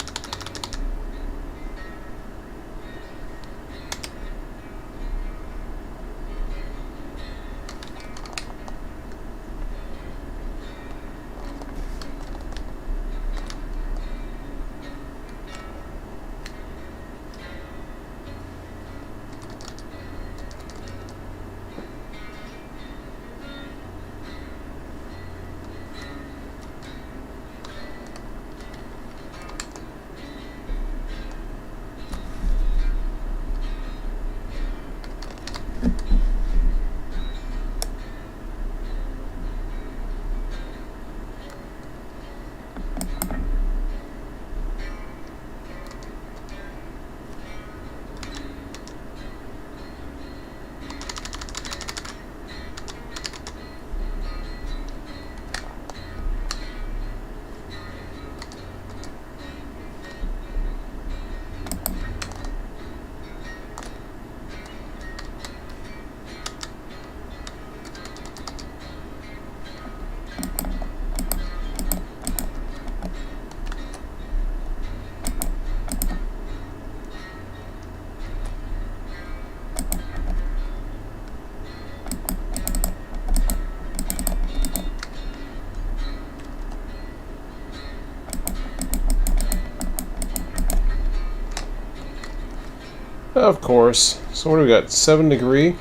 [SPEAKER 1] Of course. So what do we got? 7 degree?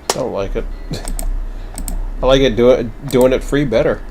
[SPEAKER 1] Don't like it. I like it doing it free better.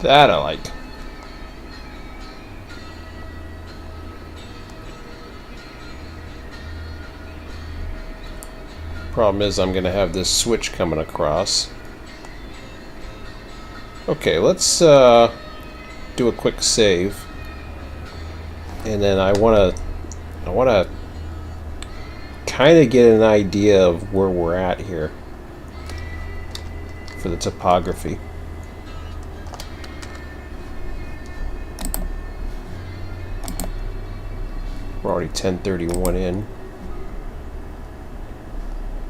[SPEAKER 1] That I like. Problem is I'm going to have this switch coming across. Okay, let's do a quick save. And then I want to kind of get an idea of where we're at here for the topography. We're already 10:31 in.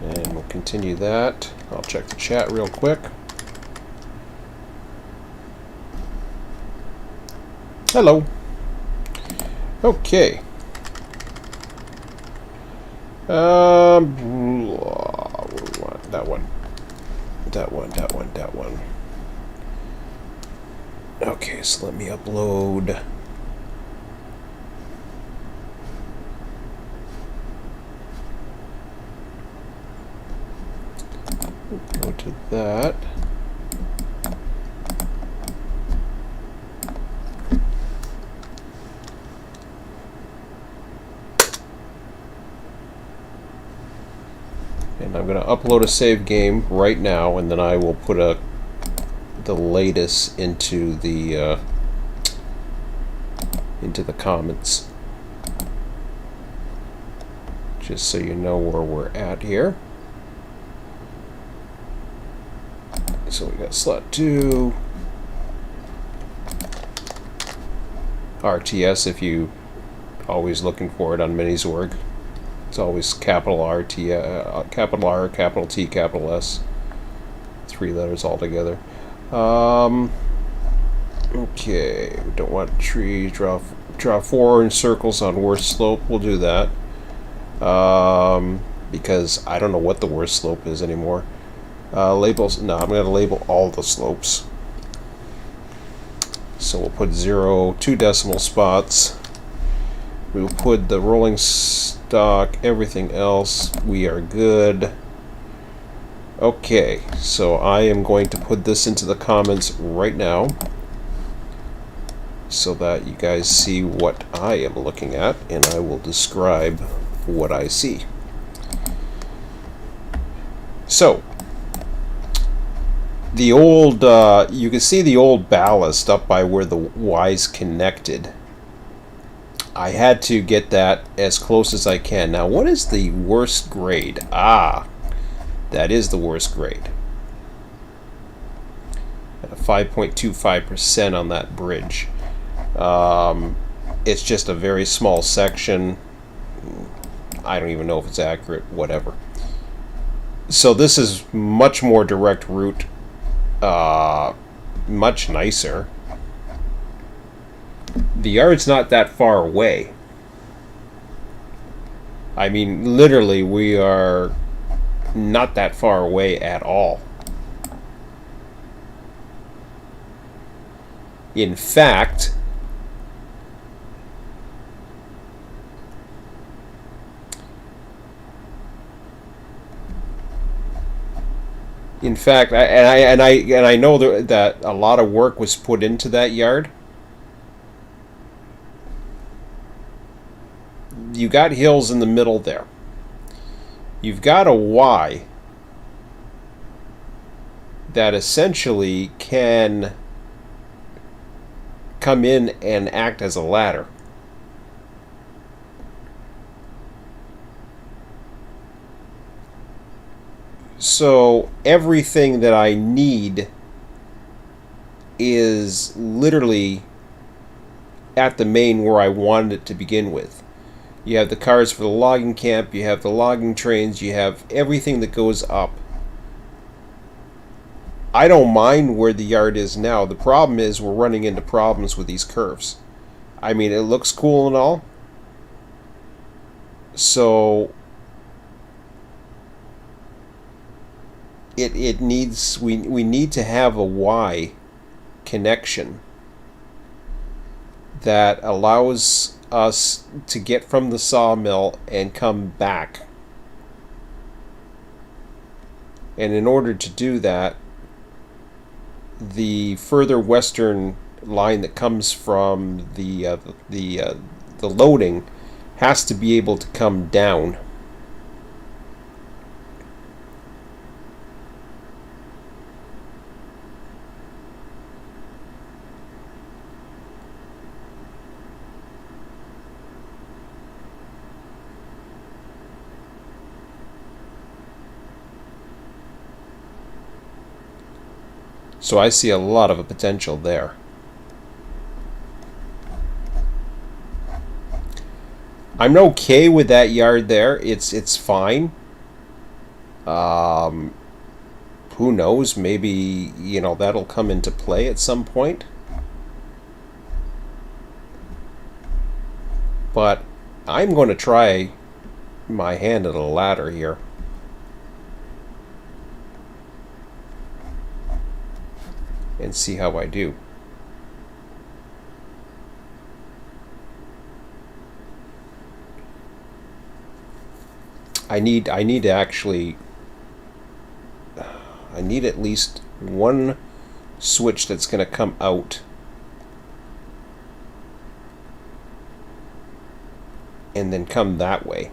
[SPEAKER 1] And we'll continue that. I'll check the chat real quick. Hello. Okay. That one. That one. Okay, so let me upload. Go to that. And I'm going to upload a save game right now, and then I will put the latest into the comments, just so you know where we're at here. So we got slot 2, RTS if you always looking for it on Minizorg. It's always capital R, capital R, capital T, capital S. 3 letters all together. Okay, we don't want trees. Draw 4 in circles on worst slope. We'll do that. Because I don't know what the worst slope is anymore. Labels. No, I'm going to label all the slopes. So we'll put 0, 2 decimal spots. We'll put the rolling stock, everything else. We are good. Okay, so I am going to put this into the comments right now so that you guys see what I am looking at, and I will describe what I see. So, the old, you can see the old ballast up by where the Y's connected. I had to get that as close as I can. Now, what is the worst grade? Ah, that is the worst grade. At a 5.25% on that bridge. It's just a very small section. I don't even know if it's accurate, whatever. So this is much more direct route, much nicer. The yard's not that far away. I mean, literally, we are not that far away at all. In fact, I know that a lot of work was put into that yard. You got hills in the middle there. You've got a Y that essentially can come in and act as a ladder. So everything that I need is literally at the main where I wanted it to begin with. You have the cars for the logging camp, you have the logging trains, you have everything that goes up. I don't mind where the yard is now. The problem is we're running into problems with these curves. I mean, it looks cool and all. So it needs, we need to have a Y connection that allows us to get from the sawmill and come back. And in order to do that, the further western line that comes from the loading has to be able to come down. So I see a lot of a potential there. I'm okay with that yard there. It's fine. Who knows? Maybe, you know, that'll come into play at some point. But I'm going to try my hand at a ladder here. and see how I do. I need to actually, I need at least one switch that's going to come out and then come that way.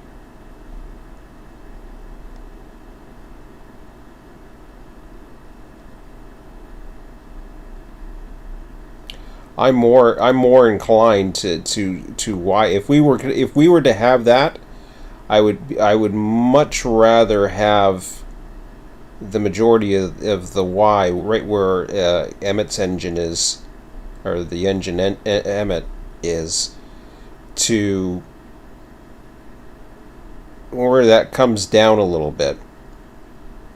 [SPEAKER 1] I'm more inclined to why if we were to have that, I would much rather have the majority of the Y right where Emmett's engine is, or the engine Emmett is, to where that comes down a little bit.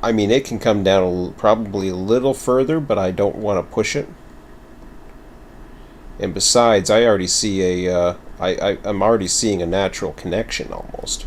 [SPEAKER 1] I mean, it can come down probably a little further, but I don't want to push it. And besides, I already see I'm already seeing a natural connection almost.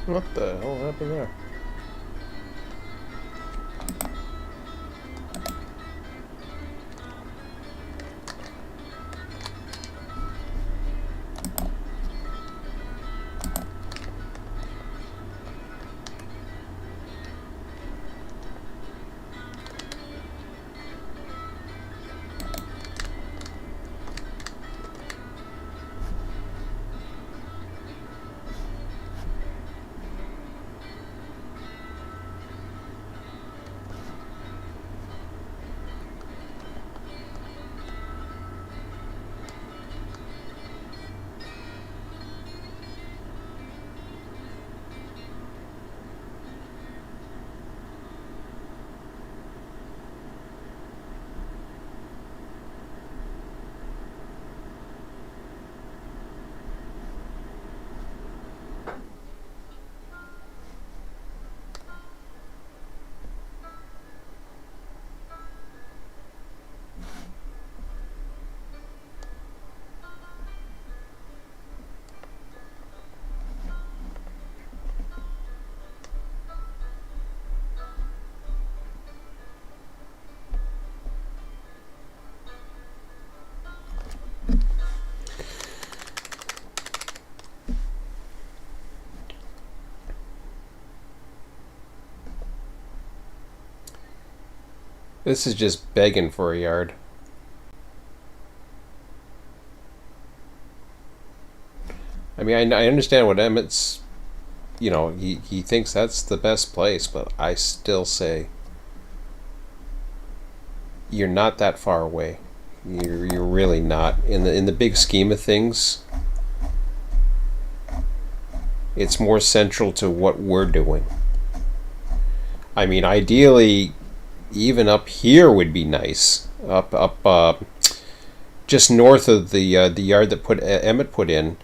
[SPEAKER 1] What the hell happened there? This is just begging for a yard. I mean, I understand what Emmett's, he thinks that's the best place, but I still say you're not that far away. You're really not. In the big scheme of things, it's more central to what we're doing. I mean, ideally, even up here would be nice. Up just north of the yard that Emmett put in,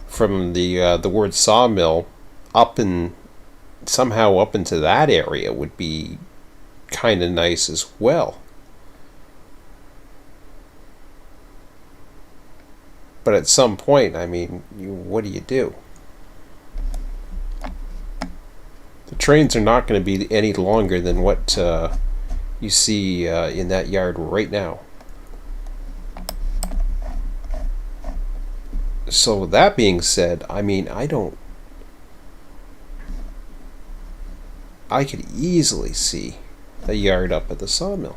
[SPEAKER 1] from the word sawmill, somehow up into that area would be kind of nice as well. But at some point, I mean, what do you do? The trains are not going to be any longer than what you see in that yard right now. So that being said, I mean, I could easily see a yard up at the sawmill.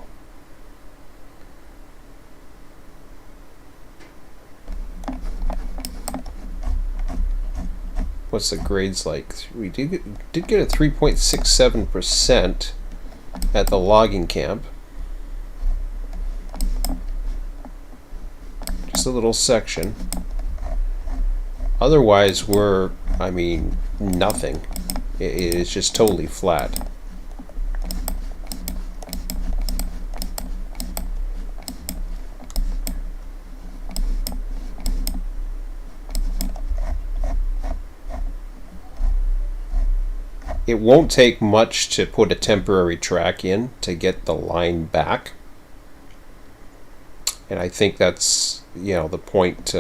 [SPEAKER 1] What's the grades like? We did get a 3.67% at the logging camp. Just a little section. Otherwise, nothing. It is just totally flat. It won't take much to put a temporary track in to get the line back. And I think that's, the point.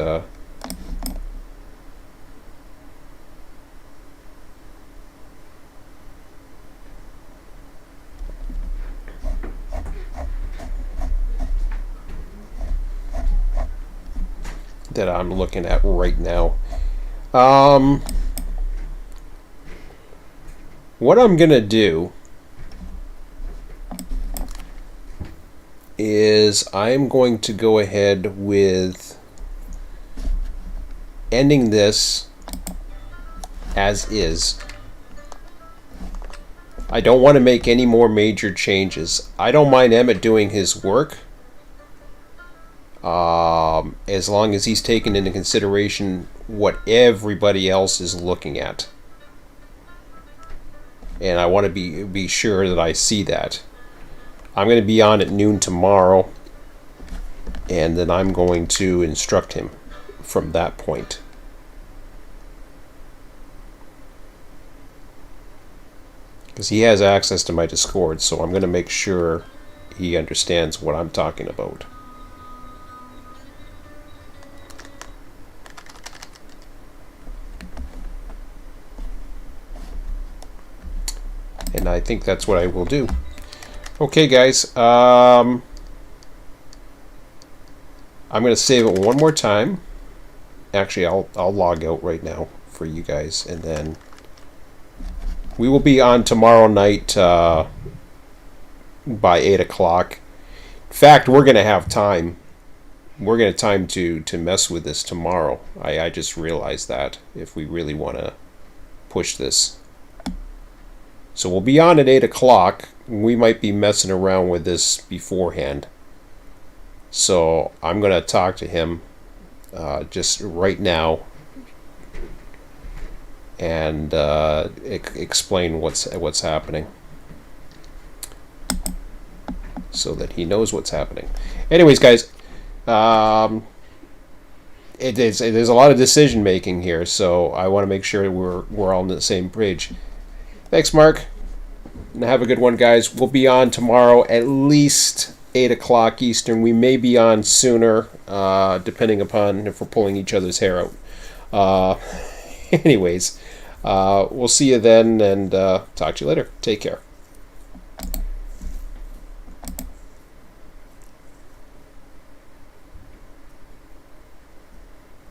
[SPEAKER 1] That I'm looking at right now. What I'm gonna do is I'm going to go ahead with ending this as is. I don't want to make any more major changes. I don't mind Emmett doing his work, as long as he's taken into consideration what everybody else is looking at. And I want to be sure that I see that. I'm going to be on at noon tomorrow, and then I'm going to instruct him from that point. Because he has access to my Discord, so I'm going to make sure he understands what I'm talking about. I think that's what I will do. Okay, guys. I'm going to save it one more time. Actually, I'll log out right now for you guys, and then we will be on tomorrow night by 8 o'clock. In fact, we're going to have time. We're going to have time to mess with this tomorrow. I just realized that, if we really want to push this. So we'll be on at 8 o'clock. We might be messing around with this beforehand. So I'm going to talk to him just right now and explain what's happening, so that he knows what's happening. Anyways, guys, there's a lot of decision making here, so I want to make sure we're all on the same page. Thanks, Mark. And have a good one, guys. We'll be on tomorrow at least 8 o'clock Eastern. We may be on sooner, depending upon if we're pulling each other's hair out. Anyways, we'll see you then, and talk to you later. Take care.